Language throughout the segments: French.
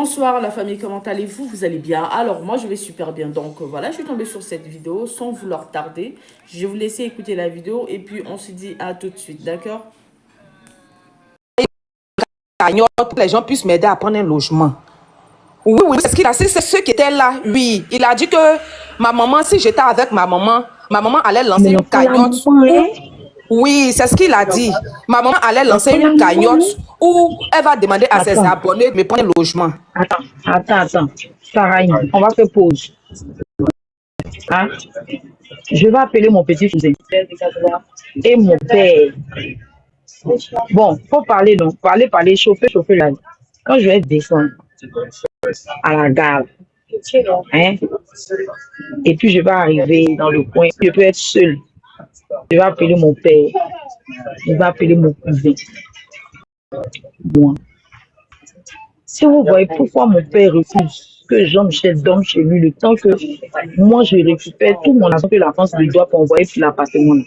Bonsoir la famille, comment allez-vous? Vous allez bien? Alors moi je vais super bien. Donc voilà, je suis tombée sur cette vidéo sans vouloir tarder. Je vais vous laisser écouter la vidéo et puis on se dit à tout de suite, d'accord? Pour que les gens puissent m'aider à prendre un logement. Oui, oui, c'est ce qu'il a, c'est ceux qui étaient là. Oui, il a dit que ma maman, si j'étais avec ma maman allait Mais lancer une non, pour la cagnotte. maman, hein? Oui, c'est ce qu'il a dit. Ma maman allait Non, lancer pour la une maman, cagnotte non? où elle va demander à ses Attends, abonnés de me prendre un logement. attends. Sarah, on va faire pause. Hein? Je vais appeler mon petit cousin et mon père. Bon, faut parler, donc. Parler, chauffer là. Quand je vais descendre à la gare, hein, et puis je vais arriver dans le coin, je peux être seul. Je vais appeler mon père, je vais appeler mon cousin. Moi. Si vous voyez pourquoi mon père refuse que Jean-Michel dorme chez lui le temps que moi je récupère tout mon argent que la France lui doit pour envoyer sur l'appartement.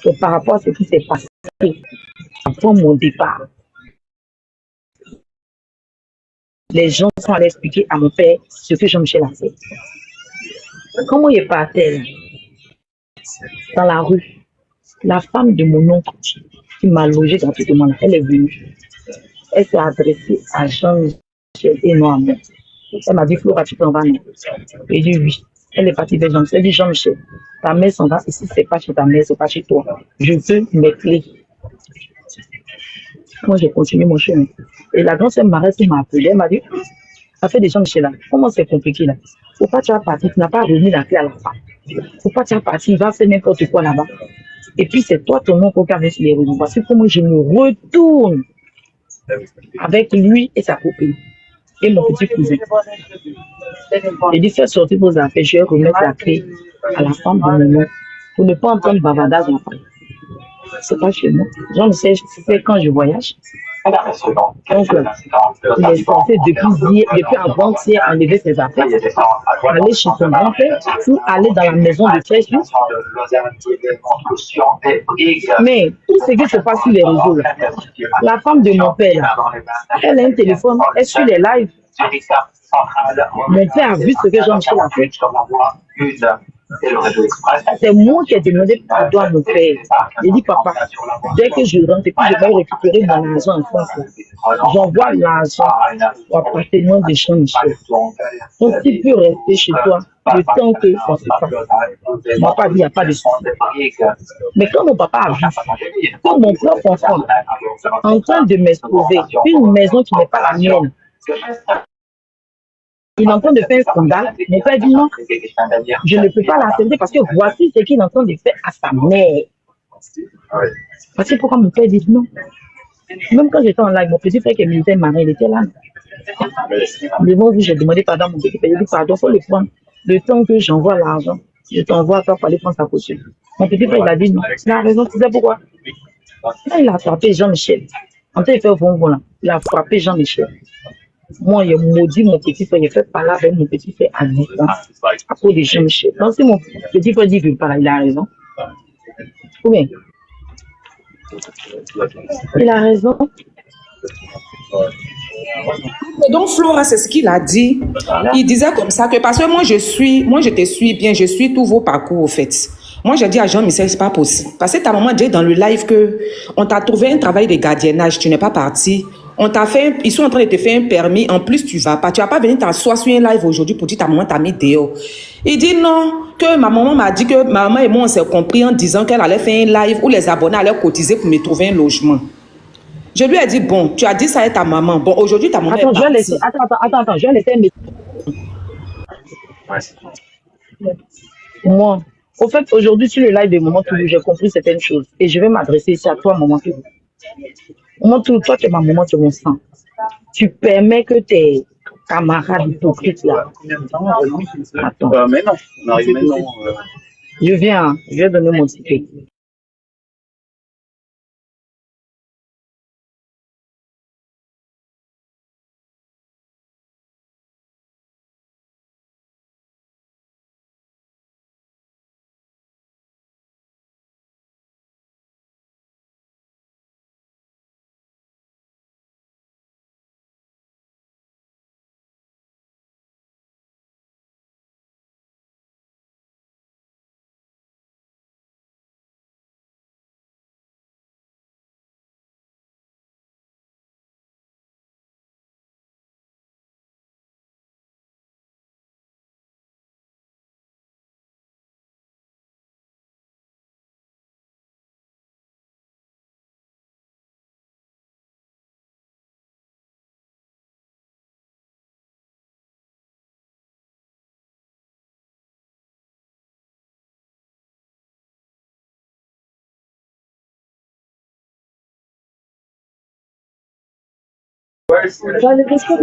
Donc, par rapport à ce qui s'est passé avant mon départ, les gens sont allés expliquer à mon père ce que Jean-Michel a fait. Comment il est parti dans la rue, la femme de mon oncle qui m'a logé gratuitement, elle est venue. Elle s'est adressée à Jean-Michel et non à moi. Elle m'a dit, Flora, tu t'en vas, non? J'ai dit oui. Elle est partie vers Jean-Michel. Elle dit, Jean-Michel, ta mère s'en va. Ici, c'est pas chez ta mère, c'est pas chez toi. Je veux mes clés. Moi, j'ai continué mon chemin. Et la grande sœur Marès m'a appelé. Elle m'a dit, ça fait des Jean-Michel là. Comment c'est compliqué là? Faut pas tu vas partir, tu n'as pas remis la clé à la femme. Faut pas tu vas partir, il va faire n'importe quoi là-bas. Et puis, c'est toi, ton oncle, qui a versé les revenus. Voici comment je me retourne avec lui et sa copine. Et mon petit cousin. J'ai dit, faites sortir vos affaires, je vais remettre la clé à la femme de mon oncle pour ne pas entendre bavardage après. C'est pas chez moi. J'en sais, c'est quand je voyage. Donc, il est censé depuis avant-hier enlever ses affaires, aller chez son grand-père ou aller dans la maison de Chèche. Mais tout ce qui se passe sur les réseaux, là, la femme de mon père, là, elle a un téléphone, elle suit les lives. Mon père a vu ce que Jean-Michel a fait. C'est moi qui ai demandé pardon à mon père. J'ai dit, papa, dès que je rentre et puis je vais récupérer mon argent en France, j'envoie l'argent au appartement de Jean-Michel. Donc, tu peux rester chez toi le temps que ça se passe. Mon papa dit, il n'y a pas de souci. Mais quand mon papa a vu que mon propre enfant est en train de m'exposer une maison qui n'est pas la mienne, il est en train de faire un scandale. Mon père dit non, je ne peux pas l'accepter parce que voici ce qu'il est en train de faire à sa mère. Voici pourquoi mon père dit non. Même quand j'étais en live, mon petit frère qui est militaire marin, il était là. Devant vous, j'ai demandé pardon à mon petit frère. J'ai dit pardon, il faut le prendre. Le temps que j'envoie l'argent, je t'envoie à toi pour aller prendre sa caution. Mon petit frère, il a dit non. Il a raison, tu sais pourquoi? Là, il a frappé Jean-Michel. En train de faire bonbon là, il a frappé Jean-Michel. Moi, il a maudit mon petit frère, il fait parler avec mon petit frère à distance à cause de Jean-Michel. Donc, si mon petit frère dit qu'il ne veut pas, il a raison. Ou bien, il a raison. Donc Flora, c'est ce qu'il a dit. Il disait comme ça que parce que moi je te suis bien, je suis tous vos parcours au fait. Moi j'ai dit à Jean-Michel, c'est pas possible. Parce que ta maman dit dans le live que on t'a trouvé un travail de gardiennage, tu n'es pas parti. On t'a fait, ils sont en train de te faire un permis, en plus tu vas pas. Tu vas pas venir t'asseoir sur un live aujourd'hui pour dire ta maman t'a mis dehors. Il dit non, que ma maman m'a dit que ma maman et moi on s'est compris en disant qu'elle allait faire un live où les abonnés allaient cotiser pour me trouver un logement. Je lui ai dit, bon, tu as dit ça à ta maman. Bon, aujourd'hui, ta maman est Je vais laisser, partie. je vais laisser moi. Au fait, aujourd'hui, sur le live de Maman Toulou, j'ai compris certaines choses. Et je vais m'adresser ici à toi, Maman Toulou. Maman Toulou, toi, tu es ma maman, tu es mon sang. Tu permets que tes camarades hypocrites là. Attends. Mais non, mais non. Je vais donner mon ticket.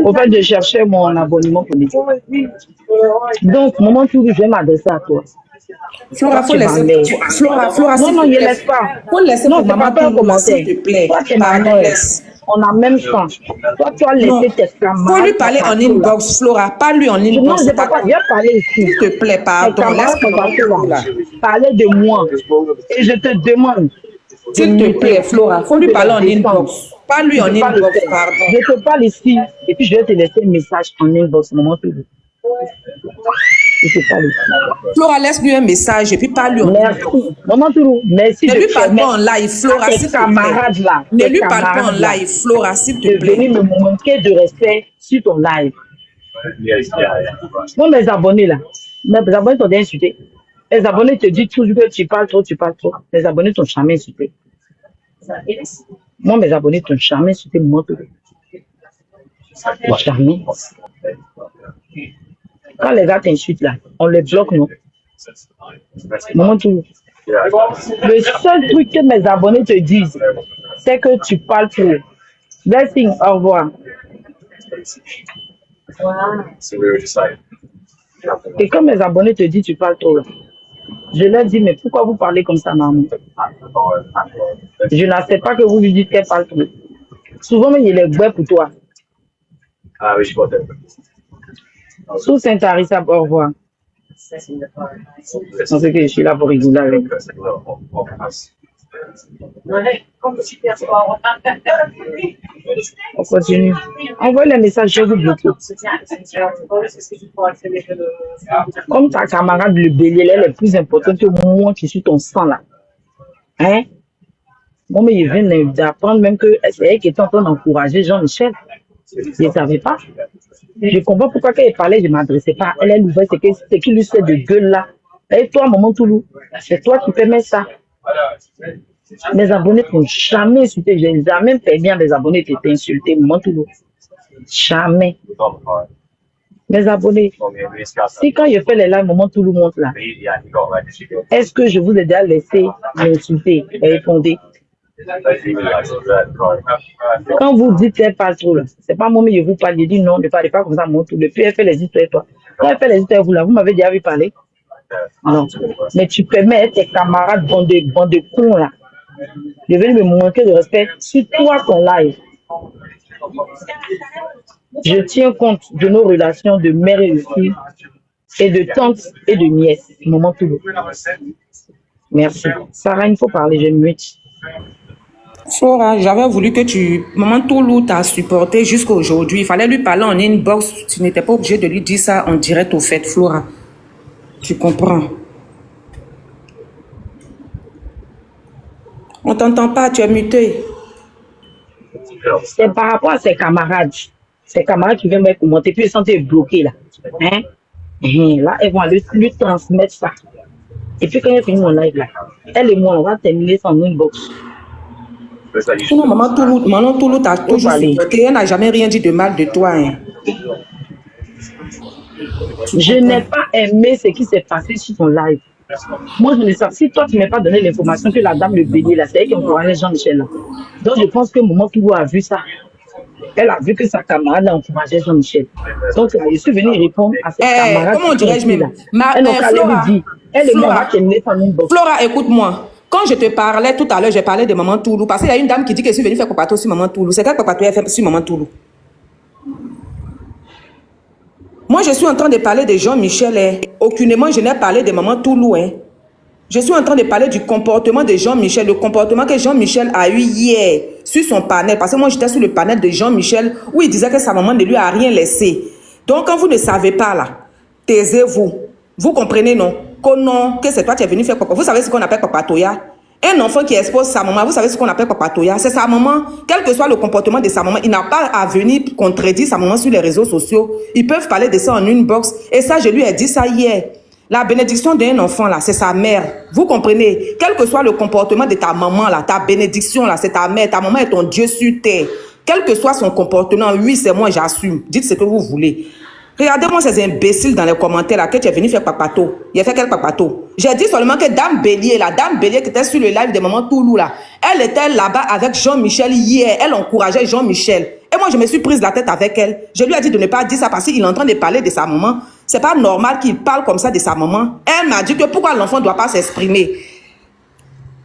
Au fait de chercher mon abonnement politique. Donc, moment tout, je vais m'adresser à toi. Flora, Toi, tu Flora, non, s'il non, te ne plaît. laisse pas. Faut laisser Non, pour c'est maman pas un Toulouse, commentaire. s'il te plaît. Toi, c'est ma Pardon, mère. laisse. On a même sang. Toi, tu as Non. laissé tes Faut camarades. lui parler en inbox, Flora. Pas lui en Non, inbox. je ne peux pas. Viens parler ici. S'il te plaît, Tes pardon. Laisse camarades sont maman partis Toulouse là. là. Parler de moi. Et je te demande. S'il te plaît, Flora. Faut lui parler en inbox. Pas lui en Je parle inbox, ici. pardon. Je te parle ici. Et puis, je vais te laisser un message en inbox. Moment tout. Je te parle ici. Flora, laisse-lui un message et puis parle lui en Merci. inbox. Maman Tourou, merci Ne de lui parle permettre pas en live, Flora, à s'il tes te plaît. camarades là, Ne tes lui parle pas en camarades là, live, Flora, s'il te de plaît. venir me manquer de respect sur ton live. Bon, mes abonnés là, mes abonnés t'ont insulté. Les abonnés te disent toujours que tu parles trop, tu parles trop. Les abonnés t'ont jamais insulté. Moi, mes abonnés t'ont jamais insulté, moi, tout. Jamais. Quand les gars t'insultent là, on les bloque, non? Moment tout. Le seul truc que mes abonnés te disent, c'est que tu parles trop. Blessing, au revoir. Et quand mes abonnés te disent tu parles trop, là, je leur dis, mais pourquoi vous parlez comme ça, maman? Je n'accepte pas que vous lui dites qu'elle parle trop. Souvent, mais il est bon pour toi. Sous Saint-Arissa, au revoir. On sait que je suis là pour rigoler avec. On continue. Envoie les messages, je vous bloque. Comme ta camarade le bélier, elle est plus importante que moi qui suis ton sang là. Hein? Bon, mais il vient d'apprendre même que c'est elle qui est en train d'encourager Jean-Michel. Je ne savais pas. Je comprends pourquoi quand il parlait, je ne m'adressais pas. Elle est nouvelle, c'est qui lui fait de gueule là. Et toi, maman Toulou, c'est toi qui permets ça. Mes abonnés n'ont jamais insulté. Je n'ai jamais permis à mes abonnés de t'insulter, maman Toulou. Jamais. Mes abonnés, si quand je fais les lives, maman Toulou monte là, est-ce que je vous ai déjà laissé m'insulter et répondre? Quand vous dites qu'elle parle trop, c'est pas moi, mais je vous parle. Je dis non, ne parlez pas comme ça, mon tout. Depuis, elle fait les histoires, toi. Quand elle fait les histoires, vous m'avez déjà vu parler? Non. Mais tu permets tes camarades, bande de cons, là, de venir me manquer de respect sur toi, ton live. Je tiens compte de nos relations de mère et de fille, et de tante et de nièce. Maman tout. Merci. Sarah, il faut parler, je mute. Flora, j'avais voulu que Maman Toulou t'a supporté jusqu'à aujourd'hui. Il fallait lui parler en inbox. Tu n'étais pas obligé de lui dire ça en direct au fait, Flora. Tu comprends? On t'entend pas, tu es muté. C'est par rapport à ses camarades. Ses camarades qui viennent me commenter, puis ils sont bloqués là. Hein? Là, elles vont aller lui transmettre ça. Et puis quand elle finit mon live là, elle et moi, on va terminer son inbox. Sinon, Maman Toulou t'a toujours supporté. Elle n'a jamais rien dit de mal de toi. Hein. Je n'ai pas aimé ce qui s'est passé sur ton live. Moi, je ne sais pas. Si toi, tu ne m'as pas donné l'information que la dame le bélier, là, c'est elle qui encourageait Jean-Michel. Là. Donc, je pense que Maman Toulou a vu ça. Elle a vu que sa camarade a encouragé Jean-Michel. Donc, je suis venue répondre à ses camarades. Comment dirais-je même? Elle n'a qu'à lui dire. Elle et moi, on va terminer son inbox. Flora, écoute-moi. Quand je te parlais tout à l'heure, j'ai parlé de Maman Toulou. Parce qu'il y a une dame qui dit que je suis venue faire papato sur Maman Toulou. C'est quel papato elle fait sur Maman Toulou? Moi, je suis en train de parler de Jean-Michel. Hein. Aucunement, je n'ai parlé de Maman Toulou. Hein. Je suis en train de parler du comportement de Jean-Michel. Le comportement que Jean-Michel a eu hier sur son panel. Parce que moi, j'étais sur le panel de Jean-Michel où il disait que sa maman ne lui a rien laissé. Donc, quand vous ne savez pas là, taisez-vous. Vous comprenez, non? Que non, que c'est toi qui es venu faire papa. Vous savez ce qu'on appelle papatoya? Un enfant qui expose sa maman, vous savez ce qu'on appelle papatoya? C'est sa maman, quel que soit le comportement de sa maman, il n'a pas à venir contredire sa maman sur les réseaux sociaux. Ils peuvent parler de ça en une box. Et ça, je lui ai dit ça hier. La bénédiction d'un enfant, là, c'est sa mère. Vous comprenez? Quel que soit le comportement de ta maman, là, ta bénédiction, là, c'est ta mère. Ta maman est ton Dieu sur terre. Quel que soit son comportement, oui, c'est moi, j'assume. Dites ce que vous voulez. Regardez-moi ces imbéciles dans les commentaires là que tu es venu faire papato. Il a fait quel papato? J'ai dit seulement que Dame Bélier, la Dame Bélier qui était sur le live de Maman Toulou là, elle était là-bas avec Jean-Michel hier. Elle encourageait Jean-Michel. Et moi, je me suis prise la tête avec elle. Je lui ai dit de ne pas dire ça parce qu'il est en train de parler de sa maman. C'est pas normal qu'il parle comme ça de sa maman. Elle m'a dit que pourquoi l'enfant ne doit pas s'exprimer.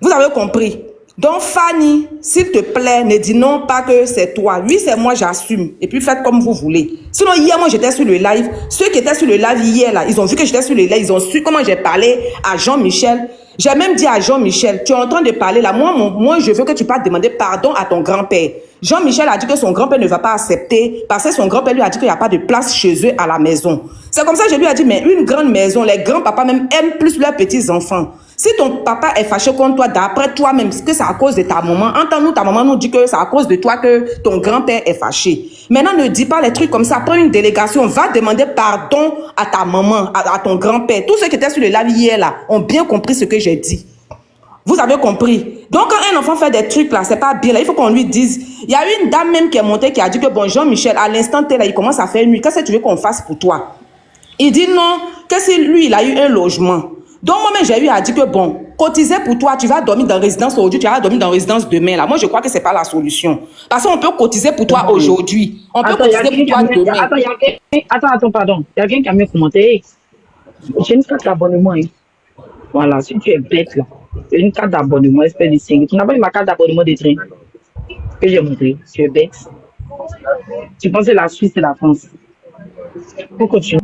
Vous avez compris. Donc, Fanny, s'il te plaît, ne dis non pas que c'est toi. Oui, c'est moi, j'assume. Et puis, faites comme vous voulez. Sinon, hier, moi, j'étais sur le live. Ceux qui étaient sur le live hier, là, ils ont vu que j'étais sur le live. Ils ont su comment j'ai parlé à Jean-Michel. J'ai même dit à Jean-Michel, tu es en train de parler là. Moi, je veux que tu partes demander pardon à ton grand-père. Jean-Michel a dit que son grand-père ne va pas accepter parce que son grand-père lui a dit qu'il n'y a pas de place chez eux à la maison. C'est comme ça que je lui ai dit, mais une grande maison, les grands-papas même aiment plus leurs petits-enfants. Si ton papa est fâché contre toi, d'après toi-même, que c'est à cause de ta maman, entends-nous, ta maman nous dit que c'est à cause de toi que ton grand-père est fâché. Maintenant, ne dis pas les trucs comme ça. Prends une délégation, va demander pardon à ta maman, à ton grand-père. Tous ceux qui étaient sur le live hier, là, ont bien compris ce que j'ai dit. Vous avez compris. Donc, quand un enfant fait des trucs là, c'est pas bien. Là, il faut qu'on lui dise. Il y a une dame même qui est montée qui a dit que bon, Jean-Michel, à l'instant T, là, il commence à faire nuit. Qu'est-ce que tu veux qu'on fasse pour toi? Il dit non, que si lui, il a eu un logement. Donc, moi-même, j'ai eu à dire que bon, cotiser pour toi, tu vas dormir dans résidence aujourd'hui, tu vas dormir dans résidence demain. Là, moi, je crois que c'est pas la solution. Parce qu'on peut cotiser pour toi aujourd'hui. On peut cotiser pour toi demain. Attends, pardon. Il y a quelqu'un qui a mis commenté. J'ai une carte d'abonnement. Hein. Voilà, si tu es bête là, j'ai une carte d'abonnement, espèce de signe. Tu n'as pas eu ma carte d'abonnement de train que j'ai montré. Tu es bête. Tu penses que la Suisse et la France. Faut continuer.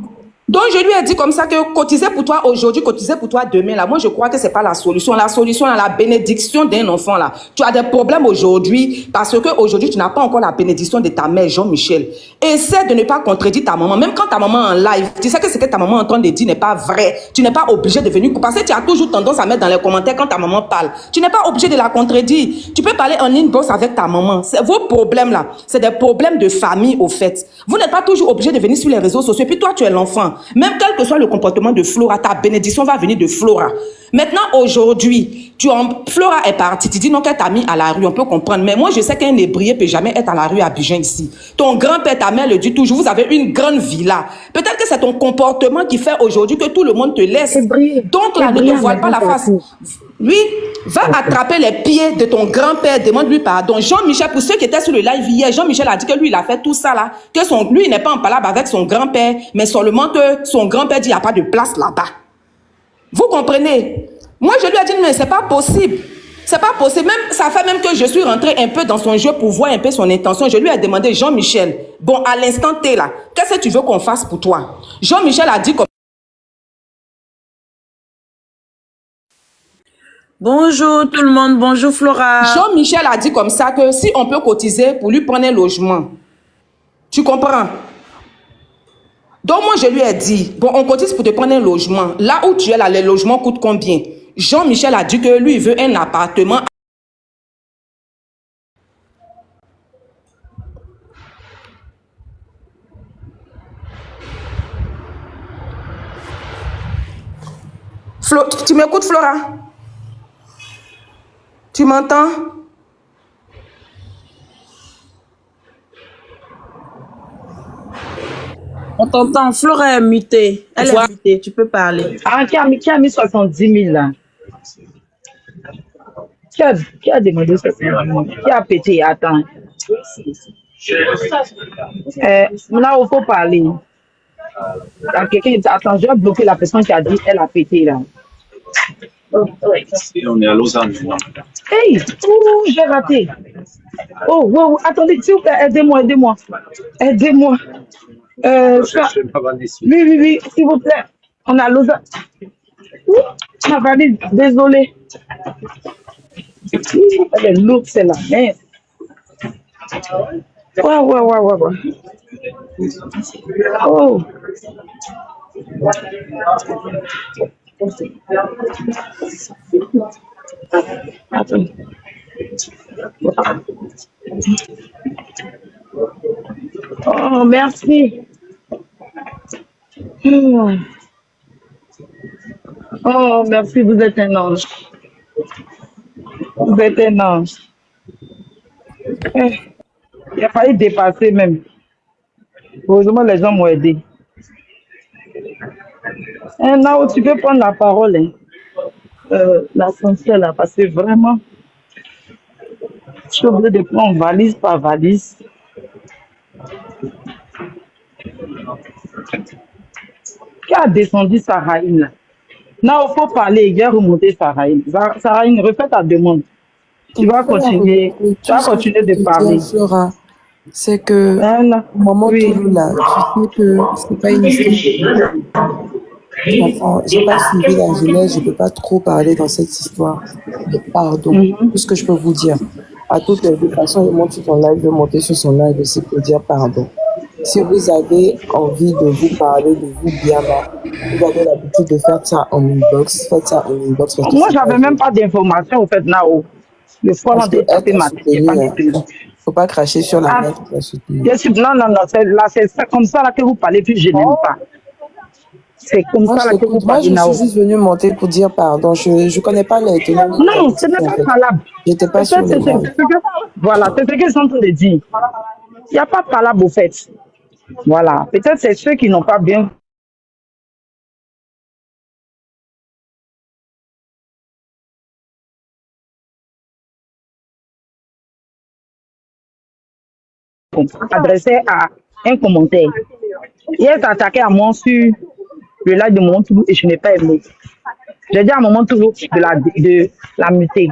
Donc, je lui ai dit comme ça que cotiser pour toi aujourd'hui, cotiser pour toi demain, là, moi, je crois que c'est pas la solution. La solution, la bénédiction d'un enfant, là. Tu as des problèmes aujourd'hui parce que aujourd'hui, tu n'as pas encore la bénédiction de ta mère, Jean-Michel. Essaie de ne pas contredire ta maman. Même quand ta maman est en live, tu sais que ce que ta maman est en train de dire n'est pas vrai. Tu n'es pas obligé de venir, parce que tu as toujours tendance à mettre dans les commentaires quand ta maman parle. Tu n'es pas obligé de la contredire. Tu peux parler en inbox avec ta maman. Vos problèmes, là, c'est des problèmes de famille, au fait. Vous n'êtes pas toujours obligé de venir sur les réseaux sociaux. Et puis toi, tu es l'enfant. Même quel que soit le comportement de Flora, ta bénédiction va venir de Flora. Maintenant, aujourd'hui, Flora est partie. Tu dis non qu'elle t'a mis à la rue, on peut comprendre. Mais moi, je sais qu'un nébrier ne peut jamais être à la rue à Abidjan ici. Ton grand-père, ta mère le dit toujours, vous avez une grande villa. Peut-être que c'est ton comportement qui fait aujourd'hui que tout le monde te laisse. Donc là, ne te voile pas la face. Lui, va attraper les pieds de ton grand-père, demande-lui pardon. Jean-Michel, pour ceux qui étaient sur le live hier, Jean-Michel a dit que lui, il a fait tout ça là, que lui, il n'est pas en palabre avec son grand-père, mais seulement que son grand-père dit qu'il n'y a pas de place là-bas. Vous comprenez? Moi, je lui ai dit, mais c'est pas possible. C'est pas possible. Même, ça fait même que je suis rentrée un peu dans son jeu pour voir un peu son intention. Je lui ai demandé, Jean-Michel, bon, à l'instant T là, qu'est-ce que tu veux qu'on fasse pour toi? Jean-Michel a dit comme Bonjour tout le monde, bonjour Flora. Jean-Michel a dit comme ça que si on peut cotiser pour lui prendre un logement. Tu comprends? Donc moi je lui ai dit, bon on cotise pour te prendre un logement. Là où tu es là, les logements coûtent combien? Jean-Michel a dit que lui il veut un appartement. Tu m'écoutes Flora? Tu m'entends? On t'entend, Flora est mutée. Elle est mutée, tu peux parler. Ah, qui a mis 70 000 là? Qui a demandé 70 000? Qui a pété? Attends. Là, il faut parler. Il y a quelqu'un, attends, je vais bloquer la personne qui a dit elle a pété là. On est à Lausanne. Hey, j'ai raté. Oh, attendez, s'il vous plaît, aidez-moi. Aidez-moi. Oui, s'il vous plaît. On est à Lausanne. Ma valise, désolé. Elle est lourde, c'est la merde. Ouais. Oh. Attends. Oh, merci. Oh, merci, vous êtes un ange. Vous êtes un ange. Il a failli dépasser même. Heureusement, les gens m'ont aidé. Nao, tu peux prendre la parole. Hein. L'ascenseur là, parce que vraiment, je suis obligée de prendre valise par valise. Qui a descendu Sarahine là? Non, il faut parler, il a remonté Sarahine. Sarahine, refais ta demande. Tu Il vas faut la continuer, remonter. tu Tout vas ce que je continuer peux de te parler. dire, Flora, c'est que Hein? Maman Oui. Toulou, là, tu sais que c'est pas une histoire. Tu comprends? J'ai pas suivi la jeunesse, je peux pas trop parler dans cette histoire. Pardon. Tout ce que je peux vous dire. À toutes les deux, de toute façon, il monte sur son live, je vais monter sur son live aussi pour dire pardon. Si vous avez envie de vous parler, de vous bien là, vous avez l'habitude de faire ça en inbox, faites ça en inbox parce que Moi, c'est pas j'avais même vrai. pas d'informations au fait là-haut. Le fois Parce on a qu'elle tapé t'a ma tête, j'ai pas soutenu, hein. de Faut pas cracher sur la Ah, mère qui t'a soutenu. bien sûr, non, non, non, c'est comme ça là que vous parlez, puis je n'aime pas. C'est comme Moi, ça je là que vous t'écoute. Moi, parlez je suis là-haut. juste venue monter pour dire pardon. Je connais pas les tenants de Non, ce n'est en pas fait. valable. J'étais pas sur Peut-être les c'est lives. ce que, voilà, c'est ce qu'ils sont en train de dire. Il n'y a pas de valable au fait. Voilà, peut-être c'est ceux qui n'ont pas bien adressé à un commentaire. Hier, t'as attaqué à moi sur le live de mon Toulou et je n'ai pas aimé. J'ai dit à Maman Toulou de la muter.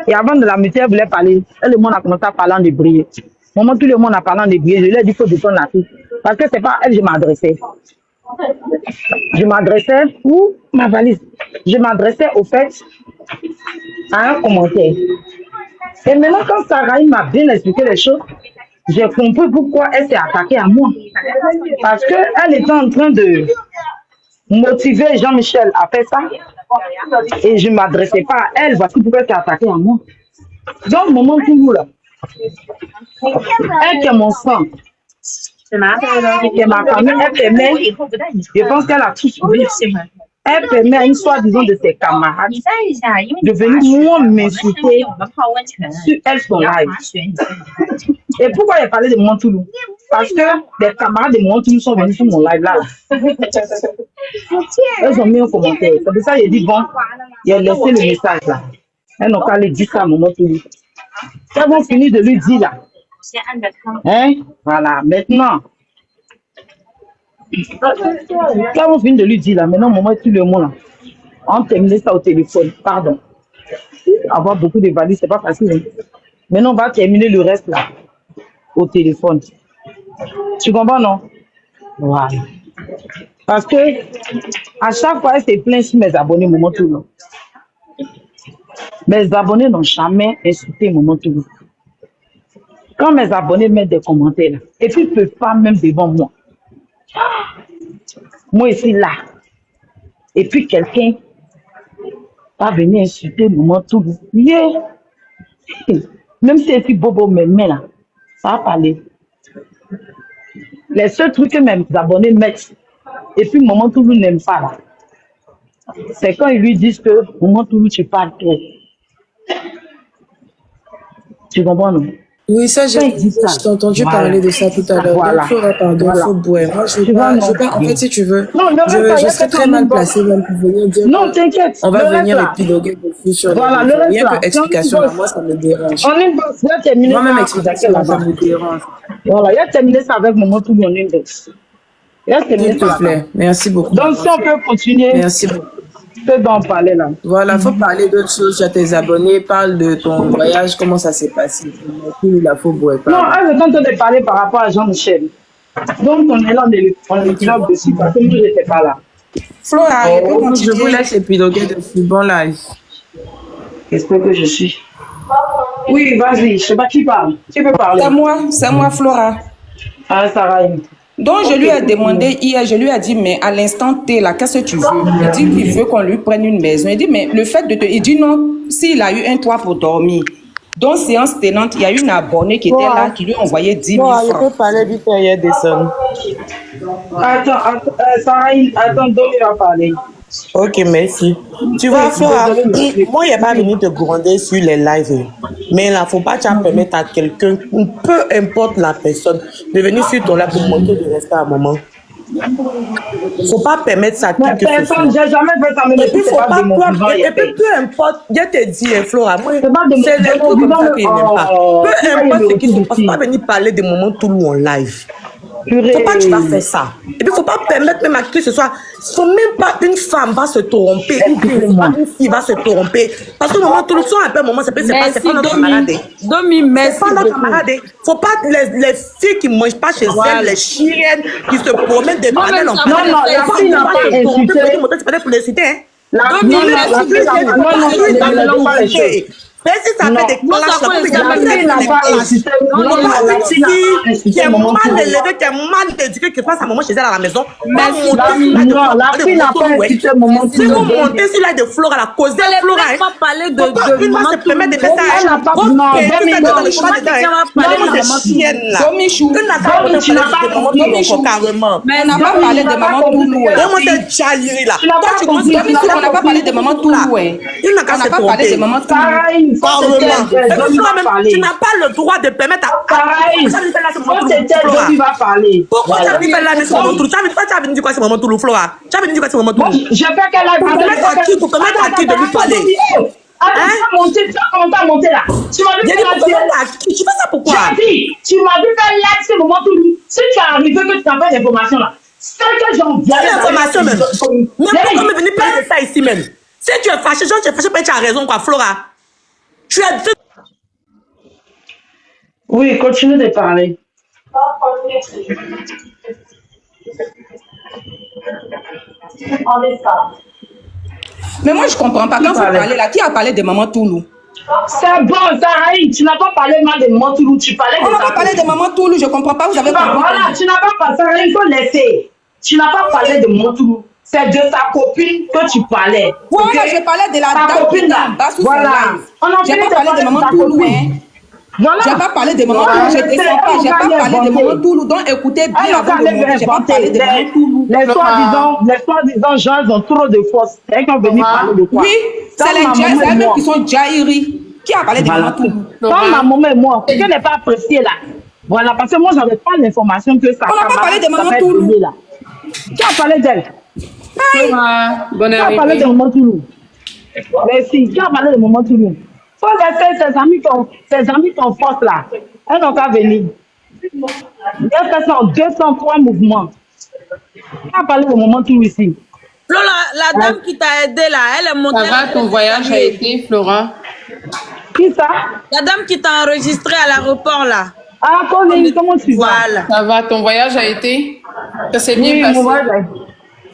Et avant de la muter, elle voulait parler. Elle, le monde a commencé à parler en débrier. Maman, tout le monde a parlé en débrier. Je lui ai dit qu'il faut détendre la fille. Parce que c'est pas à elle que je m'adressais. Je m'adressais où ma valise. Je m'adressais au fait à un commentaire. Et maintenant, quand Sarah m'a bien expliqué les choses, j'ai compris pourquoi elle s'est attaquée à moi. Parce qu'elle était en train de motiver Jean-Michel à faire ça. Et je ne m'adressais pas à elle. Voici pourquoi elle s'est attaquée à moi. Donc, Maman Toulou, là, elle qui est mon sang, qui est ma famille, elle permet, je pense qu'elle a tout suivi. Elle permet à une soi-disant de ses camarades de venir moi m'insulter sur elle son live. Et pourquoi elle parlait de Maman Toulou? Parce que des camarades de Maman Toulou sont venus sur mon live là. Elles ont mis un commentaire. C'est pour ça que j'ai dit bon, il a laissé le message là. Elles n'ont qu'à lui dire ça à Maman Toulou. Elles vont finir de lui dire là. Hein? Voilà, maintenant. Quand on finit de lui dire là, maintenant, Maman tout le monde là. On termine ça au téléphone, pardon. Avoir beaucoup de valises, c'est pas facile. Hein? Maintenant, on va terminer le reste là, au téléphone. Tu comprends, non? Voilà. Parce que, à chaque fois, elle se plaint sur mes abonnés, Maman Toulou. Mes abonnés n'ont jamais insulté Maman Toulou. Quand mes abonnés mettent des commentaires là, et puis ils ne peuvent pas même devant moi. Moi, ici, là. Et puis quelqu'un va venir insulter Maman Toulou. Yeah. Même si c'est Bobo me met là, ça va parler. Les seuls trucs que mes abonnés mettent, et puis Maman Toulou n'aime pas là, c'est quand ils lui disent que Maman Toulou, tu parles trop. Tu comprends, non? Oui, ça, Quand ils disent ça, je t'ai entendu voilà. parler de ça tout à l'heure. Voilà. Donc, Flora, pardon, Voilà. faut bouer. Moi, je Tu veux vois, pas, non? en fait, si tu veux, Non, le reste, il y a je serais peut-être très un mal inbox. placée même pour venir dire Non, que t'inquiète. on va Le reste venir là. épiloguer dessus sur les Voilà, le réseaux. reste Rien là. que explication, là, moi, ça me dérange. En inbox, il a terminé Moi-même, ça explication, là, ça là-bas. me dérange. Voilà, il a terminé ça avec Maman Toulou en inbox. Il a terminé S'il ça te là-bas. plaît. Merci beaucoup. Donc, si on peut continuer, Merci beaucoup. c'est d'en parler là. Voilà, faut parler d'autres choses. Tu as tes abonnés, parle de ton voyage, comment ça s'est passé. La faut bouer, Non, pardon. elle est en train de parler par rapport à Jean-Michel. Donc, on est là, on épilogue dessus parce que moi, je n'étais pas là. Flora, je peux Oh, continuer. Je vous laisse épiloguer dessus. Bon live. Qu'est-ce que je suis? Oui, vas-y, je sais pas qui parle. Tu peux parler. C'est moi, Flora. Ah, Sarah. Donc, je lui ai demandé hier, je lui ai dit, mais à l'instant T, là, qu'est-ce que tu veux? Il dit qu'il veut qu'on lui prenne une maison. Il dit, mais le fait de te... Il dit non, s'il a eu un toit pour dormir. Donc, séance tenante, il y a une abonnée qui était là, qui lui a envoyé 10 000 Flora, je francs. peux parler vite fait, il y a des sommes. Attends, Sarah, attends, donc il va parler. Ok, merci. Tu vois, Flora, moi, il n'y a pas venu te gronder sur les lives. Mais là, faut pas permettre à quelqu'un, peu importe la personne, de venir sur ton live pour montrer du respect à un moment. Faut pas permettre ça à qui Mais que ce soit. personne, j'ai jamais fait ça, mais Et puis, c'est faut pas pas, de mon vivant. et puis, peu importe, je te dis, Flora, moi, C'est pas de c'est les mon trucs comme vivant. ça qu'il n'aime pas. Oh, Peu pourquoi il importe me ce qu'ils font, retrouve faut pas ici? venir parler des moments Toulou en live. Purée. Faut pas que tu vas faire ça. Et puis, faut pas permettre même à qui que ce soit. Faut même pas une femme va se tromper ou une fille va se tromper. Parce que moment tout le temps, un peu moment, c'est pas notre camarade. Domi, C'est merci pas notre beaucoup. camarade. Faut pas les filles qui mangent pas chez elles, les chiennes qui se promènent des panels en Non, panel. non, la fille n'a pas insulté. C'est peut-être pour les citer, hein. Non, la fille n'a pas insulté. Mais si ça Non. fait des Moi, clashs, ça là, fait il y a La des fille n'a pas insulté. non, Non, pas la une fille n'a fille pas qui insulté est mon mal tour. élevée, qui est mal éduquée, qui passe un moment chez elle à la maison. Merci, Non, la fille n'a pas insulté mon Si vous tour. montez sur l'aide de Flora, la cause de Elle Flora, ne pas parler de une fois maman se permet de faire ça. Elle n'a pas- non, Dans le Domi, choix moi, dedans, quelqu'un va hein. parler Maman, de c'est maman chienne, là. Domichou. Une n'a pas Domi, tu n'as pas compris, compris. carrément. Mais On n'a pas parlé de maman Toulou. hein. Vraiment, c'est Jaliri, là. Tu n'as Toi, pas tu compris. commences Domichou, on n'a pas parlé de maman Toulou. hein. Il n'a On qu'à n'a se pas parlé de tromper. maman Toulou. Pareil, Parlement. Et puis, Flora, même, parler. tu n'as pas le droit de permettre à... Pareil, Ça, c'est là, c'est quand mon c'était Flora. Domi va parler. Pourquoi tu as Voilà. venu faire la mais c'est Maman Toulou? Tu as venu dire quoi c'est Maman Toulou, Flora? Tu as venu dire quoi c'est Maman Moi, Toulou? je fais qu'elle a Pour permettre à qui? Pour permettre à qui de lui parler? Attends, tu vas monter, tu vas commencer à monter là. Tu m'as vu J'ai dit faire pour permettre à qui? Tu fais ça pourquoi? J'ai dit, tu m'as vu faire live ce moment tout. Si tu es arrivé que tu n'as pas d'informations là, c'est que j'ai envoyé. Quelle information même? Même pourquoi me venir parler de ça ici même? Si tu es fâché, genre tu es fâché, tu as raison quoi, Flora. Tu as deux. Oui, continue de parler. Mais moi, je comprends pas. Quand vous parlez là, qui a parlé de maman Toulou? C'est bon, Sarahine, tu n'as pas parlé mal de Montoulou, tu parlais de On n'a ta pas parlé de maman Toulou, je comprends pas. Vous avez compris. Voilà, tu n'as pas parlé, Sarahine, il faut laisser. Tu n'as pas parlé de Montoulou. C'est de ta copine que tu parlais. Voilà, ok? je parlais de la Ta dame copine qui là. est en bas sous son Voilà. live. On a J'ai fini pas de parlé de parler maman ta Toulou, copine. hein. Voilà. J'ai pas parlé de maman Voilà, Toulou, je c'est- descends pas. on J'ai va pas les parlé de inventer. maman Toulou. Donc écoutez bien Elle avant de monter. J'ai pas parlé de maman Toulou. Les soi-disant gens, ils ont trop de force. C'est elles qui ont venu parler de quoi? Oui, Quand c'est les ma Jazz, maman et elles-mêmes moi- qui sont Jairi. Qui a parlé de Voilà. maman Toulou? Quand ma maman et moi, quelqu'un n'est pas apprécié là. Voilà, parce que moi, j'avais pas l'information que ça. On n'a pas parlé de maman Toulou. Là. Qui a parlé d'elle? Bonne Qui a parlé de maman Toulou? Merci. Qui a parlé de maman Toulou? Faut laisser ses amis qui ont force là. Elles n'ont qu'à venir. Elle fait ça en 203 mouvements. Qui a parlé de maman Toulou ici? Flo, la dame qui t'a aidé là, elle est montée. Ça va, ton voyage a été, Flora? Qui ça? La dame qui t'a enregistré à l'aéroport là. Ah, Colline, comment tu vas? Voilà. Ça va, ton voyage a été? Ça s'est bien Oui, passé? mon voisin.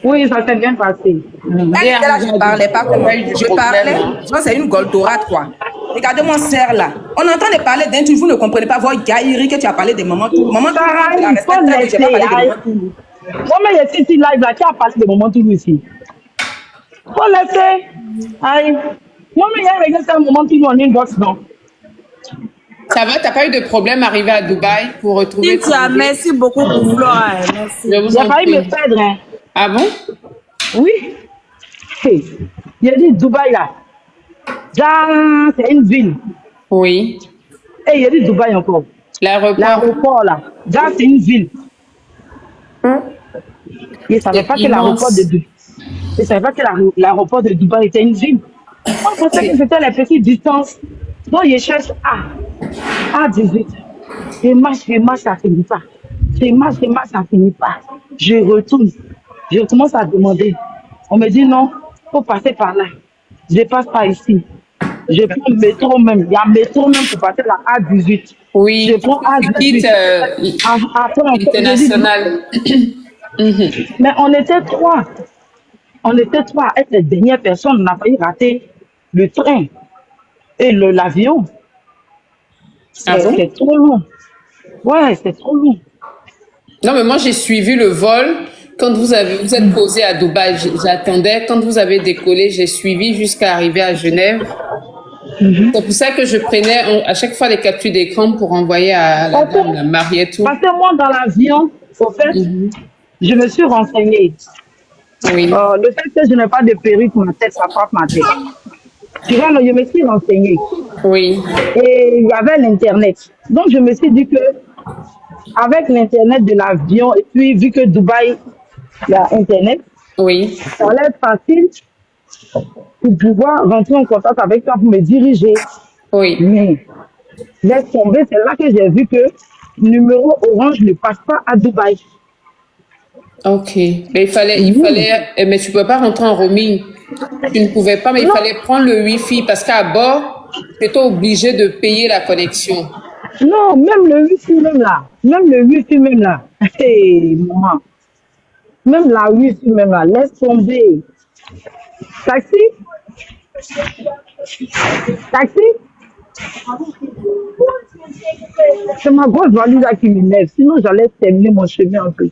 Oui, ça s'est bien passé. Elle était là, je ne parlais pas comme elle. Je parlais. Ça, c'est une goltorate, quoi. Regardez mon serre là. On entend de parler d'un truc, vous ne comprenez pas. Votre Gaïri que tu as parlé de maman Toulou. Maman Toulou, Sarah, tu la il faut respectes, mais je n'ai pas parlé de laisser. maman Toulou. Moi, mais il y a ici live là qui a parlé de moment tout ici. Faut laisser. Aïe. Moi, mais il y a réglé ça un moment tout en inbox, non? Ça va, t'as pas eu de problème arrivé à Dubaï pour retrouver ton Cynthia, bébé? merci beaucoup pour Flora. Merci. Je vous Il a en failli me prie. perdre, hein. Ah bon? Oui. Hey. Il a dit Dubaï là. Là, c'est une ville. Oui. Et il a dit Dubaï encore. L'aéroport. L'aéroport là. Là, c'est une ville. Il ne savait pas que immense. l'aéroport de Dubaï. Il ne savait pas que l'aéroport de Dubaï était une ville. Moi, je pensais que c'était les petites distances. Donc, il cherche à 18. Je marche, ça finit pas. Je marche, ça finit pas. Je retourne. Je commence à demander. On me dit non, il faut passer par là. Je ne passe pas ici. Je prends le métro même. Il y a un métro même pour passer la A18. Oui. Je prends Tu quittes Après, international. mais on était trois. On était trois. Être les dernières personnes, on a failli rater le train et l'avion. Ah bon? C'est trop long. Ouais, c'est trop long. Non, mais moi, j'ai suivi le vol. Quand vous êtes posé à Dubaï, j'attendais. Quand vous avez décollé, j'ai suivi jusqu'à arriver à Genève. C'est pour ça que je prenais à chaque fois les captures d'écran pour envoyer à la dame, la Marietou. Parce que moi, dans l'avion, au fait, je me suis renseignée. Oui. Le fait que je n'ai pas de perruque, ma tête, ça frappe ma tête. Tu vois, je me suis renseignée. Oui. Et il y avait l'Internet. Donc, je me suis dit que avec l'Internet de l'avion, et puis vu que Dubaï, il y a Internet. Oui. Ça va être facile pour pouvoir rentrer en contact avec toi pour me diriger. Oui. Mais laisse tomber, c'est là que j'ai vu que le numéro Orange ne passe pas à Dubaï. Ok. Mais mais tu ne peux pas rentrer en roaming. Tu ne pouvais pas, mais il fallait prendre le Wi-Fi parce qu'à bord, tu étais obligé de payer la connexion. Non, même le Wi-Fi même là. Même le Wi-Fi même là. Hey, maman. Même la Wi-Fi même là. Laisse tomber. Taxi? Taxi? C'est ma grosse valise là qui m'énerve. Sinon, j'allais terminer mon chemin un peu.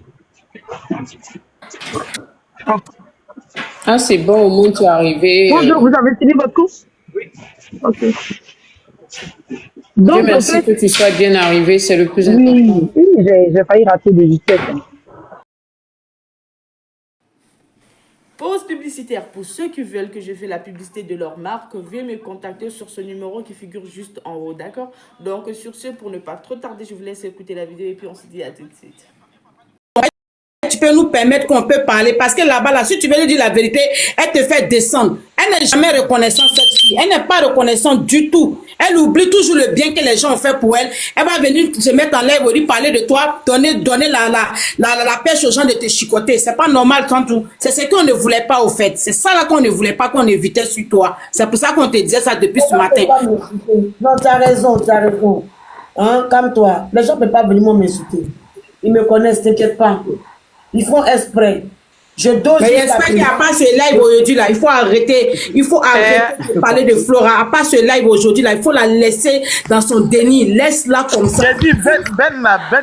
Ah, c'est bon, au moins tu es arrivé. Bonjour, vous avez fini votre course? Oui. Ok. Dieu Donc, merci que tu sois bien arrivé, c'est le plus important. oui, j'ai failli rater de justesse. Pause publicitaire. Pour ceux qui veulent que je fasse la publicité de leur marque, veuillez me contacter sur ce numéro qui figure juste en haut, d'accord? Donc, sur ce, pour ne pas trop tarder, je vous laisse écouter la vidéo et puis on se dit à tout de suite. Tu peux nous permettre qu'on peut parler parce que là-bas, là, si tu veux lui dire la vérité, elle te fait descendre. Elle n'est jamais reconnaissante, cette fille. Elle n'est pas reconnaissante du tout. Elle oublie toujours le bien que les gens ont fait pour elle. Elle va venir se mettre en l'air, lui parler de toi, donner la pêche aux gens de te chicoter. C'est pas normal quand tout. C'est ce qu'on ne voulait pas au fait. C'est ça là qu'on ne voulait pas, qu'on évitait sur toi. C'est pour ça qu'on te disait ça depuis ce matin. Non, tu as raison, tu as raison. Hein, calme-toi. Les gens ne peuvent pas venir m'insulter. Ils me connaissent, t'inquiète pas. Ils font exprès. Je dose. Mais j'espère qu'il n'y a pas ce live aujourd'hui là. Il faut arrêter. Il faut arrêter de parler de Flora. À part ce live aujourd'hui là, il faut la laisser dans son déni. Laisse-la comme ça. J'ai dit, Ben,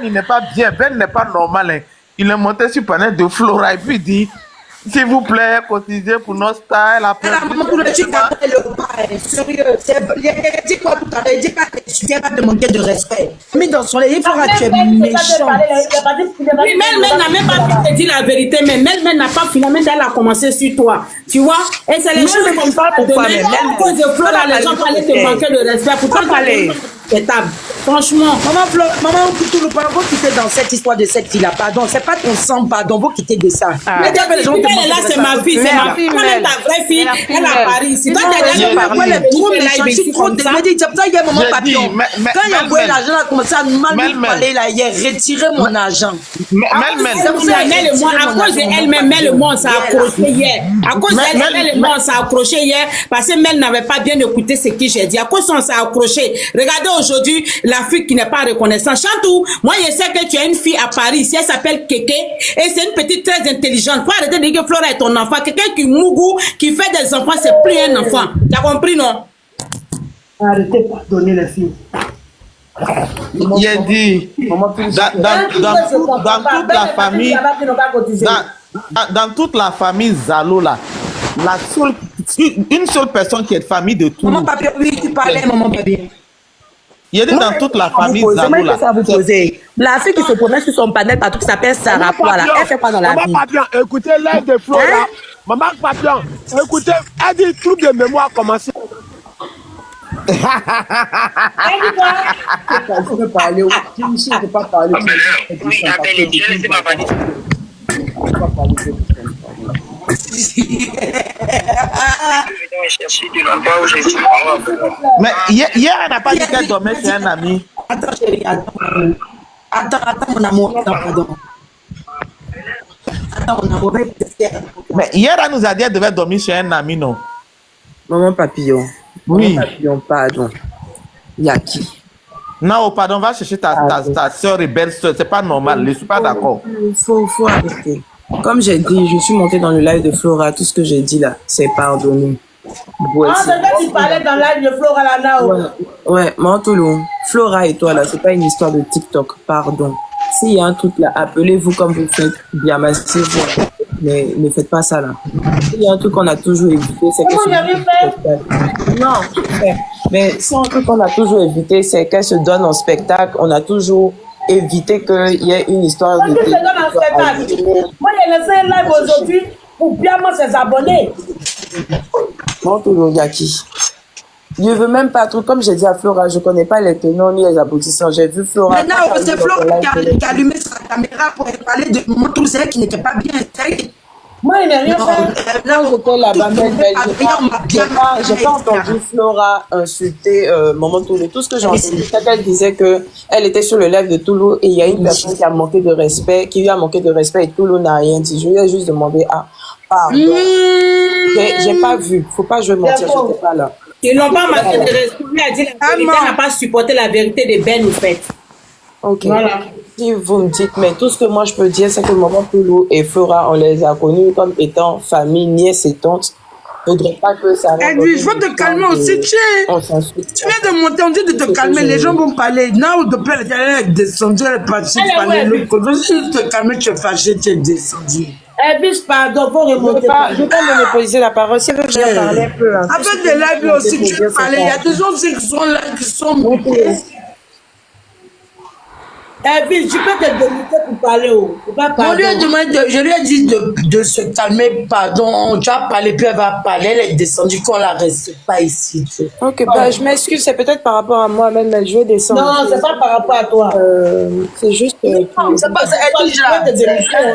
il n'est pas bien. Ben n'est pas normal. Hein. Il est monté sur panel de Flora et puis il dit, s'il vous plaît, cotisez pour nos styles. Elle a maman pour le chic après le bail. Sérieux. Il dit quoi tout à l'heure? Il dit qu'elle va te manquer de respect. Mais dans son lit, il faudra que tu es méchant. Oui, Mel n'a même pas pu te dire la vérité, mais Mel n'a pas finalement, elle a commencé sur toi. Tu vois? Et c'est les choses comme ça. Pourquoi, mais à cause de Flora, les gens parlaient te manquer de respect. Pourtant, franchement. Maman, vous quittez dans cette histoire de cette fille-là. Pardon, c'est pas ton sang, pardon. Vous quittez de ça. Mais là, c'est ma fille, c'est ma fille. Toi-même, ta vraie fille, elle a Paris. Si toi, t'as déjà parlé, trop méchant, je suis trop désolée. Ça, il y a un moment papillon. Quand il y a envoyé l'argent, a commencé à mal me parler là hier. Retirez mon argent. Mel et moi, à cause d'elle-même, Mel et moi, on s'est accroché hier. À cause d'elle et moi, on s'est accroché hier parce que Mel n'avait pas bien écouté ce que j'ai dit. À cause on s'est accroché. Regardez aujourd'hui l'Afrique qui n'est pas reconnaissante. Chantou, moi je sais que tu as une fille à Paris ici, elle s'appelle Kéké et c'est une petite très intelligente. Faut arrêter de dire que Flora est ton enfant. Quelqu'un qui mougou, qui fait des enfants, c'est plus un enfant. Tu as compris, non? Arrêtez de donner les filles. Il a dit, dans toute la famille Zalo là, une seule personne qui est de famille de tout. Maman papier, oui, tu parlais, maman papier. Il y a dit dans toute la famille Zalo là. Ça vous poser. La fille qui se promène sur son panel partout qui s'appelle Sarah Poila, elle fait quoi dans la vie? Maman Papillon, écoutez l'aide de Flora. Maman Papillon, écoutez, elle dit truc de mémoire commencé. Elle dit quoi? Je peux parler. Je ne peux pas parler. Oui, appelez, je laisse ma valise. Mais hier, elle n'a pas dit qu'elle dormait chez un ami. Attends, chérie, attends, mon amour, pardon. Attends, mon amour, mais hier, elle nous a dit qu'elle devait dormir chez un ami, non? Maman Papillon. Oui. Maman Papillon, pardon. Il y a qui? Non, pardon, va chercher ta soeur et belle soeur. C'est pas normal, je ne suis pas d'accord. Il faut arrêter. Comme j'ai dit, je suis montée dans le live de Flora. Tout ce que j'ai dit là, c'est pardonné. Ah, c'est vrai que tu parlais dans le live de Flora là, ouais, Mantoulou, Flora et toi là, c'est pas une histoire de TikTok, pardon. S'il y a un truc là, appelez-vous comme vous faites, bien massivement, mais ne faites pas ça là. S'il y a un truc qu'on a toujours évité, c'est que non, mais si un truc qu'on a toujours évité, c'est qu'elle se donne en spectacle, on a toujours évité qu'il y ait une histoire de... Moi, j'ai laissé un live aujourd'hui pour bien moi ses abonnés. Mantoulou, il y a qui? Je veux même pas trop, comme j'ai dit à Flora, je connais pas les tenants ni les aboutissants. J'ai vu Flora. Maintenant, c'est Flora qui a allumé sa caméra pour parler de mon trousse qui n'était pas bien. Moi, il n'a rien fait. Là, j'étais là-bas, j'ai pas entendu Flora insulter Maman Toulou. Tout ce que j'ai entendu, c'est qu'elle disait qu'elle était sur le live de Toulou et il y a une personne qui a manqué de respect, qui lui a manqué de respect et Toulou n'a rien dit. Je lui ai juste demandé, pardon. J'ai pas vu. Faut pas jouer mentir, j'étais pas là. Ils n'ont pas manqué de respect. Il a dit la vérité, n'a pas supporté la vérité de Ben, au fait. Ok. Voilà. Si vous me dites, mais tout ce que moi je peux dire, c'est que Maman Toulou et Flora, on les a connus comme étant famille, nièce et tante. Il ne faudrait pas que ça... Edwige, il faut te calmer aussi. Tu viens de monter, on dit de te calmer. Les gens vont parler. Non, de père, elle est descendue, elle est partie parler. Si tu te calmes, tu es fâché, tu es descendu. Edwige, pardon, faut remonter. Je ne vais pas monopoliser la parole. Si elle veut que je parle un peu. Avec des lives aussi, tu peux parler. Il y a des gens aussi qui sont là, qui sont montés. Edwige, tu peux te délimiter pour parler. Je lui ai dit de se calmer, pardon. Tu as parlé, puis elle va parler. Elle est descendue, qu'on la reste pas ici. Ok, je m'excuse, c'est peut-être par rapport à moi-même, mais je vais descendre. Non, c'est pas par rapport à toi. C'est juste. Non, c'est pas ça.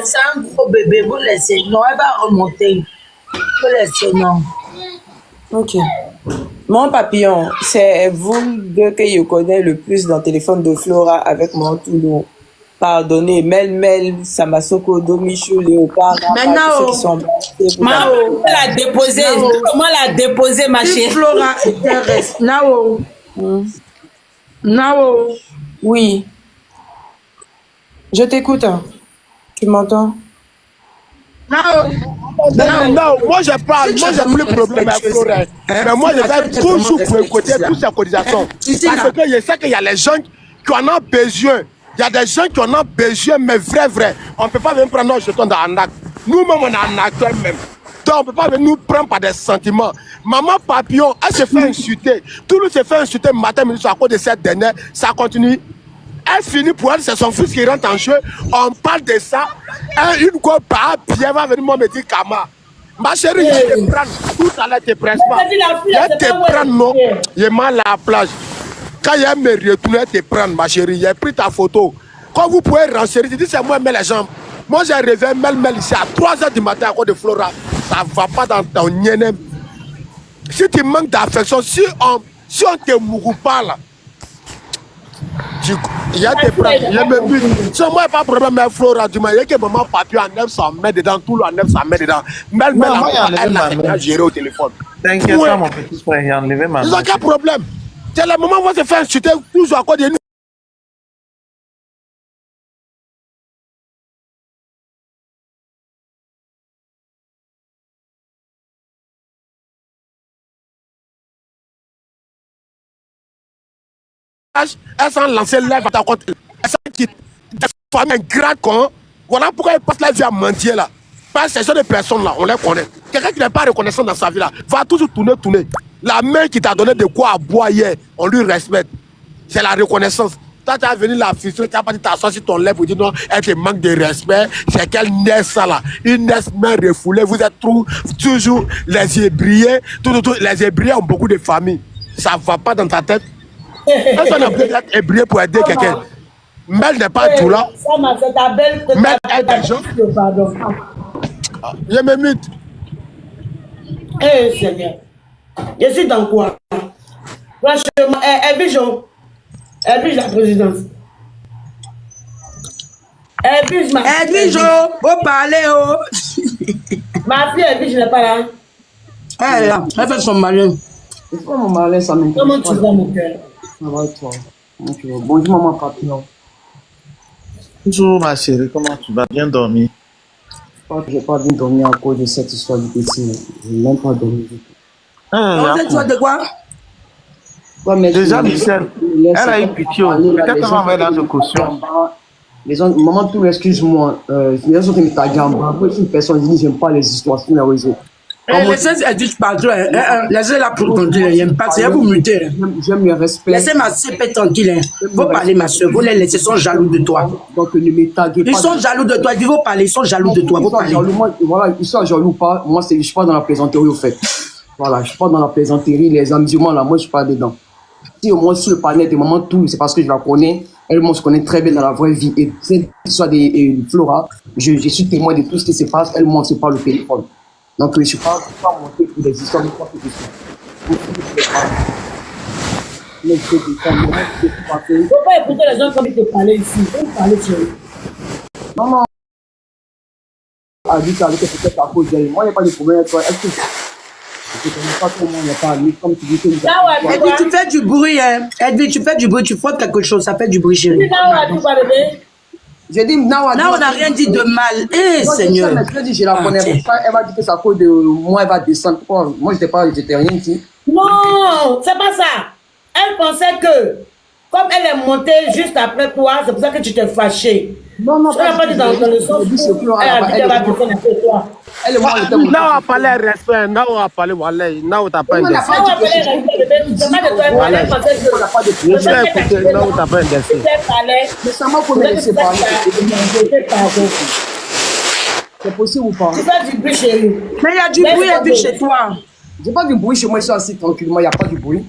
C'est un gros bébé, vous laissez. Non, elle va remonter. Vous laissez, non. Ok. Mon papillon, c'est vous deux que je connais le plus dans le téléphone de Flora avec mon Toulou. Pardonnez, Mel, Samasoko, Domichou, Léopard, maintenant, Mao, elle a déposé. Comment elle a déposé, ma chérie? Flora était reste. Nao. Oui. Je t'écoute. Tu m'entends? Non, moi j'ai pas, moi j'ai plus de problème avec Flora. Mais moi je vais toujours écouter toutes ces cotisations. Parce que je sais qu'il y a les gens qui en ont besoin. Il y a des gens qui en ont besoin, mais vrai. On ne peut pas même prendre nos jetons dans un acte. Nous-mêmes, on est un acteur même. Donc on ne peut pas nous prendre par des sentiments. Maman Papillon, elle se fait insulter. Tout le monde se fait insulter matin, midi, à cause de cette dernière. Ça continue. Elle finit pour elle, c'est son fils qui rentre en jeu. On parle de ça. Une fois par Pierre va venir me dire Kama. Ma chérie, je te prends. Tout à l'heure, je te presse pas. Je te prends, non. Je m'en à la plage. Quand il me retourne, je te prends, ma chérie. J'ai pris ta photo. Quand vous pouvez renchérir, tu dis c'est moi, mais les jambes. Moi, j'ai rêvé Mel ici à 3h du matin à cause de Flora. Ça ne va pas dans ton nyenem. Si tu manques d'affection, si on te mourou pas là, il y a des problèmes. Il y a même but. Si moi, pas de problème avec Flora, tu m'as dit que maman Papillon en 900 mètres dedans, tout le 900 mètres dedans. Mel, elle a géré au téléphone. T'inquiète pas, mon petit frère, il a enlevé ma main. Ils n'ont aucun problème. C'est le moment où on va se faire insulter toujours à cause de nous. Elles sont lancées live à ta compte. Elles sont qui forment un grand con. Voilà pourquoi elles passent la vie à mentir là. Parce que ces gens de personnes là, on les connaît. Quelqu'un qui n'est pas reconnaissant dans sa vie là, va toujours tourner. La main qui t'a donné de quoi à boire hier, on lui respecte. C'est la reconnaissance. Toi, tu as venu la frustrer, tu as pas dit t'asseoir sur ton lèvre pour dire non, elle te manque de respect. C'est quelle naisse ça là? Une naisse main refoulée, vous êtes toujours les yeux brillés. Les yeux brillés ont beaucoup de familles. Ça ne va pas dans ta tête. Personne n'a besoin d'être ébrié pour aider quelqu'un. Mel n'est pas tout là. Ça m'a fait ta belle. Mel aide des gens. Je me mute. Eh Seigneur. Je suis dans quoi? Franchement, Edwige la présidence. Edwige, faut parler. Ma fille Edwige n'est pas là. Elle est là, elle fait son malin. C'est pas mon malin, ça m'intéresse. Comment tu vas, mon cœur? Ça va toi. Bonjour, maman Papillon. Bonjour, ma chérie, comment tu vas? Bien dormir? Je n'ai pas bien dormir à cause de cette histoire du petit. Je n'ai même pas dormi du tout. De quoi? Ouais, déjà, Michel, elle a eu pitié. Peut-être qu'elle va envoyer dans une caution. Les gens, maman, tout excuse-moi. Les gens sont venus me taguer en bas. Moi, je suis une personne qui dit j'aime pas les histoires. C'est une raison. Laissez-elle dire pardon. Laissez-la pour tranquille. Il n'aime pas. C'est vous muter. J'aime le respect. Laissez ma sœur tranquille. Vous parlez, ma soeur. Vous les laissez, ils sont jaloux de toi. Donc, ne me taguez pas. Ils sont jaloux de toi. Vous parlez, ils sont jaloux de toi. Vous parlez. Voilà, ils sont jaloux pas. Moi, je ne suis pas dans la plaisanterie, au fait. Voilà, je ne suis pas dans la plaisanterie, les amusements là, moi je ne suis pas dedans. Si au moins sur le panel de maman tout, c'est parce que je la connais. Elle, moi, se connaît très bien dans la vraie vie. Et que ce soit des Flora, je suis témoin de tout ce qui se passe. Elle, moi, c'est pas le téléphone. Donc, je ne suis pas monté pour des histoires de quoi que ce soit. Il faut pas écouter les gens comme ils te parlaient ici. Il faut parler sur eux. Non. Ah, dit ça, peut-être à cause d'elle. Moi, il n'y a pas de problème avec toi. Est-ce que je ne connais pas comment il n'y a pas mis comme tu dis que Edwin, tu fais du bruit, hein. Edwin, tu fais du bruit, tu frottes quelque chose, ça fait du bruit, chérie. J'ai dit, Now, on n'a rien dit de mal. Eh, Seigneur. Je la connais pas. Elle va dire que c'est à cause de moi, elle va descendre. Moi, je n'étais rien dit. Non, c'est pas ça. Elle pensait que, comme elle est montée juste après toi, c'est pour ça que tu t'es fâché. Non, elle n'a pas dit dans le sens où elle a dit qu'elle va descendre après toi. Now on a parlé respect, now on a parlé Walay, now on t'a pas indexé. Now on t'a pas indexé. Mais ça m'a pas laissé parler. C'est possible ou pas? Tu fais du bruit chez nous. Mais il y a du bruit et puis chez toi. J'ai pas du bruit chez moi, je suis assis tranquillement, il n'y a pas du bruit.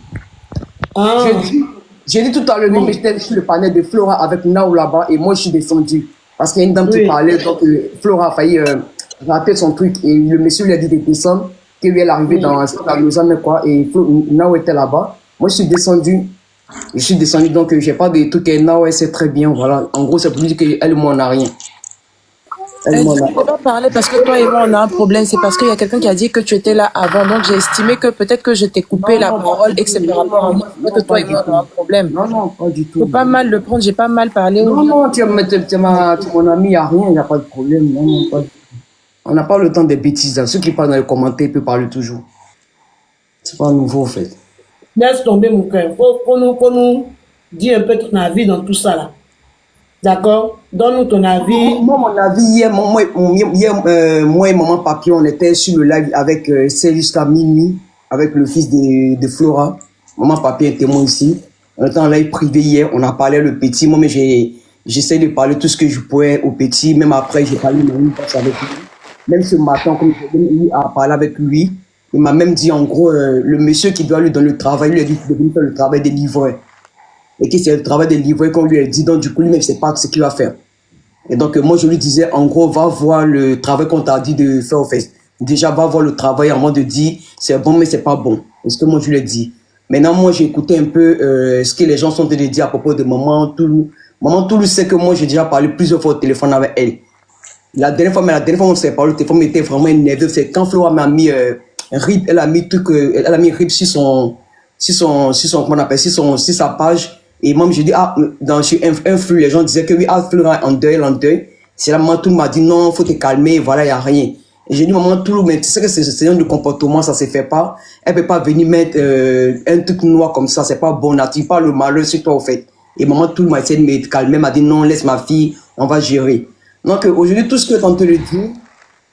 J'ai dit tout à l'heure, mais j'étais sur le panel de Flora avec Nao là-bas et moi je suis descendu. Parce qu'il y a une dame qui parlait, donc Flora a failli rater son truc et le monsieur lui a dit de descendre, que lui elle est arrivée dans la Lausanne quoi, et Nao était là-bas. Moi je suis descendu, donc j'ai pas de trucs et Nao elle sait très bien, voilà. En gros c'est pour lui dire qu'elle et moi on n'a rien. Tu ne peux pas parler parce que toi et moi on a un problème, c'est parce qu'il y a quelqu'un qui a dit que tu étais là avant, donc j'ai estimé que peut-être que je t'ai coupé la parole et que c'est par rapport à moi, que toi et moi on a un problème. Non, pas du tout. Faut pas mal le prendre, j'ai pas mal parlé. Non, tu es mon ami, il n'y a rien, il n'y a pas de problème. Non, pas du tout. On n'a pas le temps des bêtises. Ceux qui parlent dans les commentaires peuvent parler toujours. C'est pas nouveau en fait. Laisse tomber mon cœur. Faut nous dire un peu ton avis dans tout ça là. D'accord? Donne-nous ton avis. Moi, mon avis, hier, moi et maman Papillon, on était sur le live avec c'est jusqu'à minuit, avec le fils de Flora. Maman Papillon est témoin ici. On était en live privé hier, on a parlé le petit. Moi, mais j'essaie de parler tout ce que je pouvais au petit. Même après, j'ai parlé une fois avec lui. Même ce matin, comme j'ai eu à parler avec lui, il m'a même dit en gros, le monsieur qui doit lui donner le travail, lui a dit qu'il devait faire le travail des livreurs. Et que c'est le travail des livreurs qu'on lui a dit, donc du coup, lui-même, il ne sait pas ce qu'il va faire. Et donc, moi, je lui disais, en gros, va voir le travail qu'on t'a dit de faire au fait. Déjà, va voir le travail avant de dire, c'est bon, mais c'est pas bon. C'est ce que moi, je lui ai dit. Maintenant, moi, j'ai écouté un peu ce que les gens sont en train de dire à propos de Maman Toulou. Maman Toulou sait que moi, j'ai déjà parlé plusieurs fois au téléphone avec elle. La dernière fois, on s'est parlé au téléphone, mais était vraiment énervé. C'est quand Flora m'a mis RIP, elle a mis RIP sur comment on appelle, sur sa page. Et moi, je dis, sur un flux, les gens disaient que oui, Flora en deuil. C'est là, Maman Toulou m'a dit, non, faut te calmer, voilà, il n'y a rien. Et j'ai dit, Maman Toulou, mais tu sais que ce genre de comportement, ça se fait pas. Elle peut pas venir mettre un truc noir comme ça, c'est pas bon, n'attire pas le malheur sur toi, au fait. Et Maman Toulou m'a essayé de me calmer, m'a dit, non, laisse ma fille, on va gérer. Donc, aujourd'hui, tout ce que tu le dis,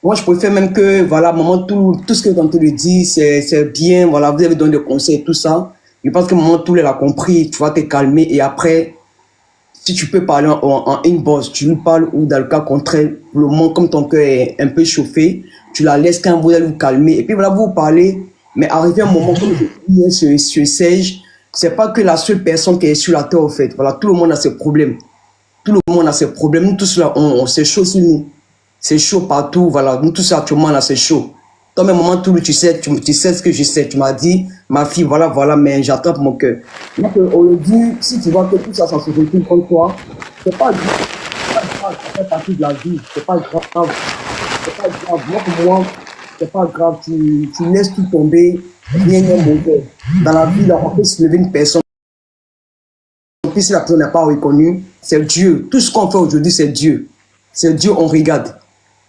moi, je préfère même que, voilà, Maman Toulou, tout ce que tu le dis, c'est bien, voilà, vous avez donné des conseils, tout ça. Je pense que Maman Toulou, elle a compris, tu vas te calmer et après, si tu peux parler en inbox, tu lui parles ou dans le cas contraire, pour le moment, comme ton cœur est un peu chauffé, tu la laisses quand vous allez vous calmer. Et puis voilà, vous parlez, mais arrivé un moment, comme je dis sur Serge, c'est pas que la seule personne qui est sur la terre, en fait. Voilà, tout le monde a ses problèmes. Tout le monde a ses problèmes. Nous tous là, c'est chaud sur nous. C'est chaud partout, voilà. Nous tous actuellement là, c'est chaud. Toi, même Maman Toulou, tu sais ce que je sais. Tu m'as dit, ma fille, voilà, mais j'attrape mon cœur. Donc, aujourd'hui, si tu vois que tout ça, ça se retourne contre toi, c'est pas grave. Ça fait partie de la vie. C'est pas grave. C'est pas grave. Moi, pour moi, c'est pas grave. Tu laisses tout tomber. Rien n'est mauvais. Dans la vie, là, on peut se lever une personne. Puis si la personne n'est pas reconnue, c'est Dieu. Tout ce qu'on fait aujourd'hui, c'est Dieu. C'est Dieu, on regarde.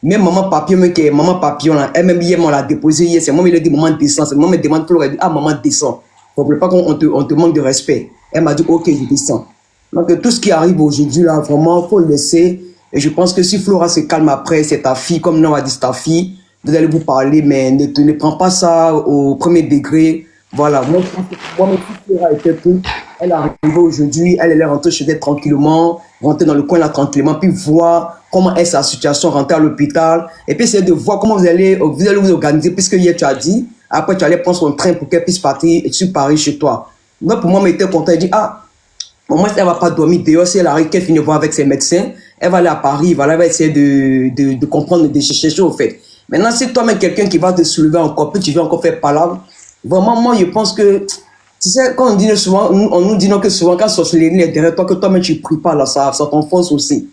Même Maman Papillon, elle-même hier, on l'a déposé hier. C'est moi qui lui ai dit, maman descend. C'est moi qui me demande, maman descend. Il ne faut pas qu'on te manque de respect. Elle m'a dit, ok, je descends. Donc tout ce qui arrive aujourd'hui, là, vraiment, il faut le laisser. Et je pense que si Flora se calme après, c'est ta fille, comme Nao a dit, c'est ta fille. Vous allez vous parler, mais ne prends pas ça au premier degré. Voilà, moi, je pense que moi, même si Flora était tout, elle est arrivée aujourd'hui, elle est rentrée chez elle tranquillement, rentrer dans le coin là tranquillement, puis voir comment est sa situation, rentrer à l'hôpital, et puis essayer de voir comment vous allez vous organiser, puisque hier tu as dit, Après, tu allais prendre son train pour qu'elle puisse partir sur Paris chez toi. Donc, pour moi, elle était content. Elle dit, ah, au moins, elle va pas dormir dehors. Si elle arrive, qu'elle finit de voir avec ses médecins, elle va aller à Paris, elle va essayer de comprendre, de chercher au fait. Maintenant, si toi-même quelqu'un qui va te soulever encore, puis tu veux encore faire palabre, vraiment, moi, je pense que, tu sais, quand on dit souvent, on nous dit que souvent, quand sorcellerie est derrière toi, que toi-même tu pries pas, là, ça t'enfonce aussi.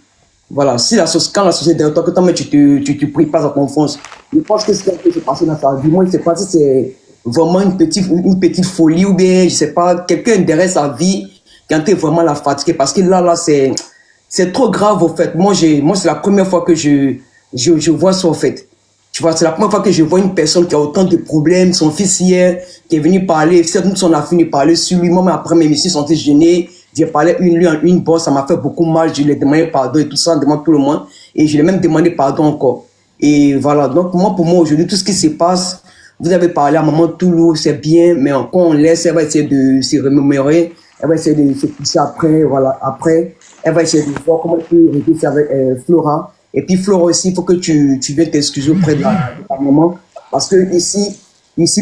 Voilà, si quand la société est derrière toi, que toi-même tu pries pas, ça t'enfonce. Je pense que c'est ce qui s'est passé dans sa vie. Moi, je sais pas si c'est vraiment une petite folie ou bien, je sais pas, quelqu'un derrière sa vie qui a été vraiment la fatiguer, parce que là, c'est trop grave, au fait. Moi, c'est la première fois que je vois ça, au fait. Tu vois, c'est la première fois que je vois une personne qui a autant de problèmes. Son fils hier, qui est venu parler, on a fini de parler sur lui. Moi, après, mes messieurs sont gênés. J'ai parlé une bosse, ça m'a fait beaucoup mal. Je lui ai demandé pardon et tout ça, on demande tout le monde. Et je lui ai même demandé pardon encore. Et voilà, donc pour moi, aujourd'hui, tout ce qui se passe, vous avez parlé à Maman Toulou, c'est bien, mais quand on laisse, elle va essayer de se remémorer, elle va essayer de se pousser après, voilà. Après, elle va essayer de voir comment elle peut régler avec Flora. Et puis Flora aussi, il faut que tu viennes t'excuser auprès de ta maman. Parce que ici,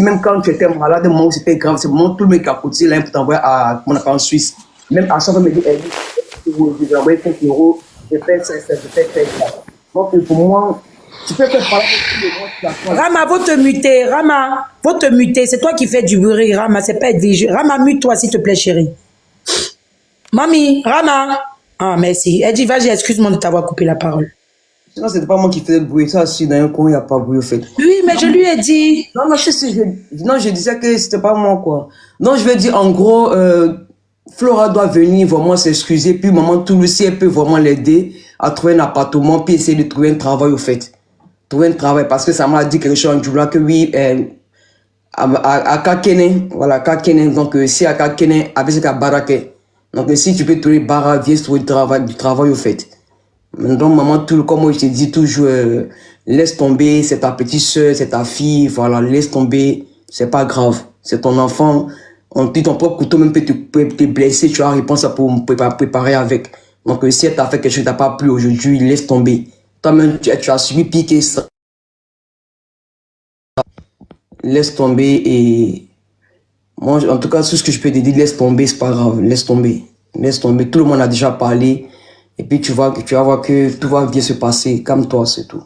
même quand tu étais malade, au moment où c'était grave, c'est le moment où tout le monde qui a cotisé là pour t'envoyer en Suisse. Même à chaque fois, me dit, je vais envoyer 5 €, je fais ça. Donc pour moi, tu peux faire parler avec tout le monde. Rama, faut te muter. C'est toi qui fais du bruit, Rama, c'est pas Edwige. Rama, mute-toi, s'il te plaît, chérie. Mamie, Rama. Ah, merci. Elle dit, vas-y, excuse-moi de t'avoir coupé la parole. Non, c'était pas moi qui faisais le bruit. Ça, si dans un coin, il n'y a pas de bruit, au fait. Oui, mais je lui ai dit. Non, je disais que c'était pas moi, quoi. Non, je vais dire, en gros, Flora doit venir vraiment s'excuser. Puis, Maman Toulou, si elle peut vraiment l'aider à trouver un appartement, puis essayer de trouver un travail, au fait. Trouver un travail, parce que ça m'a dit quelque chose en Djoula, que oui, à Kakene, voilà, Kakene. Donc, si à Kakene, avec ce Barake. Donc, si tu peux trouver Bara, viens trouver du travail, au fait. Donc, Maman Toulou, comme moi, je te dis toujours, laisse tomber, c'est ta petite soeur, c'est ta fille, voilà, laisse tomber, c'est pas grave. C'est ton enfant. On dit ton propre couteau même peut te blesser, tu as réponse pour préparer avec. Donc, si elle t'a fait quelque chose qui t'a pas plu aujourd'hui, laisse tomber. Toi-même, tu as subi piquer ça. Laisse tomber et moi, en tout cas, tout ce que je peux te dire, laisse tomber, c'est pas grave, laisse tomber. Laisse tomber. Tout le monde a déjà parlé. Et puis, tu vas voir que tout va bien se passer. Calme-toi, c'est tout.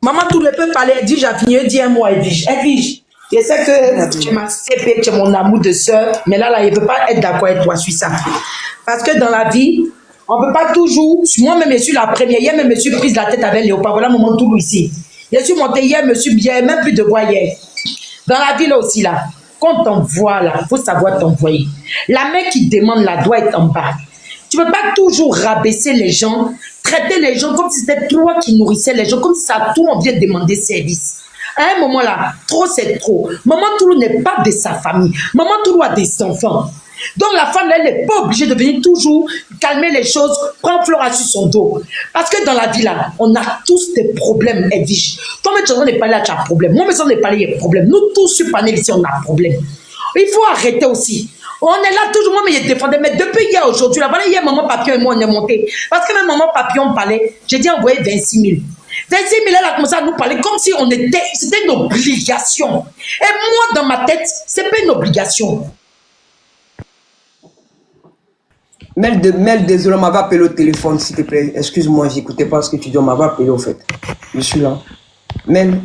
Maman, tout le peut parler. Elle dit, j'ai fini, elle dit un mot, Edwige. Edwige, je sais que tu m'as cépé, tu es mon amour de soeur, mais là, il ne peut pas être d'accord avec toi sur ça. Parce que dans la vie, on ne peut pas toujours. Moi-même, je suis la première. Hier, même, je suis prise la tête avec Léopard. Voilà, Maman Toulou ici. Je suis montée hier, je suis bien, même plus de voix hier. Dans la ville aussi, là. Quand on t'envoie, là, il faut savoir t'envoyer. La main qui demande, là, doit être en bas. Tu ne peux pas toujours rabaisser les gens, traiter les gens comme si c'était toi qui nourrissais les gens, comme si ça tout on vient demander service. À un moment là, trop c'est trop. Maman Toulou n'est pas de sa famille. Maman Toulou a des enfants. Donc la femme, elle n'est pas obligée de venir toujours calmer les choses, prendre Flora sur son dos. Parce que dans la vie là, on a tous des problèmes, Edwige. Toi-même, tu as besoin de parler, tu as un problème. Moi, je besoin de parler, il y a un problème. Nous tous sur panel ici, on a un problème. Il faut arrêter aussi. On est là toujours, moi, mais je défendais. Mais depuis hier, aujourd'hui, là, voilà, hier, Maman Papillon et moi, on est monté. Parce que même Maman Papillon parlait, j'ai dit envoyer 26 000. 26 000, elle a commencé à nous parler comme si c'était une obligation. Et moi, dans ma tête, c'est pas une obligation. Mel, désolé, on m'avait appelé au téléphone, s'il te plaît. Excuse-moi, j'écoutais pas ce que tu dis, on m'avait appelé, au fait. Je suis là. Mel.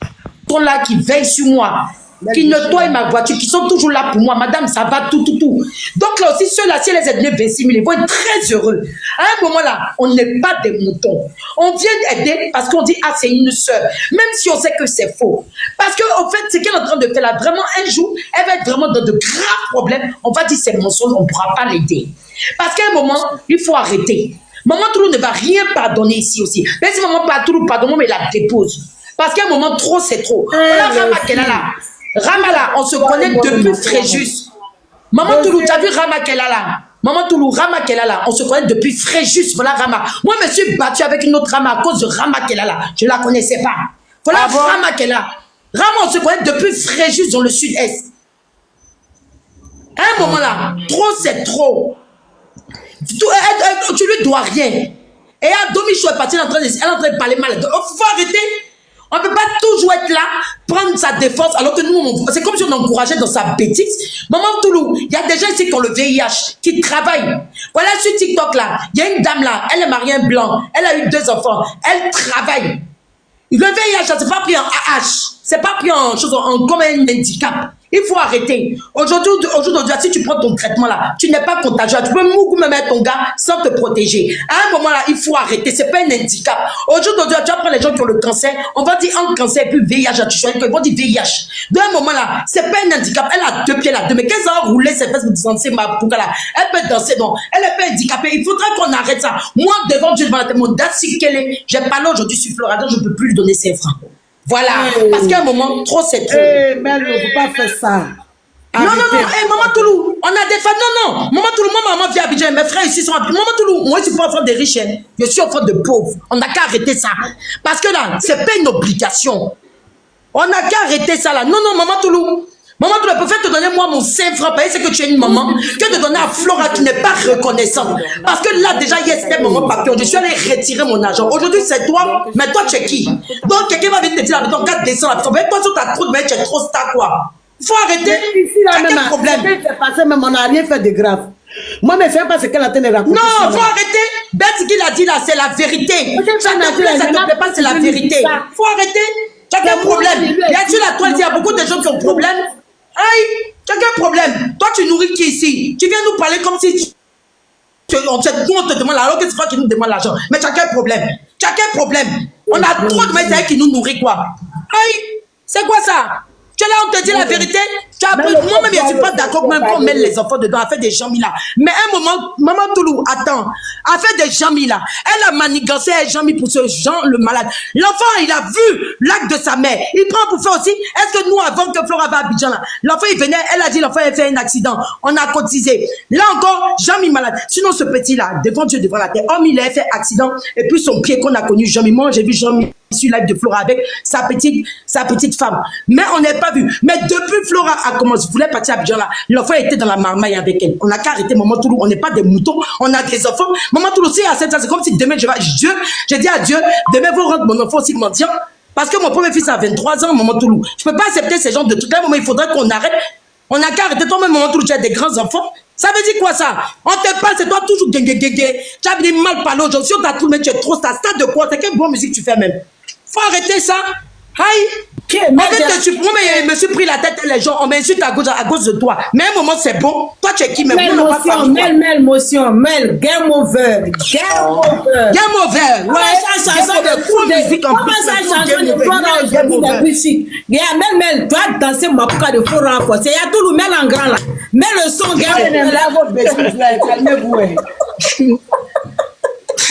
Ils sont là qui veillent sur moi, qui nettoient ma voiture, qui sont toujours là pour moi. Madame, ça va tout. Donc là aussi, ceux-là, si elles aident 26 000, ils vont être très heureux. À un moment là, on n'est pas des moutons. On vient aider parce qu'on dit, ah, c'est une sœur. Même si on sait que c'est faux. Parce qu'en fait, ce qu'elle est en train de faire là, vraiment, un jour, elle va être vraiment dans de graves problèmes. On va dire, c'est mensonge, on ne pourra pas l'aider. Parce qu'à un moment, il faut arrêter. Maman Toulou ne va rien pardonner ici aussi. Même si Maman Toulou pardonne, mais la dépose. Parce qu'à un moment, trop, c'est trop. Voilà Rama qu'elle a là. Rama là, on se connaît depuis Fréjus. Maman Toulou, tu as vu Rama qu'elle a là? Maman Toulou, Rama qu'elle a là, on se connaît depuis Fréjus. Voilà Rama. Moi, je me suis battue avec une autre Rama à cause de Rama qu'elle a là. Je ne la connaissais pas. Voilà Rama qu'elle a. Rama, on se connaît depuis Fréjus dans le sud-est. À un moment là, trop, c'est trop. Tu lui dois rien. Et à Domichou est partie, elle est en train de parler mal. Il faut arrêter. On ne peut pas toujours être là, prendre sa défense, alors que nous, c'est comme si on encourageait dans sa bêtise. Maman Toulou, il y a des gens ici qui ont le VIH, qui travaillent. Voilà, sur TikTok là, il y a une dame là, elle est mariée un blanc, elle a eu 2 enfants, elle travaille. Le VIH, ça c'est pas pris en AH, c'est pas pris en chose comme un handicap. Il faut arrêter. Aujourd'hui, si tu prends ton traitement là, tu n'es pas contagieux. Tu peux même mettre ton gars sans te protéger. À un moment là, il faut arrêter. C'est pas un handicap. Aujourd'hui, tu vas prendre les gens qui ont le cancer. On va dire un cancer et puis VIH. Tu choisis qu'ils vont dire VIH. D'un moment là, c'est pas un handicap. Elle a 2 pieds là. Mais 15 ans rouler ses fesses pour danser ma pouka là. Elle peut danser donc. Elle est pas handicapée. Il faudrait qu'on arrête ça. Moi, devant Dieu, devant la tête, mon date, si qu'elle est. J'ai parlé aujourd'hui sur Flora, je ne peux plus lui donner 5 francs. Voilà, parce qu'à un moment, trop c'est trop. Mais on ne peut pas faire ça. Non, Maman Toulou, on a des femmes. Non, Maman Toulou, moi, maman vit à Abidjan, mes frères ici sont à Abidjan. Maman Toulou, moi, je ne suis pas enfant de riches, hein. Je suis enfant de pauvres. On n'a qu'à arrêter ça. Parce que là, ce n'est pas une obligation. On n'a qu'à arrêter ça là. Non, Maman Toulou. Maman Toulou, je préfère te donner moi mon 5 francs, parce que tu es une maman, que de donner à Flora qui n'est pas reconnaissante. Parce que là, déjà, hier, c'était maman papillon. Je suis allé retirer mon argent. Aujourd'hui, c'est toi, mais toi, tu es qui? Donc, quelqu'un va venir te dire, ton gars descend la personne. Mais toi, sur ta croûte, mais tu es trop star, quoi. Faut arrêter. Ici, là, même, quel problème? C'est passé, mais on n'a rien fait de grave. Moi, mais fais pas ce qu'elle a tenu raconter. Non, faut arrêter. Bête, ce qu'il a dit là, c'est la vérité. Ça te plaît, ça te plaît pas, c'est la vérité. Faut arrêter. Tu as quel problème? Bien sûr, la toile, il y a beaucoup de gens qui ont problème. Aïe, tu as quel problème? Toi, tu nourris qui ici? Tu viens nous parler comme si on te demande alors que c'est toi qui nous demande l'argent. Mais tu as quel problème? Tu as quel problème? On a trop de médecins qui nous nourrit quoi? Aïe, c'est quoi ça? Tu es là, on te dit la vérité. Moi-même, je ne suis pas d'accord même qu'on mette les enfants dedans, à faire des jambes là. Mais à un moment, Maman Toulou, attends, à faire des jambes là. Elle a manigancé les jambes pour ce Jean le malade. L'enfant, il a vu l'acte de sa mère. Il prend pour faire aussi. Est-ce que nous, avant que Flora va à Abidjan là, l'enfant il venait, elle a dit l'enfant a fait un accident. On a cotisé. Là encore, Jean-Mi malade. Sinon, ce petit là, devant Dieu, devant la terre, homme, il a fait accident. Et puis son pied qu'on a connu, Jean-Mi. Moi, j'ai vu Jean-Mi sur live de Flora avec sa petite femme. Mais on n'a pas vu. Mais depuis Flora a commencé, voulait partir à Abidjan là, l'enfant était dans la marmaille avec elle. On n'a qu'à arrêter Maman Toulou. On n'est pas des moutons, on a des enfants. Maman Toulou, c'est à 7 ans, c'est comme si demain j'ai dit à Dieu, demain vous rendre mon enfant aussi mendiant. Parce que mon premier fils a 23 ans, Maman Toulou. Je peux pas accepter ces genres de trucs. Là, moment, il faudrait qu'on arrête. On n'a qu'à arrêter. Toi-même, Maman Toulou, tu as des grands enfants. Ça veut dire quoi ça? On te parle, c'est toi toujours gué. Tu as bien mal parlé aujourd'hui. Si on t'a trouvé, tu es trop ça. Stade de quoi? C'est quelle bonne musique tu fais même? Faut arrêter ça. Aïe. Je me suis pris la tête, les gens, on m'insulte à cause de toi. Mais à un moment, c'est bon. Toi, tu es qui? Mais Mel, game over. Game over. Ouais, ça change de fou musique en plus. Ça change de musique. Mel, toi, danser ma pouka de faux renforcé. Il y a tout le Mel en grand là. Mets le son, calmez-vous.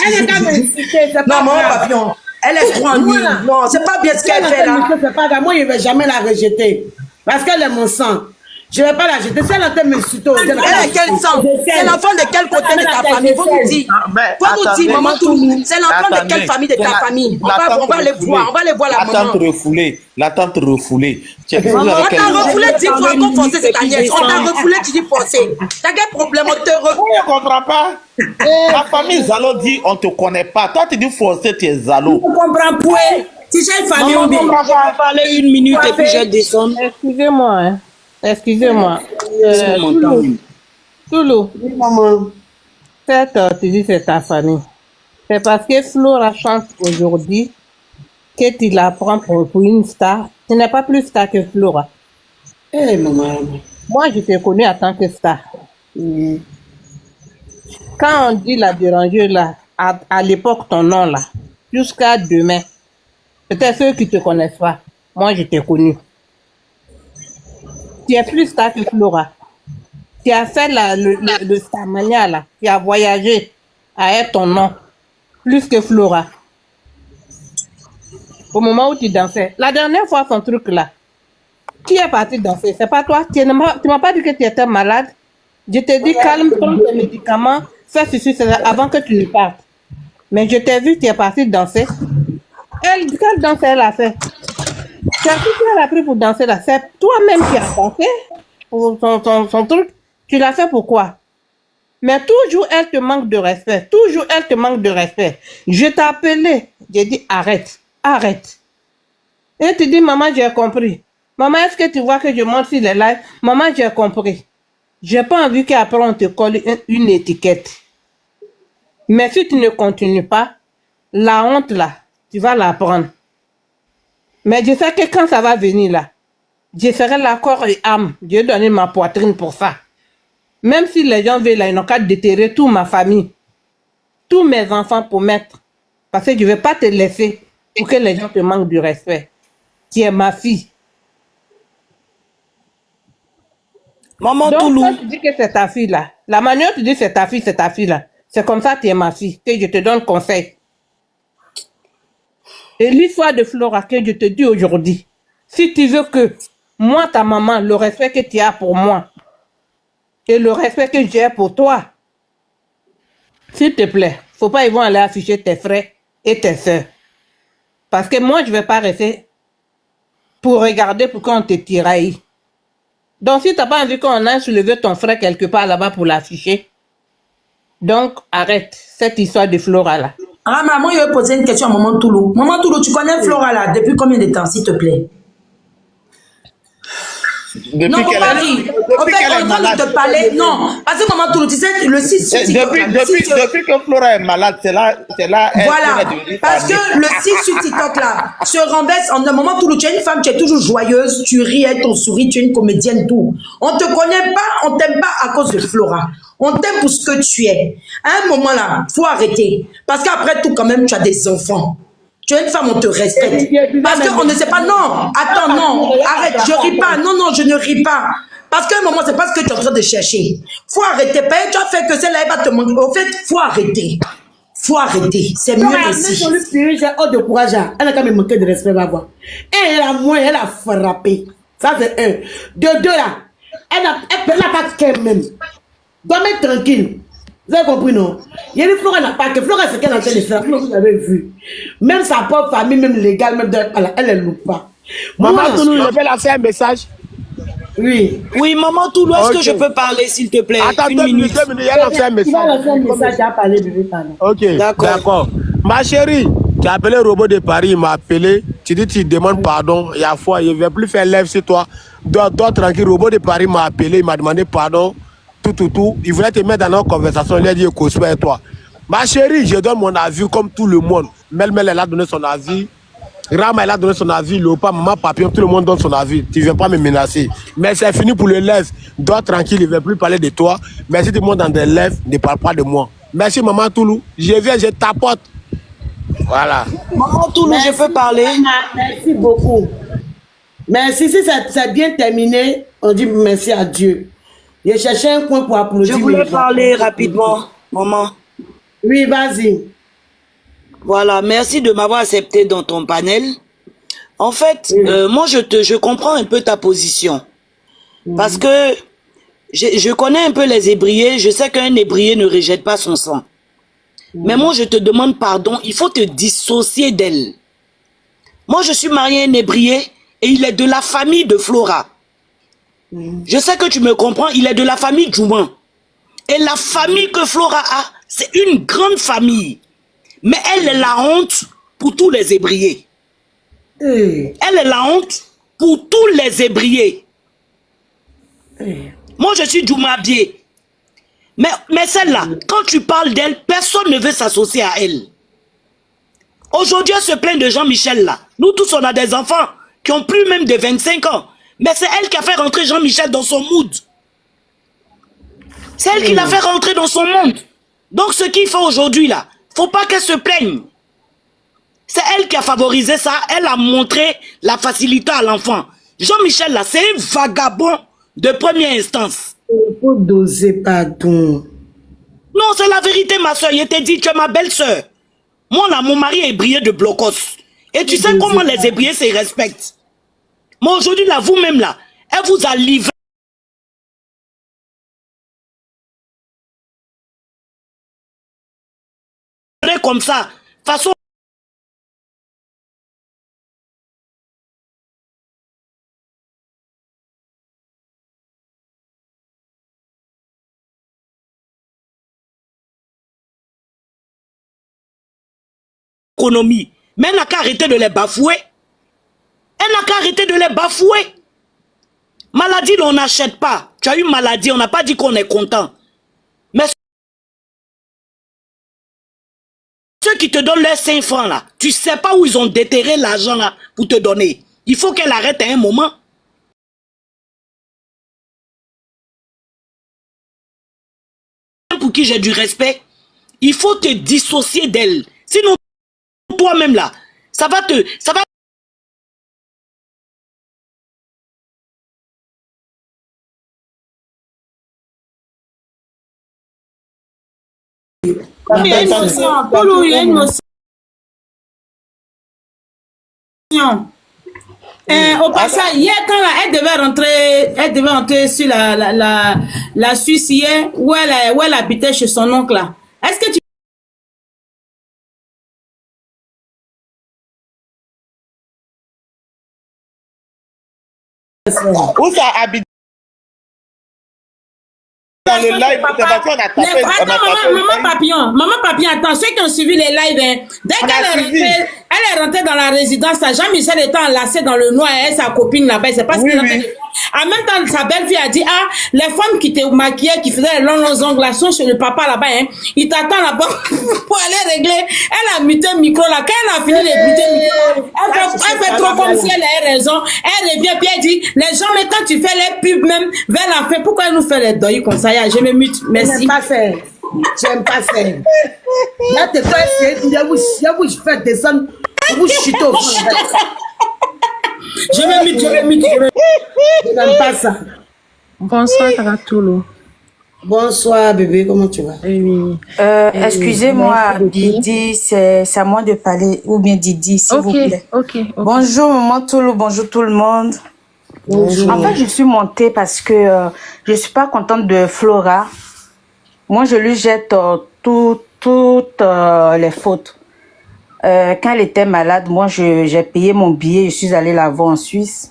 Elle est quand même citée. Non, mon papillon. Elle est trop ennuyeuse. Non, c'est pas bien ce qu'elle fait là. C'est pas grave. Moi, je ne vais jamais la rejeter. Parce qu'elle est mon sang. Je ne vais pas la jeter. Si elle entend me citer, elle est quel sang? C'est l'enfant de quel côté de ta famille? Faut nous dire. Faut nous dire, Maman Toulou. C'est l'enfant de quelle famille de ta famille? On va les voir. On va les voir la maman. La tante refoulée. On t'a refoulé 10 fois qu'on forçait cette Agnès. On t'a refoulé, tu dis forcé. T'as quel problème? On te refoule. Je ne comprends pas. La famille Zalo dit on ne te connaît pas. Toi, tu dis forcé, tu es Zalo. Je comprends pas. Si j'ai une famille, on va parler 1 minute et puis je descends. Excusez-moi, hein. Excusez-moi. Toulou. Oui, maman. Tu dis c'est ta famille. C'est parce que Flora chante aujourd'hui que tu la prends pour une star. Tu n'es pas plus star que Flora. Eh, maman. Moi, je t'ai connue en tant que star. Quand on dit la dérangeuse là, à l'époque, ton nom là, jusqu'à demain, peut-être ceux qui ne te connaissent pas, moi, je t'ai connue. Tu es plus star que Flora. Tu as fait le Starmania là. Tu as voyagé à être ton nom. Plus que Flora. Au moment où tu dansais. La dernière fois, son truc là. Qui est parti danser? C'est pas toi. Tu m'as pas dit que tu étais malade. Je t'ai dit calme, prends tes médicaments. Fais ceci, avant que tu ne partes. Mais je t'ai vu, tu es parti danser. Quelle danse elle a fait? C'est qui elle a pris pour danser là? C'est toi-même qui as dansé pour son truc. Tu l'as fait pourquoi? Mais toujours elle te manque de respect. Toujours elle te manque de respect. Je t'ai appelé. J'ai dit arrête. Arrête. Et tu dis, maman, j'ai compris. Maman, est-ce que tu vois que je monte sur les lives? Maman, j'ai compris. J'ai pas envie qu'après on te colle une étiquette. Mais si tu ne continues pas, la honte là, tu vas la prendre. Mais je sais que quand ça va venir là, je serai là corps et âme. Je vais donner ma poitrine pour ça. Même si les gens veulent là, ils n'ont qu'à déterrer toute ma famille, tous mes enfants pour mettre. Parce que je ne vais pas te laisser pour que les gens te manquent du respect. Tu es ma fille. Maman Donc, Toulou. quand tu dis que c'est ta fille là, la manière dont tu dis c'est ta fille là, c'est comme ça que tu es ma fille, que je te donne conseil. Et l'histoire de Flora que je te dis aujourd'hui, si tu veux que moi, ta maman, le respect que tu as pour moi et le respect que j'ai pour toi, s'il te plaît, faut pas ils vont aller afficher tes frères et tes soeurs. Parce que moi, je vais pas rester pour regarder pourquoi on te tiraille. Donc, si tu n'as pas envie qu'on aille soulever ton frère quelque part là-bas pour l'afficher, donc arrête cette histoire de Flora là. Ah, maman, je vais poser une question à Maman Toulou. Maman Toulou, tu connais Flora là depuis combien de temps, s'il te plaît? Non, faut pas rire. En fait, on est en train de te parler. Non, parce que Maman Toulou, tu sais, le 6 sur TikTok. Depuis que Flora est malade, c'est là. Voilà, parce que le 6 sur TikTok là se renverse en un moment. Toulou, tu es une femme, tu es toujours joyeuse, tu ris avec ton sourire, tu es une comédienne, tout. On te connaît pas, on t'aime pas à cause de Flora. On t'aime pour ce que tu es. À un moment là, faut arrêter. Parce qu'après tout, quand même, tu as des enfants. Tu es une femme, on te respecte. Parce qu'on ne sait pas, non, attends, non, arrête, je ris pas, non, non, je ne ris pas. Parce qu'à un moment, c'est pas ce que tu es en train de chercher. Faut arrêter. Tu as fait que celle-là, elle va te manquer. Au fait, faut arrêter. Faut arrêter. C'est mieux ici. Oh, de courage. Elle a quand même manqué de respect, va voir. Elle a moins, elle a frappé. Ça, c'est un. De deux, là. Elle n'a pas qu'elle même. Dormez tranquille. Vous avez compris, non? Il y a une Flora n'a pas que Flora, c'est qu'elle a fait les frères. Vous avez vu. Même sa propre famille, même légale, même elle ne loupe pas. Maman Toulou, je vais lancer un message. Oui. Oui, Maman Toulou, est-ce que je peux parler, s'il te plaît? Attends, 2 minutes, il a lancé un message. Tu vas lancer un message, tu as parlé, bébé, pardon. Ok, d'accord. Ma chérie, tu as appelé Robot de Paris, il m'a appelé. Tu dis, tu demandes pardon. Il y a foi, il ne veut plus faire lèvre sur toi. Dors tranquille. Robot de Paris m'a appelé, il m'a demandé pardon. Tout. Il voulait te mettre dans notre conversation. Il a dit, écoute, et toi. Ma chérie, je donne mon avis comme tout le monde. Mel, elle a donné son avis. Rama, elle a donné son avis. Lopa, maman, papillon, tout le monde donne son avis. Tu ne viens pas me menacer. Mais c'est fini pour le lèvre. Dors tranquille, il ne veut plus parler de toi. Mais si tu montes dans des lèvres, ne parle pas de moi. Merci, Maman Toulou. Je viens, je tapote. Voilà. Maman Toulou, je peux parler? Merci beaucoup. Merci, si c'est bien terminé, on dit merci à Dieu. J'ai cherché un coin pour applaudir. Je voulais parler rapidement, maman. Oui, vas-y. Voilà, merci de m'avoir accepté dans ton panel. En fait, moi, je comprends un peu ta position. Parce que je connais un peu les ébriers. Je sais qu'un ébrier ne rejette pas son sang. Mais moi, je te demande pardon. Il faut te dissocier d'elle. Moi, je suis mariée à un ébrier et il est de la famille de Flora. Je sais que tu me comprends, il est de la famille Djouman. Et la famille que Flora a, c'est une grande famille. Mais elle est la honte pour tous les ébriers. Elle est la honte pour tous les ébriers. Moi, je suis Djoumabier. Mais celle-là, quand tu parles d'elle, personne ne veut s'associer à elle. Aujourd'hui, elle se plaint de Jean-Michel là. Nous tous, on a des enfants qui ont plus même de 25 ans. Mais c'est elle qui a fait rentrer Jean-Michel dans son mood. C'est elle qui l'a fait rentrer dans son monde. Donc ce qu'il fait aujourd'hui là, faut pas qu'elle se plaigne. C'est elle qui a favorisé ça. Elle a montré la facilité à l'enfant. Jean-Michel là, c'est un vagabond de première instance. Il faut doser, pardon. Non, c'est la vérité, ma soeur. Je t'ai dit, tu es ma belle-soeur. Moi là, mon mari est ébrié de blocos. Et tu sais comment les ébriés se respectent. Mais aujourd'hui, là, vous-même, là, elle vous a livré comme ça. Façon économie. Mais elle n'a qu'à arrêter de les bafouer. Elle n'a qu'à arrêter de les bafouer. Maladie, on n'achète pas. Tu as eu maladie, on n'a pas dit qu'on est content. Mais ceux qui te donnent leurs 5 francs là, tu sais pas où ils ont déterré l'argent là pour te donner. Il faut qu'elle arrête à un moment. Pour qui j'ai du respect, il faut te dissocier d'elle. Sinon, toi-même là, ça va. Il y a une notion. Paul, il y a une notion. Au passage, hier, quand elle devait rentrer sur la Suisse hier, où elle habitait chez son oncle là. Est-ce que tu... Où ça habite? Dans le live, maman papillon, attends, ceux qui ont suivi les lives, hein, dès qu'elle est rentrée dans la résidence, Jean-Michel était enlacé dans le noir et sa copine là-bas, c'est pas ce qu'il a fait. En même temps, sa belle-fille a dit, ah, les femmes qui te maquillaient, qui faisaient les longs ongles là, sont chez le papa là-bas, hein, il t'attend là-bas pour aller régler. Elle a muté le micro là, quand elle a fini de muter le micro, elle fait trop comme si elle avait raison, elle revient puis elle dit, les gens, mais quand tu fais les pubs même, vers la fin, pourquoi elle nous fait les deuils comme ça? Je me mute, merci. J'aime pas faire. J'aime pas faire. Là, t'es pas essayé, je vous fais descendre, vous chutez au fond. Je me mute. Je n'aime pas ça. Bonsoir, Taratolo. Bonsoir, bébé, comment tu vas? Oui. Excusez-moi, Didi, c'est à moi de parler, ou bien Didi, s'il vous plaît. Ok. Bonjour, maman Tolo, bonjour tout le monde. Bonjour. En fait, je suis montée parce que je suis pas contente de Flora. Moi, je lui jette toutes les fautes. Quand elle était malade, moi, j'ai payé mon billet, je suis allée la voir en Suisse.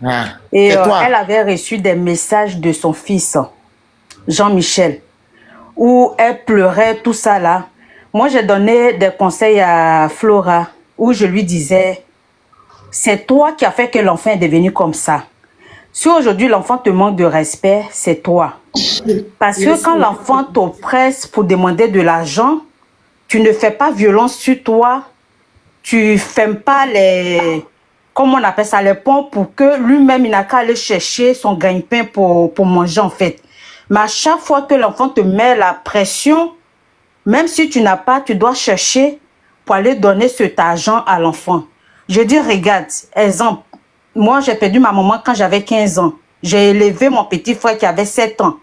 Ah, et elle avait reçu des messages de son fils, Jean-Michel, où elle pleurait, tout ça là. Moi, j'ai donné des conseils à Flora, où je lui disais, c'est toi qui as fait que l'enfant est devenu comme ça. Si aujourd'hui l'enfant te manque de respect, c'est toi. Parce que quand l'enfant t'oppresse pour demander de l'argent, tu ne fais pas violence sur toi, tu ne fermes pas les, comment on appelle ça, les ponts pour que lui-même, il n'a qu'à aller chercher son gagne-pain pour manger en fait. Mais à chaque fois que l'enfant te met la pression, même si tu n'as pas, tu dois chercher pour aller donner cet argent à l'enfant. Je dis, regarde, exemple, moi j'ai perdu ma maman quand j'avais 15 ans. J'ai élevé mon petit frère qui avait 7 ans,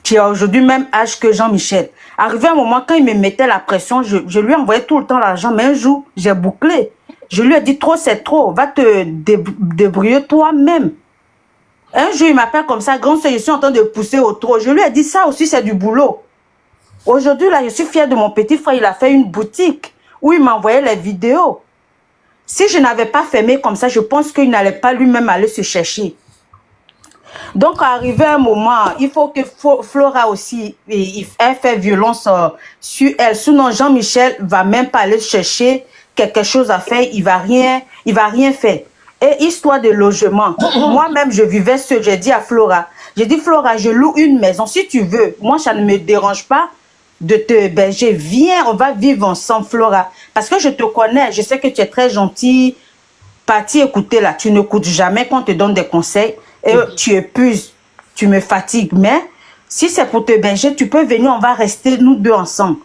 qui a aujourd'hui même âge que Jean-Michel. Arrivé un moment, quand il me mettait la pression, je lui envoyais tout le temps l'argent, mais un jour, j'ai bouclé. Je lui ai dit, trop c'est trop, va te débrouiller toi-même. Un jour, il m'appelle comme ça, grand soeur, je suis en train de pousser au trop. Je lui ai dit, ça aussi, c'est du boulot. Aujourd'hui, là, je suis fière de mon petit frère, il a fait une boutique où il m'envoyait les vidéos. Si je n'avais pas fermé comme ça, je pense qu'il n'allait pas lui-même aller se chercher. Donc, arrivé un moment, il faut que Flora aussi, elle fait violence sur elle. Sinon, Jean-Michel va même pas aller chercher quelque chose à faire. Il va rien faire. Et histoire de logement, moi-même, je vivais seule. J'ai dit à Flora, Flora, je loue une maison. Si tu veux, moi, ça ne me dérange pas de te héberger. Viens, on va vivre ensemble, Flora. Parce que je te connais, je sais que tu es très gentille. Parti écouter là, tu n'écoutes jamais quand on te donne des conseils. Et tu épuises, tu me fatigues. Mais si c'est pour te héberger, tu peux venir, on va rester nous deux ensemble.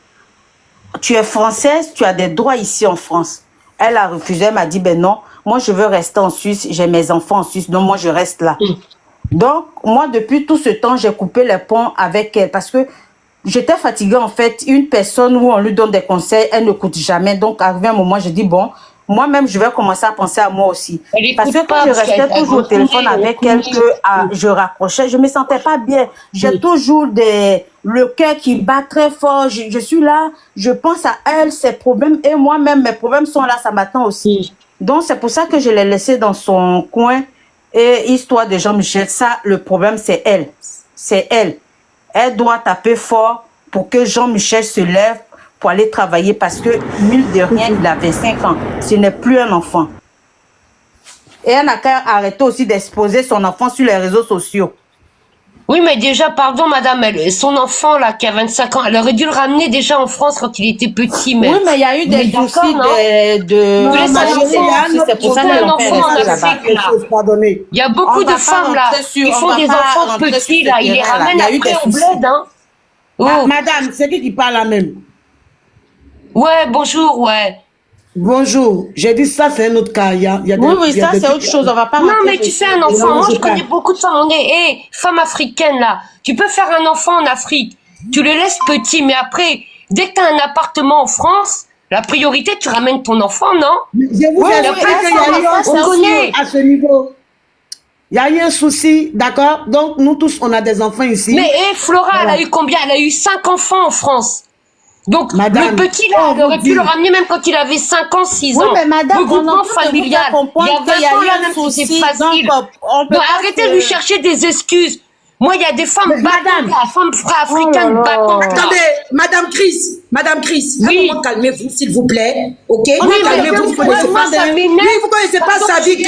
Tu es française, tu as des droits ici en France. Elle a refusé, elle m'a dit, ben non, moi je veux rester en Suisse, j'ai mes enfants en Suisse, donc moi je reste là. Donc, moi depuis tout ce temps, j'ai coupé les ponts avec elle parce que j'étais fatiguée en fait. Une personne où on lui donne des conseils, elle ne coûte jamais. Donc, arrivé un moment, je dis, bon, moi-même, je vais commencer à penser à moi aussi. Parce que quand je restais toujours au téléphone avec elle, que je raccrochais, je ne me sentais pas bien. J'ai toujours le cœur qui bat très fort. Je suis là, je pense à elle, ses problèmes. Et moi-même, mes problèmes sont là, ça m'attend aussi. Donc, c'est pour ça que je l'ai laissée dans son coin. Et histoire de Jean-Michel, ça, le problème, c'est elle. C'est elle. Elle doit taper fort pour que Jean-Michel se lève pour aller travailler parce que, mille de rien, il a 25 ans. Ce n'est plus un enfant. Et elle n'a qu'à arrêter aussi d'exposer son enfant sur les réseaux sociaux. Oui, mais déjà, pardon, madame, son enfant, là, qui a 25 ans, elle aurait dû le ramener déjà en France quand il était petit, mais... Oui, mais il y a eu des soucis c'est pour ça qu'un enfant en Afrique, là. Il y a beaucoup de femmes, là, qui font des enfants petits, là. Ils les ramènent après au bled, hein. Madame, c'est qui parle là même? Ouais, bonjour, ouais. Bonjour, j'ai dit ça, c'est un autre cas. Oui, ça, c'est autre chose. On va pas. Non, mais tu fais un enfant. Moi, je connais beaucoup de femmes. On est, femmes africaines, là. Tu peux faire un enfant en Afrique. Tu le laisses petit, mais après, dès que tu as un appartement en France, la priorité, tu ramènes ton enfant, non? Je vous explique qu'il y a eu un souci à ce niveau. Il y a eu un souci, d'accord? Donc, nous tous, on a des enfants ici. Mais, Flora, elle a eu combien? Elle a eu 5 enfants en France. Donc, madame, le petit, là, elle aurait pu le ramener même quand il avait 5 ans, 6 ans. Oui, mais madame, le groupement familial. Il y a 20 ans, là, même si c'est facile. Donc, arrêtez de lui chercher des excuses. Moi, il y a des femmes battantes, la femme africaine battantes. Attendez, Madame Chris, oui. Calmez-vous, s'il vous plaît. Ok? Oui, calmez-vous, vous connaissez pas sa vie.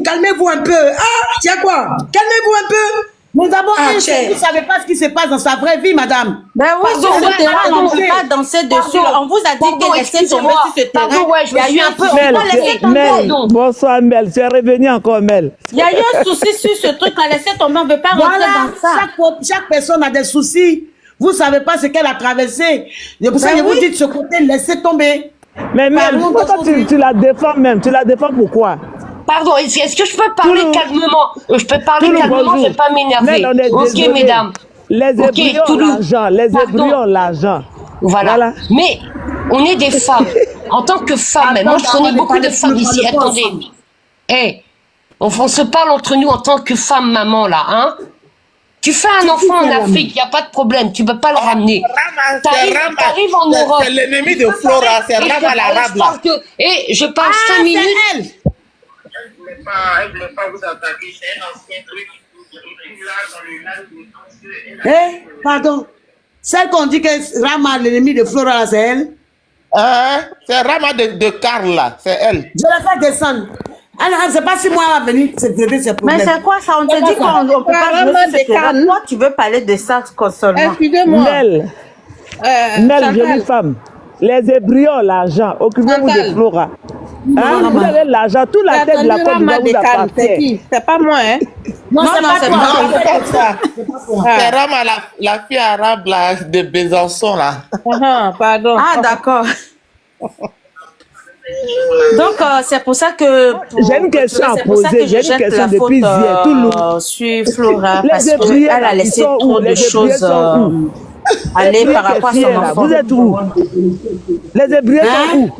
Calmez-vous un peu. Ah, tiens quoi? Calmez-vous un peu. Nous avons un chef. Vous ne savez pas ce qui se passe dans sa vraie vie, madame. Ben oui, sur ce terrain, on ne peut pas danser dessus. On vous a dit que laissez tomber sur ce terrain. Il y a eu un peu. On va laisser tomber. Bonsoir, Mel. C'est revenu encore, Mel. Il y a eu un souci sur ce truc. On laissez tomber. On ne veut pas rentrer dans ça. Chaque personne a des soucis. Vous ne savez pas ce qu'elle a traversé. C'est pour ça que vous dites de ce côté, laissez tomber. Mais Mel, pourquoi tu la défends même? Tu la défends pourquoi? Pardon, est-ce que je peux parler calmement? Je peux parler calmement, je ne vais pas m'énerver. Ok, mesdames. Les ébryons ont l'argent, les ébryons ont l'argent. Voilà. Mais on est des femmes. En tant que femmes, moi je connais beaucoup de femmes ici. Attendez. On se parle entre nous en tant que femme maman là, hein? Tu fais un enfant en Afrique, il n'y a pas de problème, tu ne peux pas le ramener. T'arrives en Europe. C'est l'ennemi de Flora, c'est Rama l'arabe là. Et je parle 5 minutes. Elle ne voulait pas vous attaquer, c'est un ancien truc. Pardon. Celle qu'on dit que Rama, l'ennemi de Flora, c'est elle? C'est Rama de Karl là, c'est elle. Je la fais descendre. Elle ne sait pas si moi elle va venir se traiter ses problèmes. Mais c'est quoi ça? On te dit qu'on ne peut pas jouer sur ce. Toi, tu veux parler de ça seulement. Excusez-moi. Mel, jolie femme. Les ébryons, l'argent. Occupez-vous de Flora. Hein? Vous avez l'argent, toute la tête de la Côte d'Ivoire vous appartient. C'est pas moi, hein? Non, c'est pas ça. C'est Rama, la fille arabe là, de Besançon là. Pardon. Ah, d'accord. Donc, c'est pour ça que... J'ai une question à poser. J'ai une question depuis hier. Tout le sur Flora, parce qu'elle a laissé trop de choses aller par rapport à son enfant. Vous êtes où? Les ébryons sont où?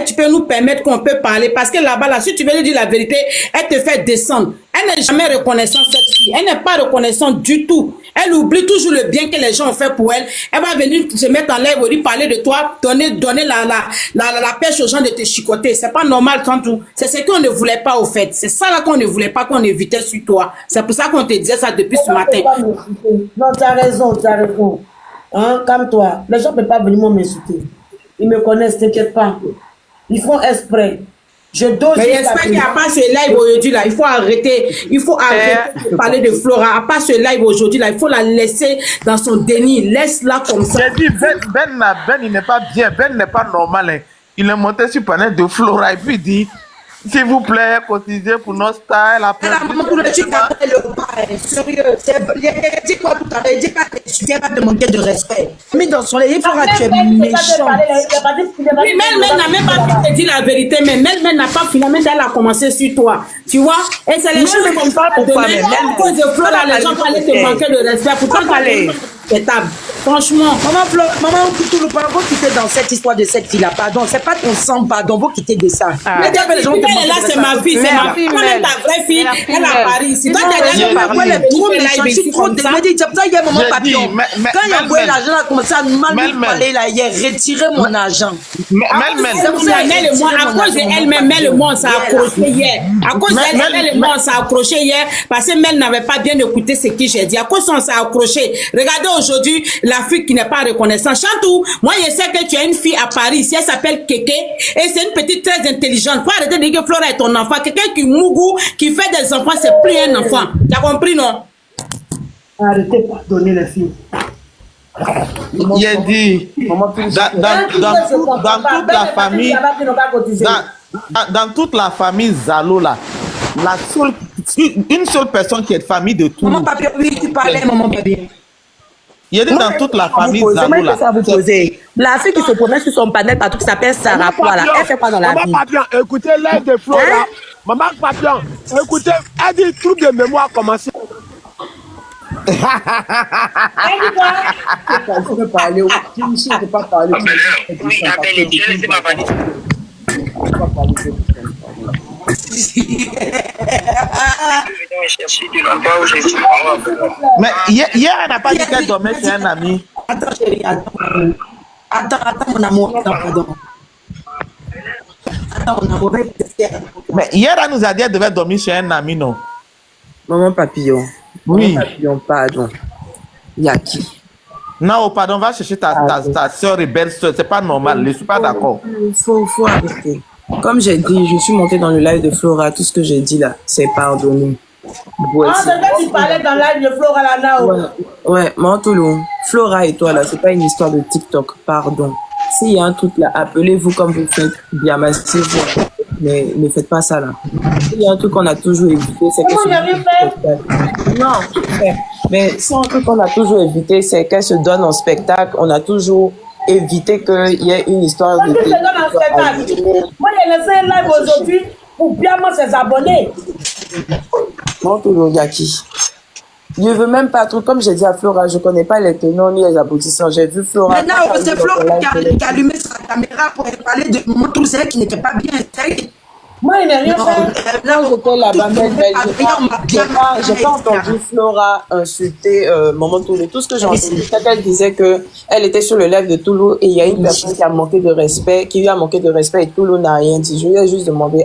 Tu peux nous permettre qu'on peut parler parce que là-bas, là, si tu veux lui dire la vérité, elle te fait descendre. Elle n'est jamais reconnaissante, cette fille. Elle n'est pas reconnaissante du tout. Elle oublie toujours le bien que les gens ont fait pour elle. Elle va venir se mettre en l'air, lui parler de toi, donner la pêche aux gens de te chicoter. C'est pas normal, tant tout. C'est ce qu'on ne voulait pas, au fait. C'est ça là qu'on ne voulait pas, qu'on évitait sur toi. C'est pour ça qu'on te disait ça depuis ce matin. Non, tu as raison, tu as raison. Hein, calme-toi. Les gens ne peuvent pas venir m'insulter. Ils me connaissent, t'inquiète pas. Ils font exprès. Je dose. Mais j'espère qu'il n'y a pas ce live aujourd'hui là. Il faut arrêter. Il faut arrêter de parler de Flora. À part ce live aujourd'hui là, il faut la laisser dans son déni. Laisse-la comme ça. J'ai dit Ben, il n'est pas bien. Ben n'est pas normal. Hein. Il est monté sur le panel de Flora et puis il dit, s'il vous plaît, cotisez pour nos styles. Après, sérieux. Il dit quoi tout à l'heure? Il dit pas de manquer de respect. Mais dans son lit, il faudra que tu es méchant. Oui, Mel n'a même pas dit la vérité, mais Mel n'a pas finalement, elle a commencé sur toi. Tu vois? Et c'est les choses comme ça. Pourquoi à cause de Flora, les gens allaient te manquer de respect. Pourquoi parler? Franchement. Maman, vous quittez dans cette histoire de cette fille-là. Pardon, c'est pas ton sang, pardon, vous quittez de ça. Mais les gens là, c'est ma fille, c'est ma fille. Même ta vraie fille, elle a Paris. Si toi, tu as parlé, il y a un moment papillon. Quand il a envoyé l'argent, il a commencé à mal me parler, il a retiré mon argent. À cause d'elle-même, Mel et moi, on s'est accroché hier. À cause d'elle et moi, on s'est accroché hier parce que Mel n'avait pas bien écouté ce que j'ai dit. À cause on s'est accroché. Regardez aujourd'hui, l'Afrique qui n'est pas reconnaissante. Chantou, moi je sais que tu as une fille à Paris, ici, elle s'appelle Keke, et c'est une petite très intelligente. Faut arrêter de dire que Flora est ton enfant. Quelqu'un qui mougou, qui fait des enfants, c'est plus un enfant. Tu as compris, non? Arrêtez de pardonner les filles. Il a dit, dans toute la famille Zalo là, une seule personne qui est famille de tout. Maman papier, oui, tu parlais, maman papier. Il y a dans toute la famille Zalo là. Ça vous poser. La fille qui se promène sur son panel partout qui s'appelle Sarah Poila, elle fait pas dans la vie. Maman Papillon, écoutez l'aide de Flora. Maman Papillon, écoutez, elle dit truc de mémoire commencer. Je peux parler. Je ne peux pas parler. Oui, appelez, je ne sais pas parler. Mais hier, elle n'a pas dit qu'elle dormait chez un ami. Attends, chérie, attends, mon amour, pardon. Attends, mon amour. Mais hier, elle nous a dit qu'elle devait dormir chez un ami, non? Maman Papillon. Oui. Maman Papillon, pardon. Il y a qui? Non, pardon, va chercher ta soeur et belle soeur. C'est pas normal, je ne suis pas d'accord. Il faut arrêter. Comme j'ai dit, je suis montée dans le live de Flora. Tout ce que j'ai dit là, c'est pardonné. Ah, c'est que tu parlais dans le live de Flora là, Nao. Ouais, Mantoulou, Flora et toi là, c'est pas une histoire de TikTok, pardon. S'il y a un truc là, appelez-vous comme vous faites bien massivement. Mais ne faites pas ça là. S'il y a un truc qu'on a toujours évité, c'est que... Non, mais si un truc qu'on a toujours évité, c'est qu'elle se donne en spectacle. On a toujours évité qu'il y ait une histoire de... Moi, j'ai laissé un live aujourd'hui pour bien moi ses abonnés. Mantoulou, il y a qui? Je veux même pas trop, comme j'ai dit à Flora, je connais pas les tenants ni les aboutissants. J'ai vu Flora. Maintenant, c'est Flora qui a allumé sa caméra pour parler de Mantoulou, c'est elle qui n'était pas bien. Moi, il n'a rien fait. Là où j'étais là-bas, j'ai pas entendu Flora insulter Mantoulou. Tout ce que j'ai entendu, c'est qu'elle disait qu'elle était sur le live de Toulou et il y a une personne qui a manqué de respect, qui lui a manqué de respect et Toulou n'a rien dit. Je lui ai juste demandé,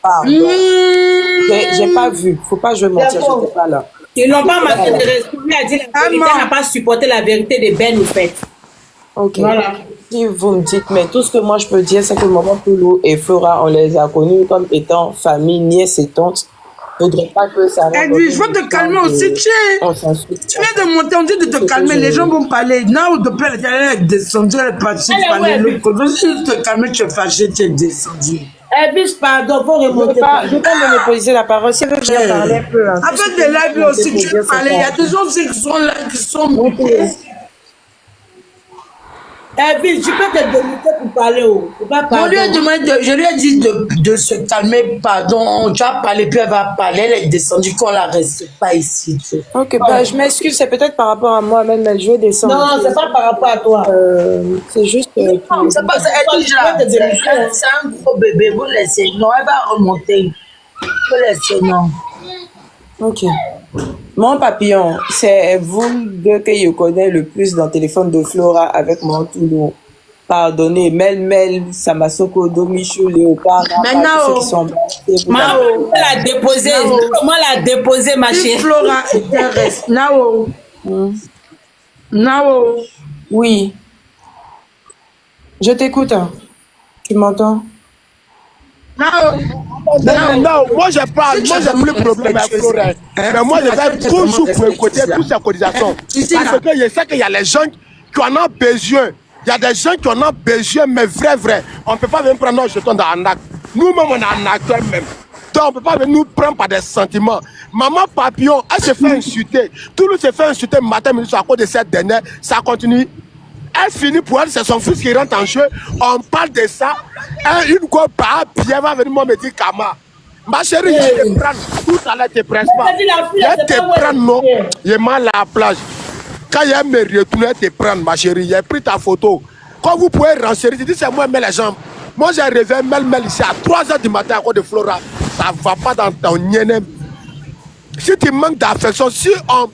pardon. J'ai pas vu. Faut pas jouer mentir, j'étais pas là. Ils n'ont pas manqué de respect. Elle a dit la vérité, elle n'a pas supporté la vérité de Ben, en fait. Ok. Voilà. Si vous me dites, mais tout ce que moi je peux dire, c'est que Maman Toulou et Flora, on les a connus comme étant famille, nièce et tante. Faudrait pas que ça... Edwige, je veux te calmer aussi. Tu viens de monter, on dit de te calmer, les gens vont parler. Non, de plaît, elle est descendue, elle est partie parler. Si tu te calmer, tu es fâché, tu es descendu. Edwige, pardon, faut remonter. Je vais pas me monopoliser la parole. Si vous voulez parler un peu. Avec des lives aussi, tu veux parler. Il y a des gens aussi qui sont là, qui sont montés. Edwige, tu peux te délimiter pour parler. Je lui ai dit de se calmer, pardon. Tu as parlé, puis elle va parler. Elle est descendue, qu'on la reste pas ici. Ok, je m'excuse, c'est peut-être par rapport à moi-même, mais je vais descendre. Non, c'est pas par rapport à toi. C'est juste. Non, c'est pas ça. C'est un gros bébé, vous laissez. Non, elle va remonter. Vous laissez, non. Ok. Mon papillon, c'est vous deux que je connais le plus dans le téléphone de Flora avec Mantoulou. Pardonnez, Mel, Samasoko, Domichou, Léopard. Maintenant, Mao, elle a déposé. Comment elle a déposé, ma chérie? Flora intéresse. Nao. Oui. Je t'écoute. Tu m'entends? Non, moi je parle, moi j'ai plus de problème avec Flora. Mais moi je vais toujours écouter toutes ces cotisations. Parce que je sais qu'il y a les gens qui en ont besoin. Il y a des gens qui en ont besoin, mais vrai. On ne peut pas venir prendre nos jetons dans un acte. Nous-mêmes, on est un acteur même. Donc on ne peut pas venir nous prendre par des sentiments. Maman Papillon, elle se fait insulter. Tout le monde se fait insulter matin, midi, à cause de cette dernière. Ça continue. Elle finit pour elle, c'est son fils qui rentre en jeu. On parle de ça. Une go par Pierre va venir me dire Kama. Ma chérie, je te prends. Tout à l'heure, tu ne te presses pas. Je te prends, non. Je mal à la plage. Quand il me retourne, te prendre, ma chérie. J'ai pris ta photo. Quand vous pouvez renseigner, tu dis c'est moi, mais les jambes. Moi, j'ai réveillé Mel ici à 3h du matin à cause de Flora. Ça ne va pas dans ton nienne. Si tu manques d'affection, si on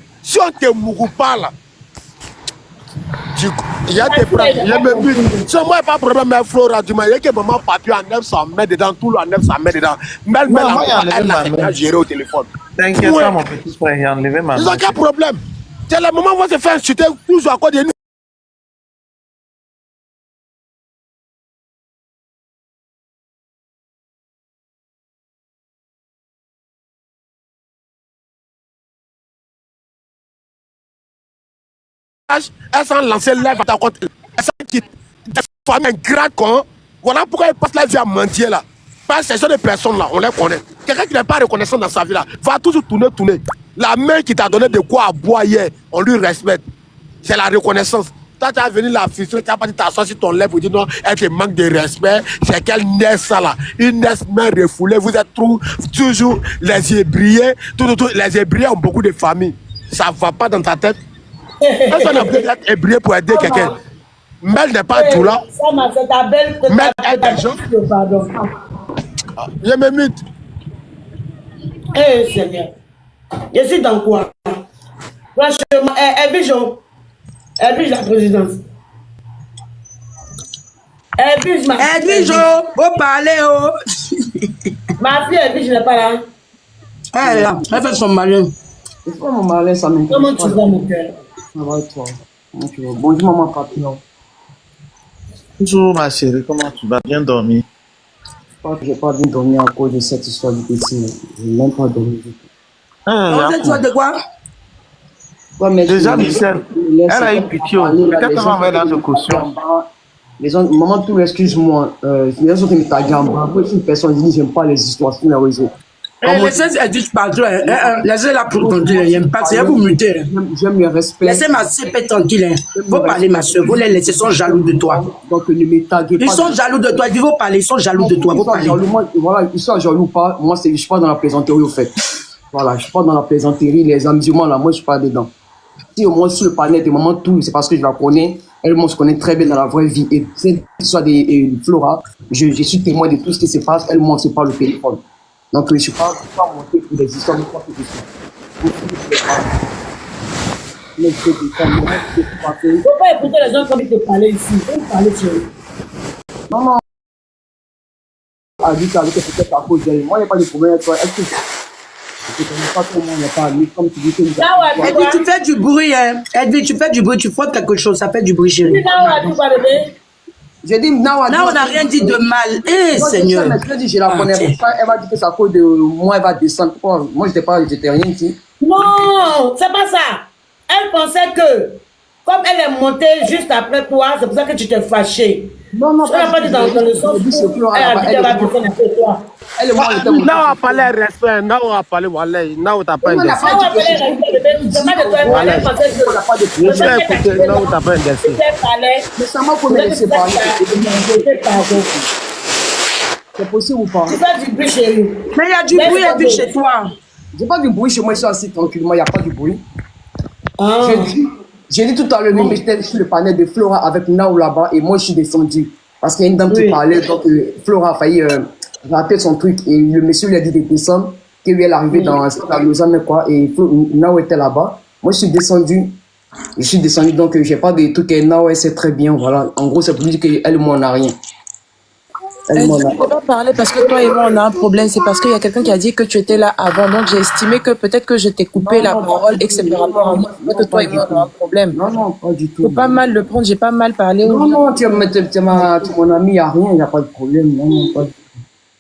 te mourou pas là, il y a des problèmes. Sur moi, il n'y a pas de problème avec Flora. Il y a que maman Papillon en 900 mètres dedans, tout le monde en 900 mètres dedans. Mel, elle a géré au téléphone. T'inquiète pas, mon petit frère, j'ai enlevé ma main. Ils n'ont aucun problème. C'est le moment où on se fait insulter toujours à cause de nous. elles sont lancées live à ta compte. Elles sont qui forment un grand con. Voilà pourquoi ils passent la vie à mendier là. Parce que ces gens de personnes là, on les connaît. Quelqu'un qui n'est pas reconnaissant dans sa vie là, va toujours tourner. La main qui t'a donné de quoi à boire hier, on lui respecte. C'est la reconnaissance. Toi, tu as venu la frustrer, tu n'as pas dit t'asseoir sur ton lèvre pour dire non, elle te manque de respect. C'est quelle naisse ça là? Une naisse main refoulée, vous êtes toujours les ébriés. Les ébriés ont beaucoup de familles. Ça ne va pas dans ta tête. Personne n'a besoin d'être ébrié pour aider quelqu'un. Mais elle n'est pas tout là. Ça m'a fait ta belle que mais ta gens. Pardon. Je me mute. Eh Seigneur. Je suis dans quoi? Franchement, Edwige la présidence. Edwige, faut parler, oh. Ma fille Edwige n'est pas là. Elle est là, elle fait son malin. C'est pas mon malin, ça m'intéresse. Comment tu vas, mon cœur? Ça va et toi? Comment tu vas? Bonjour, maman Papillon. Bonjour, ma chérie, comment tu vas? Bien dormi? Je n'ai pas bien dormi à cause de cette histoire du petit. Je n'ai même pas dormi du tout. Cette histoire de quoi? Déjà, Michel, elle a eu pitié. Peut-être qu'on va envoyer dans une caution. Les gens, maman, tout excuse-moi. Les gens qui me taguent en bas. Moi, je suis une personne qui dit j'aime pas les histoires sur les réseaux. Laissez Edwige partout. Laissez-la pour tranquille. J'aime pas. C'est vous muter. J'aime le respect. Laissez ma CP tranquille. Faut parler, ma soeur. Vous les laissez, ils sont jaloux de toi. Donc, ne me taguez pas. Ils sont jaloux de toi. Il faut parler. Ils sont jaloux de toi. Faut parler. Voilà, ils sont jaloux pas. Moi, je suis pas dans la plaisanterie, au fait. Voilà, je suis pas dans la plaisanterie. Les amusements, là, moi, je suis pas dedans. Si au moins sur le panel de maman tout, c'est parce que je la connais. Elle, moi, je connais très bien dans la vraie vie. Et c'est soit des Flora, je suis témoin de tout ce qui se passe. Elle, moi, c'est pas le téléphone. Donc, je ne suis pas monté pour des histoires de quoi que ce soit. Il ne faut pas écouter les gens comme ils te parlent ici. Il faut parler sur eux. Non. A dit qu'avec peut-être à cause d'elle. Moi, il n'y a pas de problème avec toi. Est-ce que je ne connais pas comment il n'y a pas mais comme tu dis que Edwige, tu fais du bruit, hein. Edwige, tu fais du bruit, tu frottes quelque chose, ça fait du bruit, chérie. J'ai dit, non, on n'a rien dit de mal. Eh, Seigneur. Je la connais pas. Elle va dire que c'est à cause de moi, elle va descendre. Moi, j'étais rien dit. Non, c'est pas ça. Elle pensait que, comme elle est montée juste après toi, c'est pour ça que tu t'es fâché. Non, elle n'a pas dit dans le sens où elle a dit qu'elle va descendre après toi. Non, on a parlé respect. Non, on a parlé, voilà. Non, on t'a pas indexé. Non, on a parlé respect. C'est pas de toi, elle pensait que... Je vais écouter. Non, on t'a pas indexé. Mais ça m'a pas laissé parler. C'est possible ou pas? C'est pas du bruit chez nous. Mais il y a du bruit et puis chez toi. J'ai pas du bruit chez moi, je suis assis tranquillement, il n'y a pas du bruit. J'ai dit tout à l'heure, mais j'étais sur le panel de Flora avec Nao là-bas et moi je suis descendu. Parce qu'il y a une dame qui parlait, donc Flora a failli rater son truc et le monsieur lui a dit de descendre, que lui elle est arrivée dans la Lausanne quoi, et Nao était là-bas. Moi je suis descendu. Donc j'ai pas de trucs et Nao elle sait très bien, voilà. En gros c'est pour lui dire qu'elle et moi on n'a rien. Tu ne peux pas parler parce que toi et moi on a un problème, c'est parce qu'il y a quelqu'un qui a dit que tu étais là avant, donc j'ai estimé que peut-être que je t'ai coupé la parole et que c'est par rapport à moi, que toi et moi on a un problème. Non, pas du tout. Faut pas mal le prendre, j'ai pas mal parlé. Non, tu es mon ami, il n'y a rien, il n'y a pas de problème. Non, pas du tout.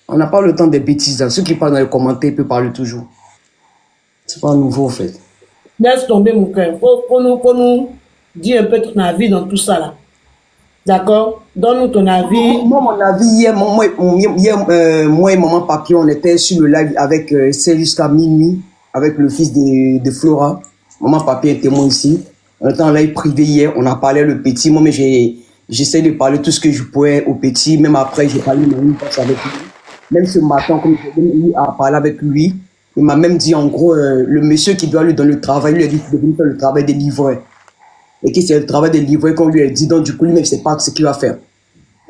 On n'a pas le temps des bêtises. Ceux qui parlent dans les commentaires peuvent parler toujours. C'est pas nouveau en fait. Laisse tomber mon cœur. Faut nous dire un peu ton avis dans tout ça là. D'accord? Donne-nous ton avis. Moi, mon avis, hier, moi et maman Papillon, on était sur le live avec c'est jusqu'à minuit, avec le fils de Flora. Maman Papillon est témoin ici. On était en live privé hier, on a parlé le petit. Moi, mais j'essaie de parler tout ce que je pouvais au petit. Même après, j'ai parlé avec lui. Même ce matin, comme j'ai parlé avec lui, il m'a même dit en gros, le monsieur qui doit lui donner le travail, lui a dit qu'il devait faire le travail des livreurs. Et que c'est le travail des livreurs qu'on lui a dit, donc du coup, lui-même, il ne sait pas ce qu'il va faire.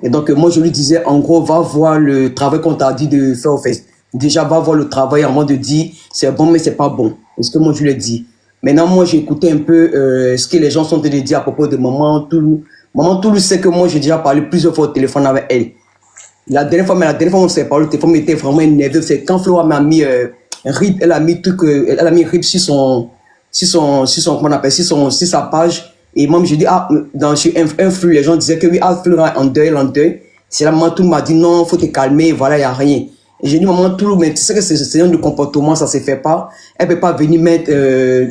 Et donc, moi, je lui disais, en gros, va voir le travail qu'on t'a dit de faire au fait. Déjà, va voir le travail avant de dire, c'est bon, mais c'est pas bon. C'est ce que moi, je lui ai dit. Maintenant, moi, j'ai écouté un peu ce que les gens sont en train de dire à propos de Maman Toulou. Maman Toulou sait que moi, j'ai déjà parlé plusieurs fois au téléphone avec elle. La dernière fois, on s'est parlé au téléphone, mais était vraiment énervé. C'est quand Flora m'a mis RIP, elle a mis RIP sur sa page. Et moi, je dis, sur un flux, les gens disaient que oui, Flora en deuil. C'est là, Mantou m'a dit, non, faut te calmer, voilà, il n'y a rien. Et j'ai dit, maman Toulou, mais tu sais que ce genre de comportement, ça se fait pas. Elle peut pas venir mettre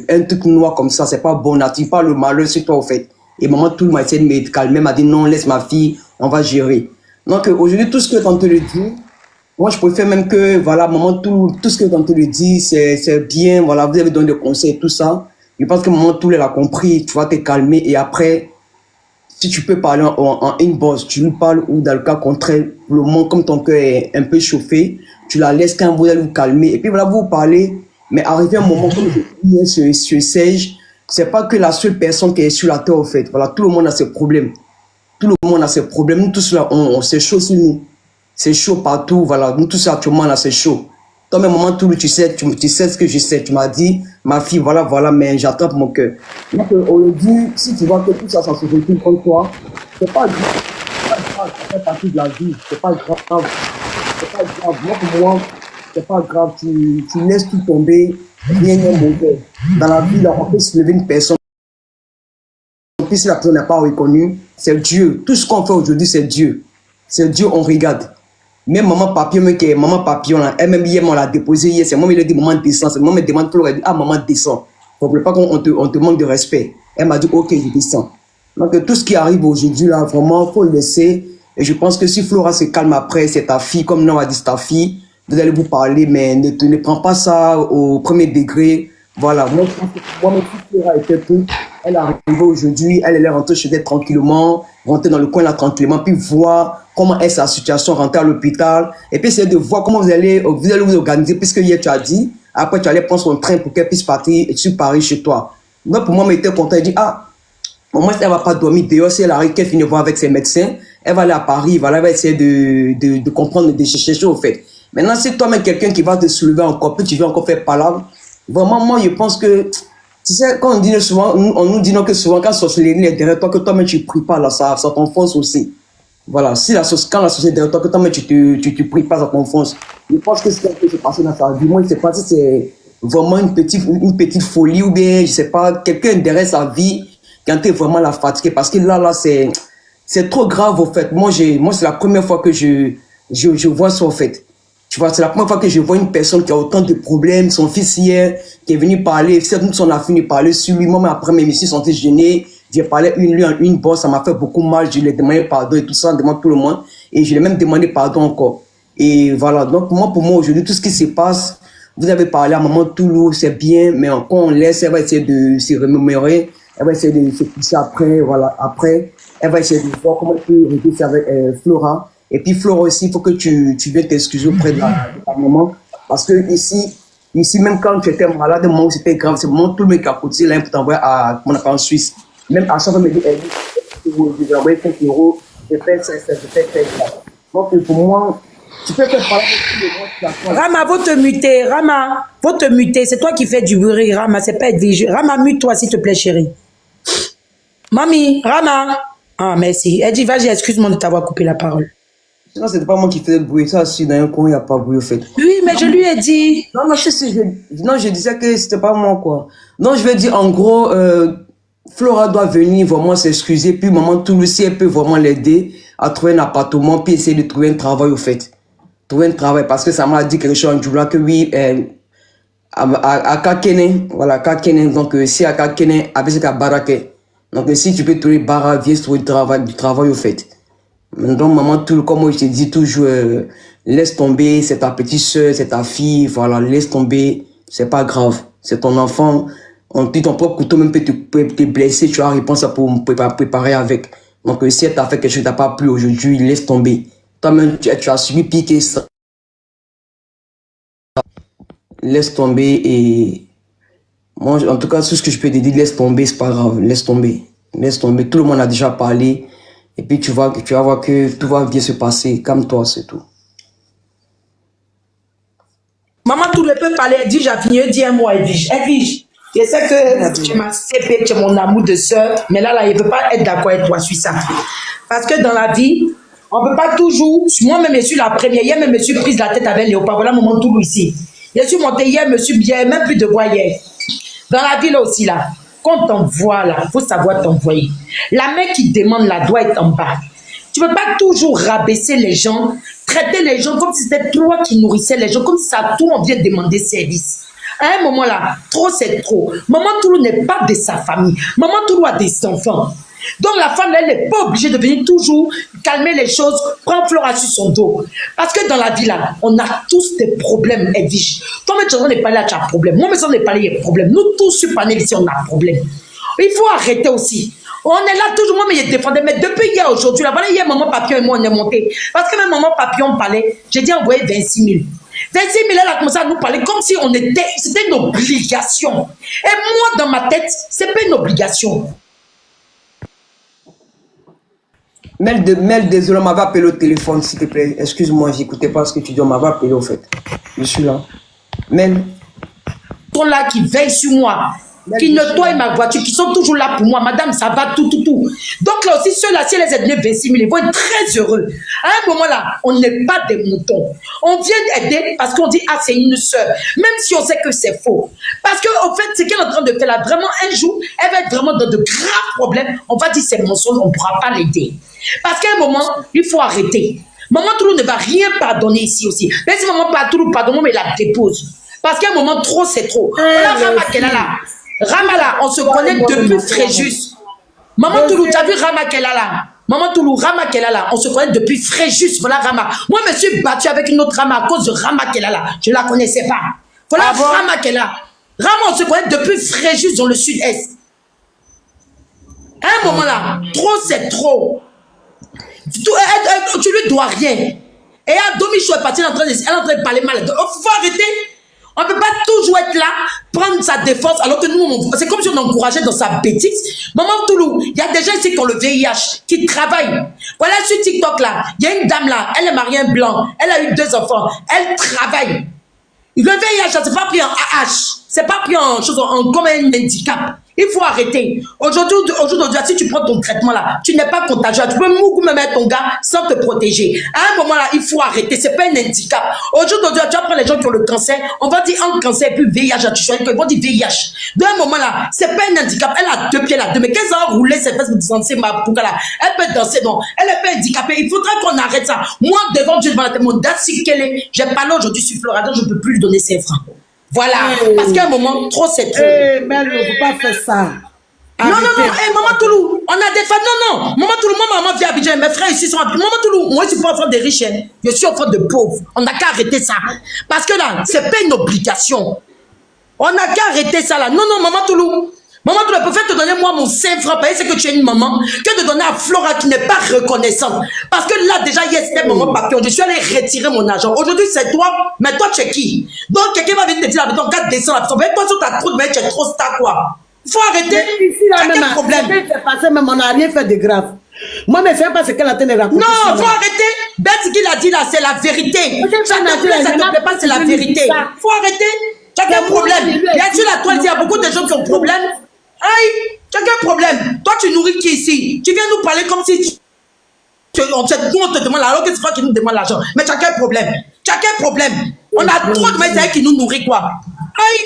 un truc noir comme ça, c'est pas bon, n'attire pas le malheur sur toi, au fait. Et maman Toulou m'a essayé de me calmer, m'a dit, non, laisse ma fille, on va gérer. Donc aujourd'hui, tout ce que tante le dit, moi je préfère même que, voilà, maman Toulou, tout ce que tante le dit, c'est bien, voilà, vous avez donné des conseils, tout ça. Je pense que maman Toulou, elle a compris, tu vas te calmer et après, si tu peux parler en inbox, tu lui parles ou dans le cas contraire, pour le moment, comme ton cœur est un peu chauffé, tu la laisses quand vous allez vous calmer. Et puis voilà, vous parlez, mais arrivé un moment, comme je dis, ce Serge, c'est pas que la seule personne qui est sur la terre, au fait. Voilà, tout le monde a ses problèmes. Tout le monde a ses problèmes. Nous tous là, c'est chaud sur nous. C'est chaud partout, voilà. Nous tous actuellement là, c'est chaud. Toi, même moment, tout tu sais ce que je sais. Tu m'as dit, ma fille, voilà, mais j'attrape mon cœur. Donc, aujourd'hui, si tu vois que tout ça, ça se retrouve contre toi, c'est pas grave. Ça fait partie de la vie. C'est pas grave. C'est pas grave. Moi, pour moi, c'est pas grave. Tu laisses tout tomber. Rien n'est mauvais. Dans la vie, là, on peut se lever une personne. En plus, si la personne n'est pas reconnue, c'est Dieu. Tout ce qu'on fait aujourd'hui, c'est Dieu. C'est Dieu, on regarde. Même maman papillon, elle-même hier, on l'a déposé hier. C'est moi qui lui ai dit, maman descend. C'est moi qui me demande, elle dit, ah, maman descend. Il ne faut pas qu'on te manque de respect. Elle m'a dit, ok, je descends. Donc, tout ce qui arrive aujourd'hui, là, vraiment, il faut le laisser. Et je pense que si Flora se calme après, c'est ta fille, comme nous on a dit, c'est ta fille, vous allez vous parler, mais ne prends pas ça au premier degré. Voilà, moi, je pense que moi, même si Flora était peu, elle est arrivée aujourd'hui, elle est rentrée chez elle tranquillement, rentrer dans le coin là tranquillement, puis voir comment est sa situation, rentrer à l'hôpital, et puis essayer de voir comment vous allez vous organiser, puisque hier tu as dit, après tu allais prendre son train pour qu'elle puisse partir sur Paris chez toi. Moi, pour moi, je m'étais content, elle dit, ah, au moins, elle va pas dormir dehors, si elle arrive, qu'elle finit voir avec ses médecins, elle va aller à Paris, voilà, elle va essayer de comprendre, de chercher au fait. Maintenant, si toi-même quelqu'un qui va te soulever encore, puis tu veux encore faire palabre, vraiment, moi, je pense que, tu sais, quand on dit souvent, on nous dit non que souvent, quand sorcellerie est derrière toi, que toi-même tu pries pas, là, ça t'enfonce aussi. Voilà, si quand la société est derrière toi, que toi-même tu pries pas, ça t'enfonce. Je pense que c'est ce qui s'est passé dans sa vie. Moi, je sais pas si c'est vraiment une petite folie ou bien, je sais pas, quelqu'un derrière sa vie, quand t'es vraiment la fatiguée, parce que là, c'est trop grave, au fait. Moi, c'est la première fois que je vois ça, au fait. Tu vois, c'est la première fois que je vois une personne qui a autant de problèmes. Son fils hier, qui est venu parler, son a fini de parler sur lui. Moi, après, mes messieurs sont gênés. J'ai parlé une bosse, ça m'a fait beaucoup mal. Je lui ai demandé pardon et tout ça, on demande tout le monde. Et je lui ai même demandé pardon encore. Et voilà, donc pour moi, aujourd'hui, tout ce qui se passe, vous avez parlé à maman Toulou, c'est bien, mais quand on laisse, elle va essayer de se remémorer. Elle va essayer de se pousser après, voilà. Après, elle va essayer de voir comment elle peut régler avec Flora. Et puis Flora aussi, il faut que tu viennes t'excuser auprès de ta maman. Parce que ici, même quand tu étais malade, moi c'était grave, c'est mon tout le monde qui a cotisé là pour t'envoyer à mon appart en Suisse. Même à chaque fois, je me dis, je vais envoyer 5 €, je fais ça. Donc pour moi, tu peux faire parler avec tout le monde. Rama, faut te muter. Rama, faut te muter. C'est toi qui fais du bruit, Rama, c'est pas Edwige. Rama, mute-toi s'il te plaît, chérie. Mamie, Rama. Ah, merci. Elle dit, vas-y, excuse-moi de t'avoir coupé la parole. Non, c'était pas moi qui faisais le bruit. Ça, si dans un coin, il n'y a pas de bruit, au fait. Oui, mais je lui ai dit. Non, je disais que c'était pas moi, quoi. Non, je vais dire, en gros, Flora doit venir vraiment s'excuser. Puis, maman Toulou, si elle peut vraiment l'aider à trouver un appartement, puis essayer de trouver un travail, au fait. Trouver un travail, parce que ça m'a dit quelque chose en jour là, que oui, à Kakene, voilà, Kakene. Donc, si à Kakene, avec ce Barake. Donc, si tu peux trouver Bara, viens trouver du travail, au fait. Donc, maman, tout, comme moi, je te dis toujours, laisse tomber, c'est ta petite soeur, c'est ta fille, voilà, laisse tomber, c'est pas grave, c'est ton enfant. On dit ton propre couteau même peut te blesser, tu as réponse pour préparer avec. Donc, si elle t'a fait quelque chose qui t'a pas plu aujourd'hui, laisse tomber. Toi-même, tu as subi pire que ça. Laisse tomber et moi, en tout cas, tout ce que je peux te dire, laisse tomber, c'est pas grave, laisse tomber. Laisse tomber, tout le monde a déjà parlé. Et puis tu vas voir que tout va bien se passer, comme toi, c'est tout. Maman, tout le peut parler, elle dit, j'ai fini, elle dit un mot, Edwige. Edwige, je sais que tu m'as cépé, tu es mon amour de soeur, mais là, il ne peut pas être d'accord avec toi sur ça. Parce que dans la vie, on ne peut pas toujours, moi-même, je suis la première, hier, même, je suis prise la tête avec Léopard, voilà mon Toulou ici. Je suis montée hier, je suis bien, même plus de voix hier. Dans la vie, là aussi, là. Quand on t'envoie là, il faut savoir t'envoyer. La main qui demande là doit être en bas. Tu ne peux pas toujours rabaisser les gens, traiter les gens comme si c'était toi qui nourrissais les gens, comme si ça tout on vient demander service. À un moment là, trop c'est trop. Maman Toulou n'est pas de sa famille. Maman Toulou a des enfants. Donc la femme, elle n'est pas obligée de venir toujours calmer les choses, prendre Flora sur son dos. Parce que dans la vie là, on a tous des problèmes, Edwige. Toi, mais tu n'es pas là, tu as un problème. Moi, mais on n'est pas là, il y a un problème. Nous tous sur panel ici, on a un problème. Il faut arrêter aussi. On est là toujours, moi, mais il défendait. Mais depuis hier, aujourd'hui, là, voilà, hier, maman Papillon et moi, on est monté. Parce que même maman Papillon parlait, j'ai dit envoyer 26 000. 26 000, elle a commencé à nous parler comme si on était, c'était une obligation. Et moi, dans ma tête, c'est pas une obligation. Mel, désolé, on m'avait appelé au téléphone, s'il te plaît. Excuse-moi, j'écoutais pas ce que tu dis, on m'avait appelé au fait. Je suis là. Mel. Ils sont là, qui veillent sur moi, qui nettoient ma voiture, qui sont toujours là pour moi. Madame, ça va tout. Donc là aussi, ceux-là, si elles aident 26 000, ils vont être très heureux. À un moment là, on n'est pas des moutons. On vient aider parce qu'on dit, ah, c'est une sœur. Même si on sait que c'est faux. Parce qu'en fait, ce qu'elle est en train de faire là, vraiment, un jour, elle va être vraiment dans de graves problèmes. On va dire, c'est mensonge, on ne pourra pas l'aider. Parce qu'à un moment, il faut arrêter. Maman Toulou ne va rien pardonner ici aussi. Même si maman Toulou pardonne, mais la dépose. Parce qu'à un moment, trop, c'est trop. Voilà Rama qu'elle a là. Rama là, on se connaît depuis Fréjus. Maman Toulou, tu as vu Rama qu'elle a là? Maman Toulou, Rama qu'elle a là, on se connaît depuis Fréjus. Voilà Rama. Moi, je me suis battue avec une autre Rama à cause de Rama qu'elle a là. Je ne la connaissais pas. Voilà Rama qu'elle a. Rama, on se connaît depuis Fréjus dans le sud-est. À un moment là, trop, c'est trop. Tu lui dois rien. Et à Domichou est partie, elle est en train de parler mal. Il faut arrêter. On ne peut pas toujours être là, prendre sa défense, alors que nous, c'est comme si on encourageait dans sa bêtise. Maman Toulou, il y a des gens ici qui ont le VIH, qui travaillent. Voilà, sur TikTok là, il y a une dame là, elle est mariée un blanc, elle a eu 2 enfants, elle travaille. Le VIH, c'est pas pris en AH, c'est pas pris en chose, comme un handicap. Il faut arrêter. Aujourd'hui, si tu prends ton traitement là, tu n'es pas contagieux. Tu peux même mettre ton gars sans te protéger. À un moment là, il faut arrêter. C'est pas un handicap. Aujourd'hui, tu vas prendre les gens qui ont le cancer. On va dire un cancer et puis VIH. Tu choisis qu'ils vont dire VIH. D'un moment là, c'est pas un handicap. Elle a 2 pieds là. Mais 15 ans rouler ses fesses pour danser ma pouka là. Elle peut danser donc. Elle est pas handicapée. Il faudrait qu'on arrête ça. Moi, devant Dieu, devant la tête, mon date, si qu'elle est. J'ai parlé aujourd'hui sur Florida, je ne peux plus lui donner 5 francs. Voilà, parce qu'à un moment, trop c'est trop. Mais on ne peut pas faire ça. Non, Maman Toulou, on a des femmes. Non, Maman Toulou, moi, maman vient à Abidjan, mes frères ici sont à Abidjan. Maman Toulou, moi, je suis pas enfant de riches, hein. Je suis enfant de pauvres. On n'a qu'à arrêter ça. Parce que là, c'est pas une obligation. On n'a qu'à arrêter ça là. Non, Maman Toulou. Maman Toulou, elle préfère te donner moi mon 5 francs, parce que tu es une maman, que de donner à Flora qui n'est pas reconnaissante. Parce que là, déjà, hier, c'était maman Papillon. Je suis allé retirer mon argent. Aujourd'hui, c'est toi. Mais toi, tu es qui? Donc, quelqu'un va venir te dire, ton gars descend la personne. Mais toi, sur ta trop de mais tu es trop star, quoi. Il faut arrêter. Ici, là, même, problème. C'est passé, même on n'a rien fait de grave. Moi, mais fais pas ce qu'elle a tenu de raconter. Non, faut arrêter. Bête, ce qu'il a dit là, c'est la vérité. Ça te plaît pas, c'est la vérité. Faut arrêter. Tu as quel problème? Bien sûr, la toile, il y a beaucoup de gens qui ont problème. Aïe, tu as quel problème? Toi, tu nourris qui ici? Tu viens nous parler comme si on te demande, alors que c'est toi qui nous demande l'argent. Mais tu as quel problème? Tu as quel problème? On a trop de mecs qui nous nourrit, quoi. Aïe,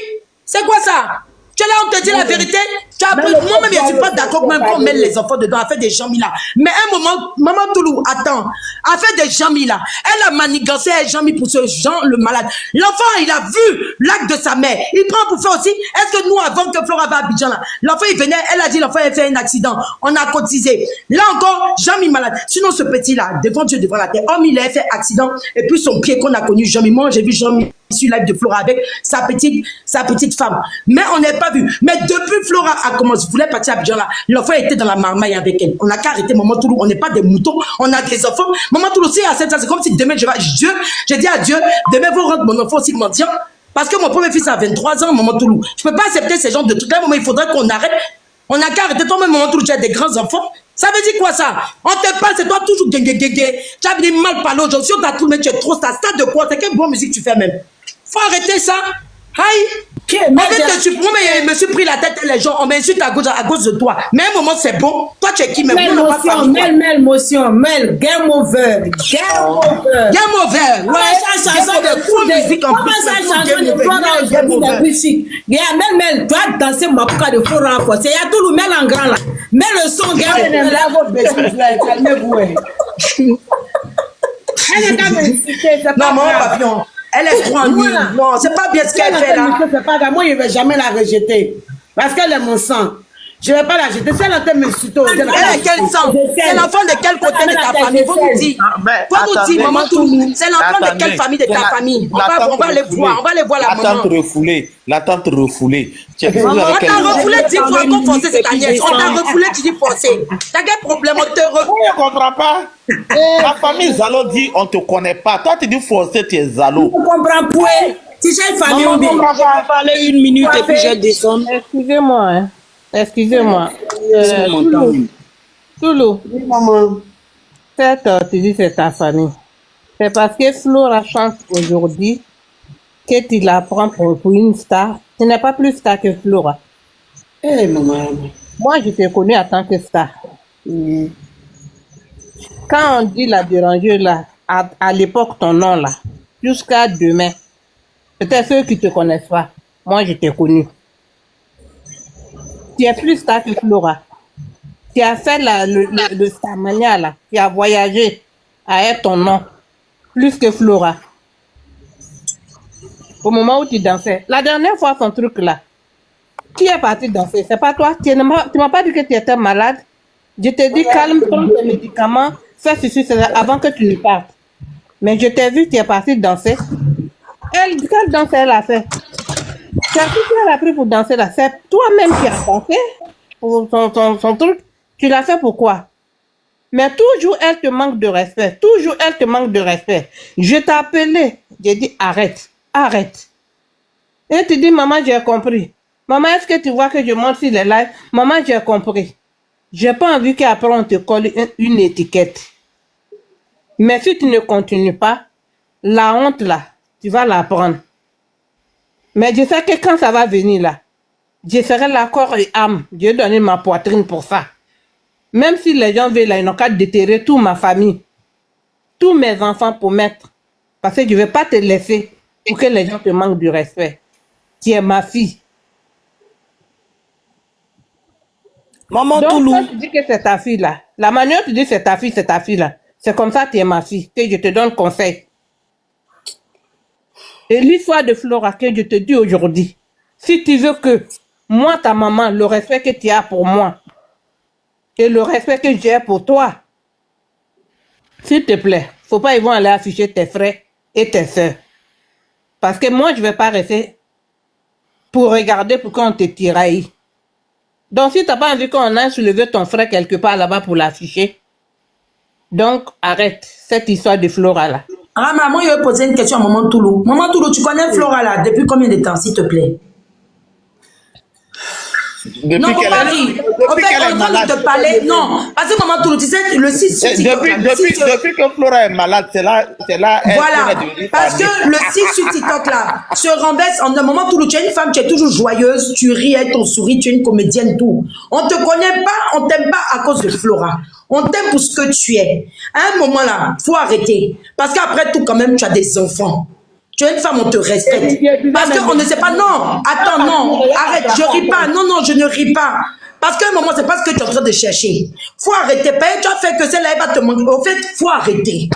c'est quoi ça? Tu es là, on te dit la vérité. Moi-même, je ne suis pas d'accord même qu'on mette les enfants dedans, à faire des jamis là. Mais à un moment, Maman Toulou, attends, à faire des jamis là. Elle a manigancé un jami pour ce Jean le malade. L'enfant, il a vu l'acte de sa mère. Il prend pour faire aussi. Est-ce que nous, avant que Flora va à Abidjan là, l'enfant, il venait, elle a dit l'enfant, il a fait un accident. On a cotisé. Là encore, jami malade. Sinon, ce petit là, devant Dieu, devant la terre, homme, il a fait accident. Et puis son pied qu'on a connu, jami. Moi, j'ai vu jami sur live de Flora avec sa petite femme. Mais on n'est pas vu. Mais depuis Flora a commencé, voulait partir à Abidjan là, l'enfant était dans la marmaille avec elle. On n'a qu'à arrêter Maman Toulou. On n'est pas des moutons, on a des enfants. Maman Toulou, si à 7 ans, c'est comme si demain je vais Dieu, j'ai dit à Dieu, demain vous rendre mon enfant aussi mendiant. Parce que mon premier fils a 23 ans, Maman Toulou. Je ne peux pas accepter ces genres de trucs là, il faudrait qu'on arrête. On n'a qu'à arrêter toi-même, Maman Toulou, tu as des grands enfants. Ça veut dire quoi ça? On te parle, c'est toi toujours gué. Tu as bien mal parlé aujourd'hui, on t'a tout, mais tu es trop ça. Ça de quoi? C'est quelle bonne musique tu fais même? Faut arrêter ça. Aïe. En fait, moi, je me suis pris la tête, les gens, on m'insulte à cause de toi. Mais à un moment, c'est bon. Toi, tu es qui? Mel, game over. Ouais. Ça chanson de fou musique en plus. Ça chanson de Flora musique. Mel, toi, danser ma pouka de Flora. C'est à tout le Mel en grand là. Mel le son, calmez-vous. Elle n'a qu'à m'insulter, c'est pas Non, maman grave. papillon, elle est trop en nulle. Non, c'est pas bien ce qu'elle fait là. C'est pas grave. Moi, je ne vais jamais la rejeter. Parce qu'elle est mon sang. Je ne vais pas la jeter. Si elle entend m'insulter, Elle est quel sang? C'est l'enfant de quel côté de ta famille? Faut nous dire. Faut nous dire, maman Toulou. C'est l'enfant de quelle famille de ta famille? On va les voir. On va les voir la maman. La tante refoulée. On t'a refoulé 10 fois qu'on forçait cette nièce. On t'a refoulé, tu dis forcé. T'as quel problème? On te refoule. Je ne comprends pas. La famille Zalo dit on ne te connaît pas. Toi, tu dis forcé, tu es Zalo. Je comprends pas. Si j'ai une famille, on On va parler 1 minute et puis je descends. Excusez-moi, hein. Excusez-moi. Toulou. Oui, maman. Tu dis c'est ta famille. C'est parce que Flora chante aujourd'hui que tu la prends pour une star. Tu n'es pas plus star que Flora. Eh, maman. Moi, je t'ai connue en tant que star. Quand on dit la dérangeuse là, à l'époque, ton nom là, jusqu'à demain, peut-être ceux qui te connaissent pas, moi je t'ai connu. Tu es plus star que Flora. Tu as fait le Starmania là, tu as voyagé à être ton nom, plus que Flora. Au moment où tu dansais. La dernière fois, son truc là, qui est parti danser? C'est pas toi. Tu m'as pas dit que tu étais malade. Je t'ai dit calme, prends tes médicaments, fais ceci, cela, avant que tu ne partes. Mais je t'ai vu, tu es parti danser. Quelle danse elle a fait? C'est qui elle a pris pour danser là? C'est toi-même qui as dansé pour son truc. Tu l'as fait pourquoi? Mais toujours elle te manque de respect. Toujours elle te manque de respect. Je t'ai appelé. J'ai dit arrête. Arrête. Et tu dis maman j'ai compris. Maman est-ce que tu vois que je monte sur les lives? Maman j'ai compris. J'ai pas envie qu'après on te colle une étiquette. Mais si tu ne continues pas, la honte là, tu vas la prendre. Mais je sais que quand ça va venir là, je serai là corps et âme. Je vais donner ma poitrine pour ça. Même si les gens veulent là, ils n'ont qu'à déterrer toute ma famille, tous mes enfants pour mettre. Parce que je ne vais pas te laisser pour que les gens te manquent du respect. Tu es ma fille. Maman Donc, Toulou. quand tu dis que c'est ta fille là, la manière dont tu dis c'est ta fille là, c'est comme ça que tu es ma fille, que je te donne conseil. Et l'histoire de Flora que je te dis aujourd'hui, si tu veux que moi, ta maman, le respect que tu as pour moi et le respect que j'ai pour toi, s'il te plaît, faut pas ils vont aller afficher tes frères et tes soeurs. Parce que moi, je vais pas rester pour regarder pourquoi on te tiraille. Donc, si tu n'as pas envie qu'on aille soulever ton frère quelque part là-bas pour l'afficher, donc arrête cette histoire de Flora là. Ah, maman, je vais poser une question à Maman Toulou. Maman Toulou, tu connais Flora là depuis combien de temps, s'il te plaît? Non, faut pas dire. En fait, on est en train de te parler. Non, parce que Maman Toulou, tu sais, le 6 sur TikTok. Depuis que Flora est malade, c'est là. Voilà, parce que le 6 sur TikTok là se renverse en un moment. Toulou, tu es une femme, tu es toujours joyeuse, tu ris avec ton sourire, tu es une comédienne, tout. On te connaît pas, on t'aime pas à cause de Flora. On t'aime pour ce que tu es. À un moment là, faut arrêter. Parce qu'après tout, quand même, tu as des enfants. Tu es une femme, on te respecte. Parce qu'on ne sait pas, non, attends, non, arrête, je ris pas, non, je ne ris pas. Parce qu'à un moment, c'est pas ce que tu es en train de chercher. Faut arrêter, tu as fait que celle-là, elle va te manquer. Au fait, faut arrêter.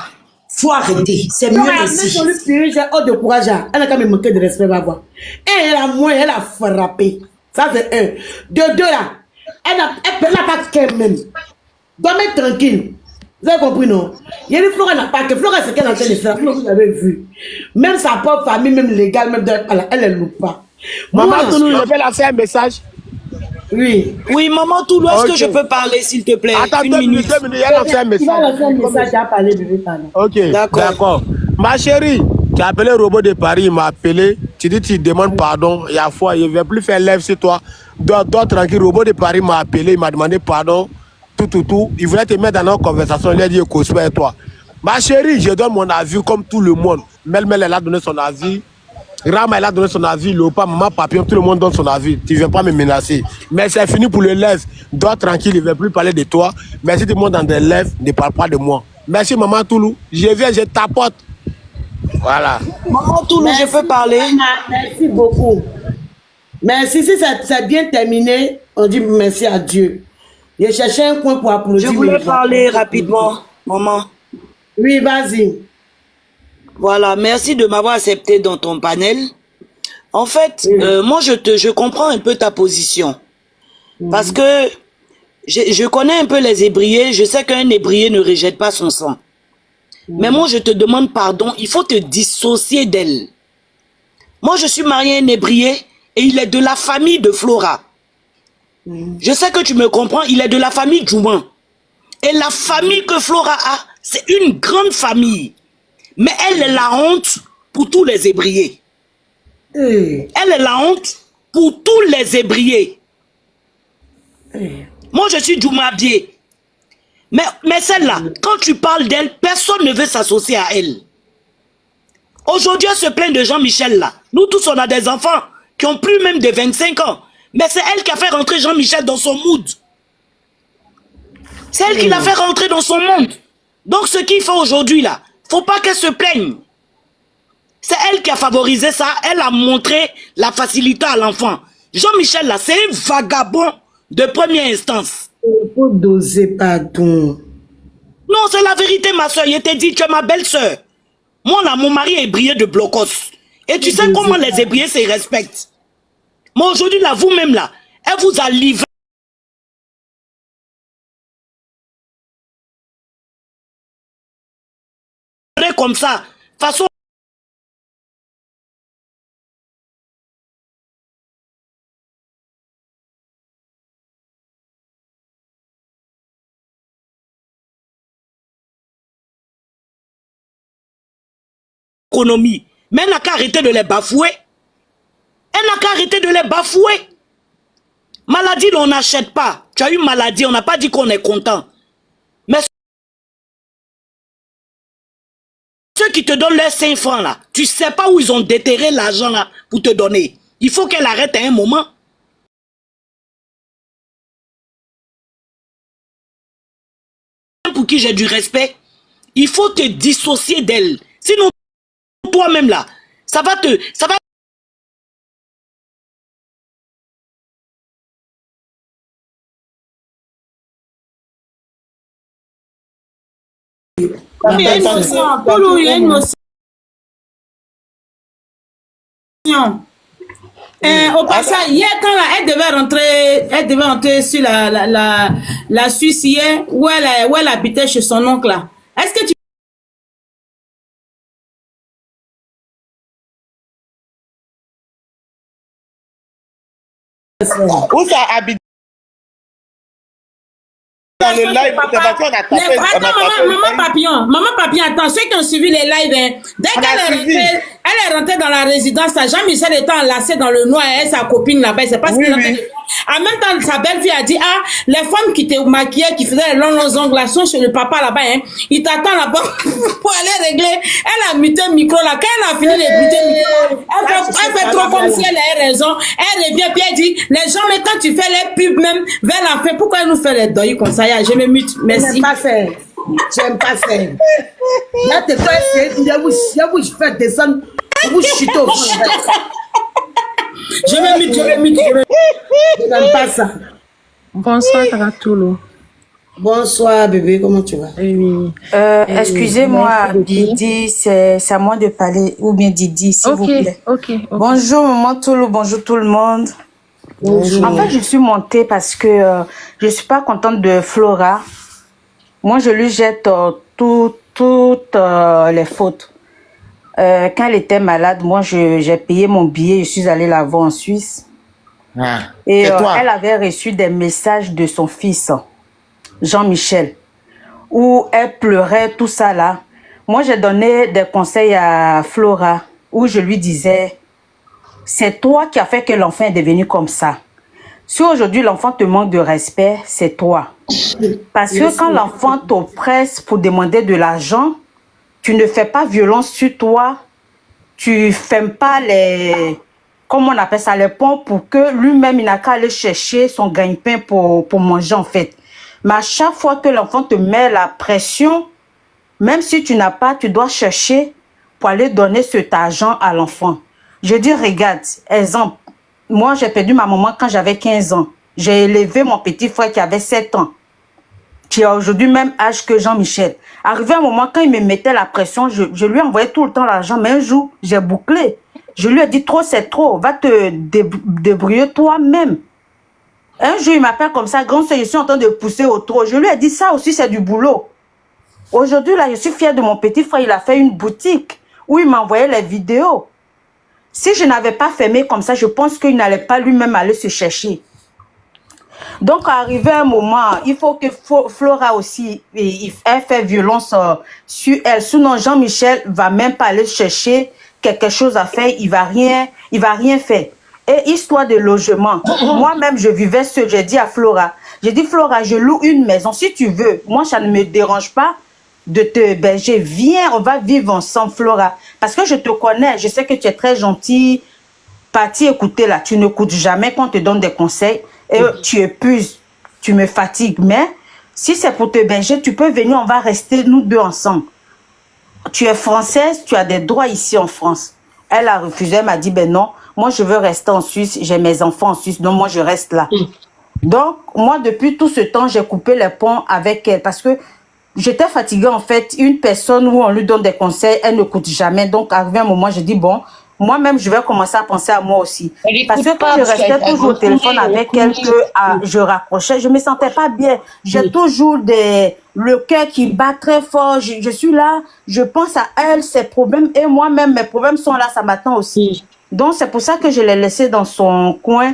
Faut arrêter, c'est mieux ici. J'ai haut de courage, elle a quand même manqué de respect, va voir. Elle a moins, elle a frappé. Ça, c'est un. De deux, là, elle n'a pas qu'elle même. Dormez tranquille. Vous avez compris, non? Il y a une Flora n'a pas que Flora, c'est qu'elle est en train de faire. Vous avez vu. Même sa propre famille, même légale, même elle ne loupe pas. Maman Toulou, je vais lancer un message. Oui. Oui, Maman Toulou, est-ce que je peux parler, s'il te plaît? Attends, 2 minutes. 2 minutes, il a lancé un message. Il va lancer un message, à parler, bébé, pardon. Ok, d'accord. Ma chérie, tu as appelé Robot de Paris, il m'a appelé. Tu dis, tu demandes pardon. Il y a fois, il ne veut plus faire lèvre sur toi. Dors tranquille. Robot de Paris m'a appelé, il m'a demandé pardon. Tout. Il voulait te mettre dans notre conversation. Il a dit, écoute, et toi. Ma chérie, je donne mon avis comme tout le monde. Mel, elle a donné son avis. Rama, elle a donné son avis. Lopa, maman, papillon, tout le monde donne son avis. Tu ne viens pas me menacer. Mais c'est fini pour le lève. Dors tranquille, il ne veut plus parler de toi. Mais si tu montes dans des lèvres, ne parle pas de moi. Merci, Maman Toulou. Je viens, je tapote. Voilà. Maman Toulou, je peux parler? Merci beaucoup. Merci, si c'est bien terminé, on dit merci à Dieu. J'ai cherché un coin pour applaudir. Je voulais parler rapidement, maman. Oui, vas-y. Voilà, merci de m'avoir accepté dans ton panel. En fait, moi, je comprends un peu ta position. Parce que je connais un peu les ébriés. Je sais qu'un ébrié ne rejette pas son sang. Mais moi, je te demande pardon. Il faut te dissocier d'elle. Moi, je suis mariée à un ébrié et il est de la famille de Flora. Je sais que tu me comprends. Il est de la famille Djouman. Et la famille que Flora a, c'est une grande famille. Mais elle est la honte pour tous les ébriés. Elle est la honte pour tous les ébriés. Moi, je suis Djoumabié. Mais celle-là, quand tu parles d'elle, personne ne veut s'associer à elle. Aujourd'hui, elle se plaint de Jean-Michel là. Nous tous, on a des enfants qui ont plus même de 25 ans. Mais c'est elle qui a fait rentrer Jean-Michel dans son mood. C'est elle qui l'a fait rentrer dans son monde. Donc ce qu'il fait aujourd'hui là, faut pas qu'elle se plaigne. C'est elle qui a favorisé ça. Elle a montré la facilité à l'enfant. Jean-Michel là, c'est un vagabond de première instance. Il faut doser, pardon. Non, c'est la vérité, ma soeur. Je t'ai dit, tu es ma belle-soeur. Moi là, mon mari est ébrié de blocos. Et tu sais comment les ébriés se respectent. Moi aujourd'hui là, vous-même là, elle vous a livré comme ça. Façon économie. Mais elle n'a qu'à arrêter de les bafouer. Elle n'a qu'à arrêter de les bafouer. Maladie, on n'achète pas. Tu as eu maladie, on n'a pas dit qu'on est content. Mais ceux qui te donnent leurs 5 francs là, tu sais pas où ils ont déterré l'argent là pour te donner. Il faut qu'elle arrête à un moment. Pour qui j'ai du respect, il faut te dissocier d'elle. Sinon, toi-même là, ça va. Il y a une notion. Poulou, il y a une notion. Au passage, hier, quand elle devait rentrer sur la Suisse hier, où elle habitait chez son oncle là. Est-ce que tu... Où ça habite? Dans le live, maman papillon, attends, ceux qui ont suivi les lives, hein, dès qu'elle est rentrée dans la résidence, Jean-Michel était enlacé dans le noir, et sa copine là-bas, c'est parce qu'il en même temps, sa belle-fille a dit, ah, les femmes qui te maquillaient, qui faisaient les longs ongles là, sont chez le papa là-bas, hein, il t'attend là-bas pour aller régler. Elle a muté le micro là, quand elle a fini de muter le micro, elle fait trop comme si elle avait raison, elle revient, puis elle dit, les gens, mais quand tu fais les pubs même, vers la fin, pourquoi elle nous fait les deuils comme ça? Je me mute, merci. J'aime pas faire. J'aime pas faire. Là, t'es pas fait. Je vous fais descendre. Je vous chute au fond. Je me mute. Je n'aime pas ça. Bonsoir, Taratolo. Bonsoir, bébé. Comment tu vas? Oui. Excusez-moi, Didi, c'est à moi de parler. Ou bien Didi, s'il vous plaît. Ok. Bonjour, maman Toulou. Bonjour, tout le monde. Bonjour. En fait, je suis montée parce que je suis pas contente de Flora. Moi, je lui jette toutes les fautes. Quand elle était malade, moi, j'ai payé mon billet. Je suis allée la voir en Suisse. Et elle avait reçu des messages de son fils, Jean-Michel, où elle pleurait, tout ça là. Moi, j'ai donné des conseils à Flora, où je lui disais, c'est toi qui as fait que l'enfant est devenu comme ça. Si aujourd'hui l'enfant te manque de respect, c'est toi. Parce que quand l'enfant t'oppresse pour demander de l'argent, tu ne fais pas violence sur toi, tu fermes pas les, comment on appelle ça, les ponts pour que lui-même il n'a qu'à aller chercher son gagne-pain pour manger en fait. Mais à chaque fois que l'enfant te met la pression, même si tu n'as pas, tu dois chercher pour aller donner cet argent à l'enfant. Je dis, regarde, exemple, moi j'ai perdu ma maman quand j'avais 15 ans. J'ai élevé mon petit frère qui avait 7 ans. tu as aujourd'hui même âge que Jean-Michel. Arrivé un moment, quand il me mettait la pression, je lui envoyais tout le temps l'argent. Mais un jour, j'ai bouclé. Je lui ai dit, trop, c'est trop. Va te débrouiller toi-même. Un jour, il m'appelle comme ça, grand soeur, je suis en train de pousser au trop. Je lui ai dit, ça aussi, c'est du boulot. Aujourd'hui, là, je suis fière de mon petit frère. Il a fait une boutique où il m'envoyait les vidéos. Si je n'avais pas fermé comme ça, je pense qu'il n'allait pas lui-même aller se chercher. Donc, arrivé un moment, il faut que Flora aussi, elle fait violence sur elle. Sinon, Jean-Michel va même pas aller chercher quelque chose à faire. Il va rien faire. Et histoire de logement, moi-même, je vivais seule. J'ai dit à Flora, Flora, je loue une maison. Si tu veux, moi, ça ne me dérange pas de te héberger. Viens, on va vivre ensemble, Flora. Parce que je te connais, je sais que tu es très gentille. Parti écouter là, tu n'écoutes jamais quand on te donne des conseils. Et tu épuises, tu me fatigues. Mais si c'est pour te héberger, tu peux venir, on va rester nous deux ensemble. Tu es française, tu as des droits ici en France. Elle a refusé, elle m'a dit, ben non, moi je veux rester en Suisse, j'ai mes enfants en Suisse, donc moi je reste là. Donc, moi depuis tout ce temps, j'ai coupé les ponts avec elle parce que j'étais fatiguée en fait. Une personne où on lui donne des conseils, elle n'écoute jamais. Donc, arrivé un moment, j'ai dit, bon, moi-même, je vais commencer à penser à moi aussi. Parce que quand je restais toujours au téléphone avec elle, que je raccrochais, je ne me sentais pas bien. J'ai toujours le cœur qui bat très fort. Je suis là, je pense à elle, ses problèmes. Et moi-même, mes problèmes sont là, ça m'attend aussi. Donc, c'est pour ça que je l'ai laissée dans son coin.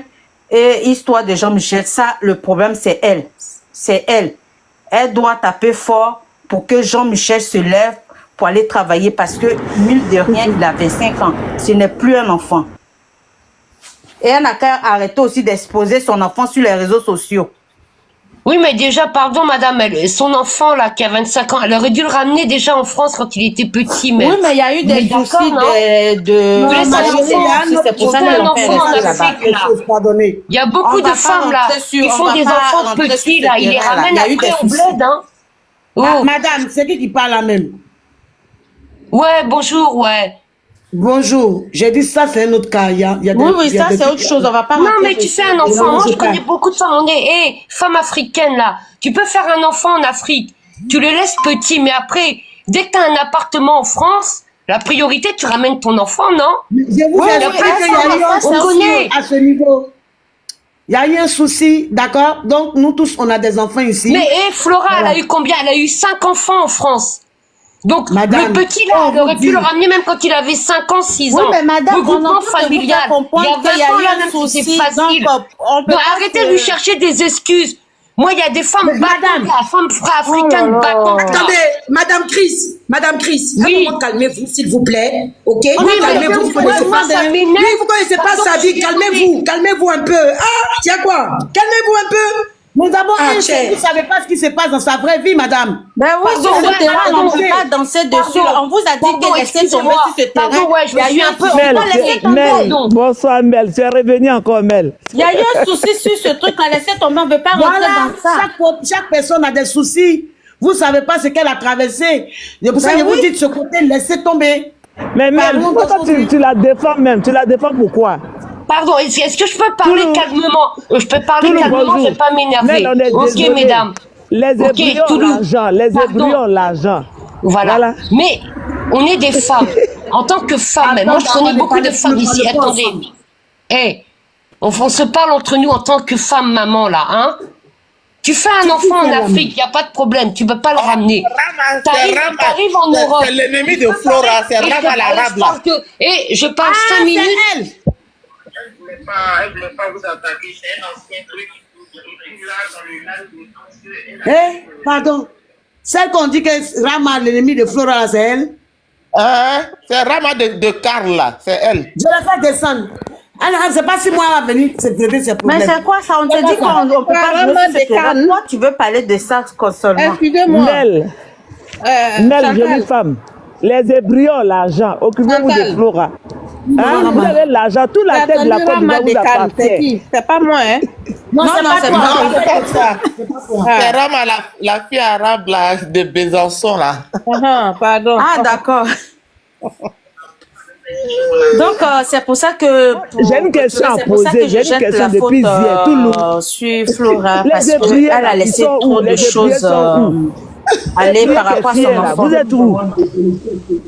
Et histoire de Jean-Michel, ça, le problème, c'est elle. C'est elle. Elle doit taper fort pour que Jean-Michel se lève pour aller travailler parce que, mille de rien, il a 25 ans. Ce n'est plus un enfant. Et elle n'a qu'à arrêter aussi d'exposer son enfant sur les réseaux sociaux. Oui, mais déjà, pardon, madame, son enfant, là, qui a 25 ans, elle aurait dû le ramener déjà en France quand il était petit, mais... Oui, mais il y a eu des soucis de... C'est pour ça qu'elle en fait là-bas. Il y a beaucoup de femmes, là, qui font des enfants petits, là, ils les ramènent après au bled, hein. Madame, c'est qui parle là même? Ouais, bonjour, ouais. Bonjour, j'ai dit ça, c'est un autre cas. Oui, ça, c'est autre chose, on va pas... Non, mais tu fais un enfant, moi, je connais beaucoup de femmes, on est, femmes africaines, là. Tu peux faire un enfant en Afrique, tu le laisses petit, mais après, dès que tu as un appartement en France, la priorité, tu ramènes ton enfant, non? Je vous explique qu'il y a eu un souci à ce niveau. Il y a eu un souci, d'accord? Donc, nous tous, on a des enfants ici. Mais, Flora, elle a eu combien? Elle a eu 5 enfants en France. Donc, madame, le petit, là, elle aurait pu le ramener même quand il avait 5 ans, 6 ans. Oui, mais madame, regroupement familial. Il y a 20 ans, là, même si c'est facile. Donc, arrêtez de lui chercher des excuses. Moi, il y a des femmes battantes, femmes africaines battantes. Attendez, Madame Chris, oui. Calmez-vous, s'il vous plaît. Ok? Oui, calmez-vous, vous connaissez pas sa vie. Oui, vous connaissez pas sa vie, calmez-vous un peu. Ah, il y a quoi? Calmez-vous un peu. Nous avons un chef. Vous ne savez pas ce qui se passe dans sa vraie vie, madame. Ben oui, sur ce terrain, on ne peut pas danser dessus. On vous a dit que laissez tomber sur ce terrain. Il y a eu un peu... Mel, bonsoir Mel, tu es revenu encore Mel. Il y a eu un souci sur ce truc-là, laissez tomber, on ne veut pas rentrer dans ça. Chaque personne a des soucis. Vous ne savez pas ce qu'elle a traversé. C'est pour ça que je vous dis de ce côté, laissez tomber. Mais Mel, pourquoi tu la défends même? Tu la défends pourquoi? Pardon, est-ce que je peux parler calmement? Je peux parler calmement, je ne vais pas m'énerver. Ok, mesdames. Les ébryons, l'argent. Les ébryons, l'argent. Voilà. Mais on est des femmes. En tant que femmes, moi je connais beaucoup de femmes ici. Attendez. On se parle entre nous en tant que femme, maman, là, hein? Tu fais un enfant en Afrique, il n'y a pas de problème, tu ne peux pas le ramener. T'arrives en Europe. C'est l'ennemi de Flora, c'est Rama l'arabe, là. Et je parle 5 minutes. Elle voulait pas vous attaquer, c'est un ancien truc. Là, dans le live, pardon. Celle qu'on dit que Rama, l'ennemi de Flora, c'est elle? C'est Rama de Karl, là, c'est elle. Je la fais descendre. Alors, je ne sais pas si moi, elle va venir se traiter ses problèmes. Mais c'est quoi ça? On te dit qu'on ne peut pas jouer sur ce. Toi, tu veux parler de ça seulement. Excusez-moi. Mel, jolie femme. Les ébryons, l'argent, occupez-vous de Flora. Vous avez l'argent, toute la tête de la Côte d'Ivoire vous appartient. C'est pas moi, hein? Non, c'est pas toi. C'est Rama, la fille arabe là, de Besançon, là. Pardon. Ah, d'accord. Donc, c'est pour ça que... J'ai une question à poser, j'ai une question depuis hier, tout le sur Flora, Les parce Hébriens, qu'elle a ils laissé sont trop où? de Les choses Hébriens sont où? aller Les par rapport à son Hébriens, là, enfant. vous êtes où?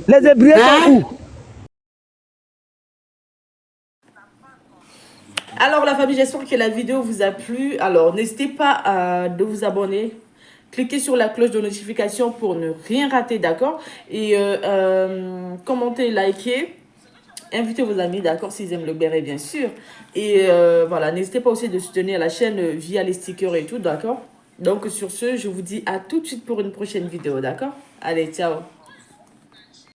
Les Hébriens sont où? Alors la famille, j'espère que la vidéo vous a plu. Alors n'hésitez pas de vous abonner. Cliquez sur la cloche de notification pour ne rien rater, d'accord? Et commentez, likez. Invitez vos amis, d'accord, s'ils aiment le béret, bien sûr. Et voilà, n'hésitez pas aussi de soutenir la chaîne via les stickers et tout, d'accord? Donc sur ce, je vous dis à tout de suite pour une prochaine vidéo, d'accord? Allez, ciao!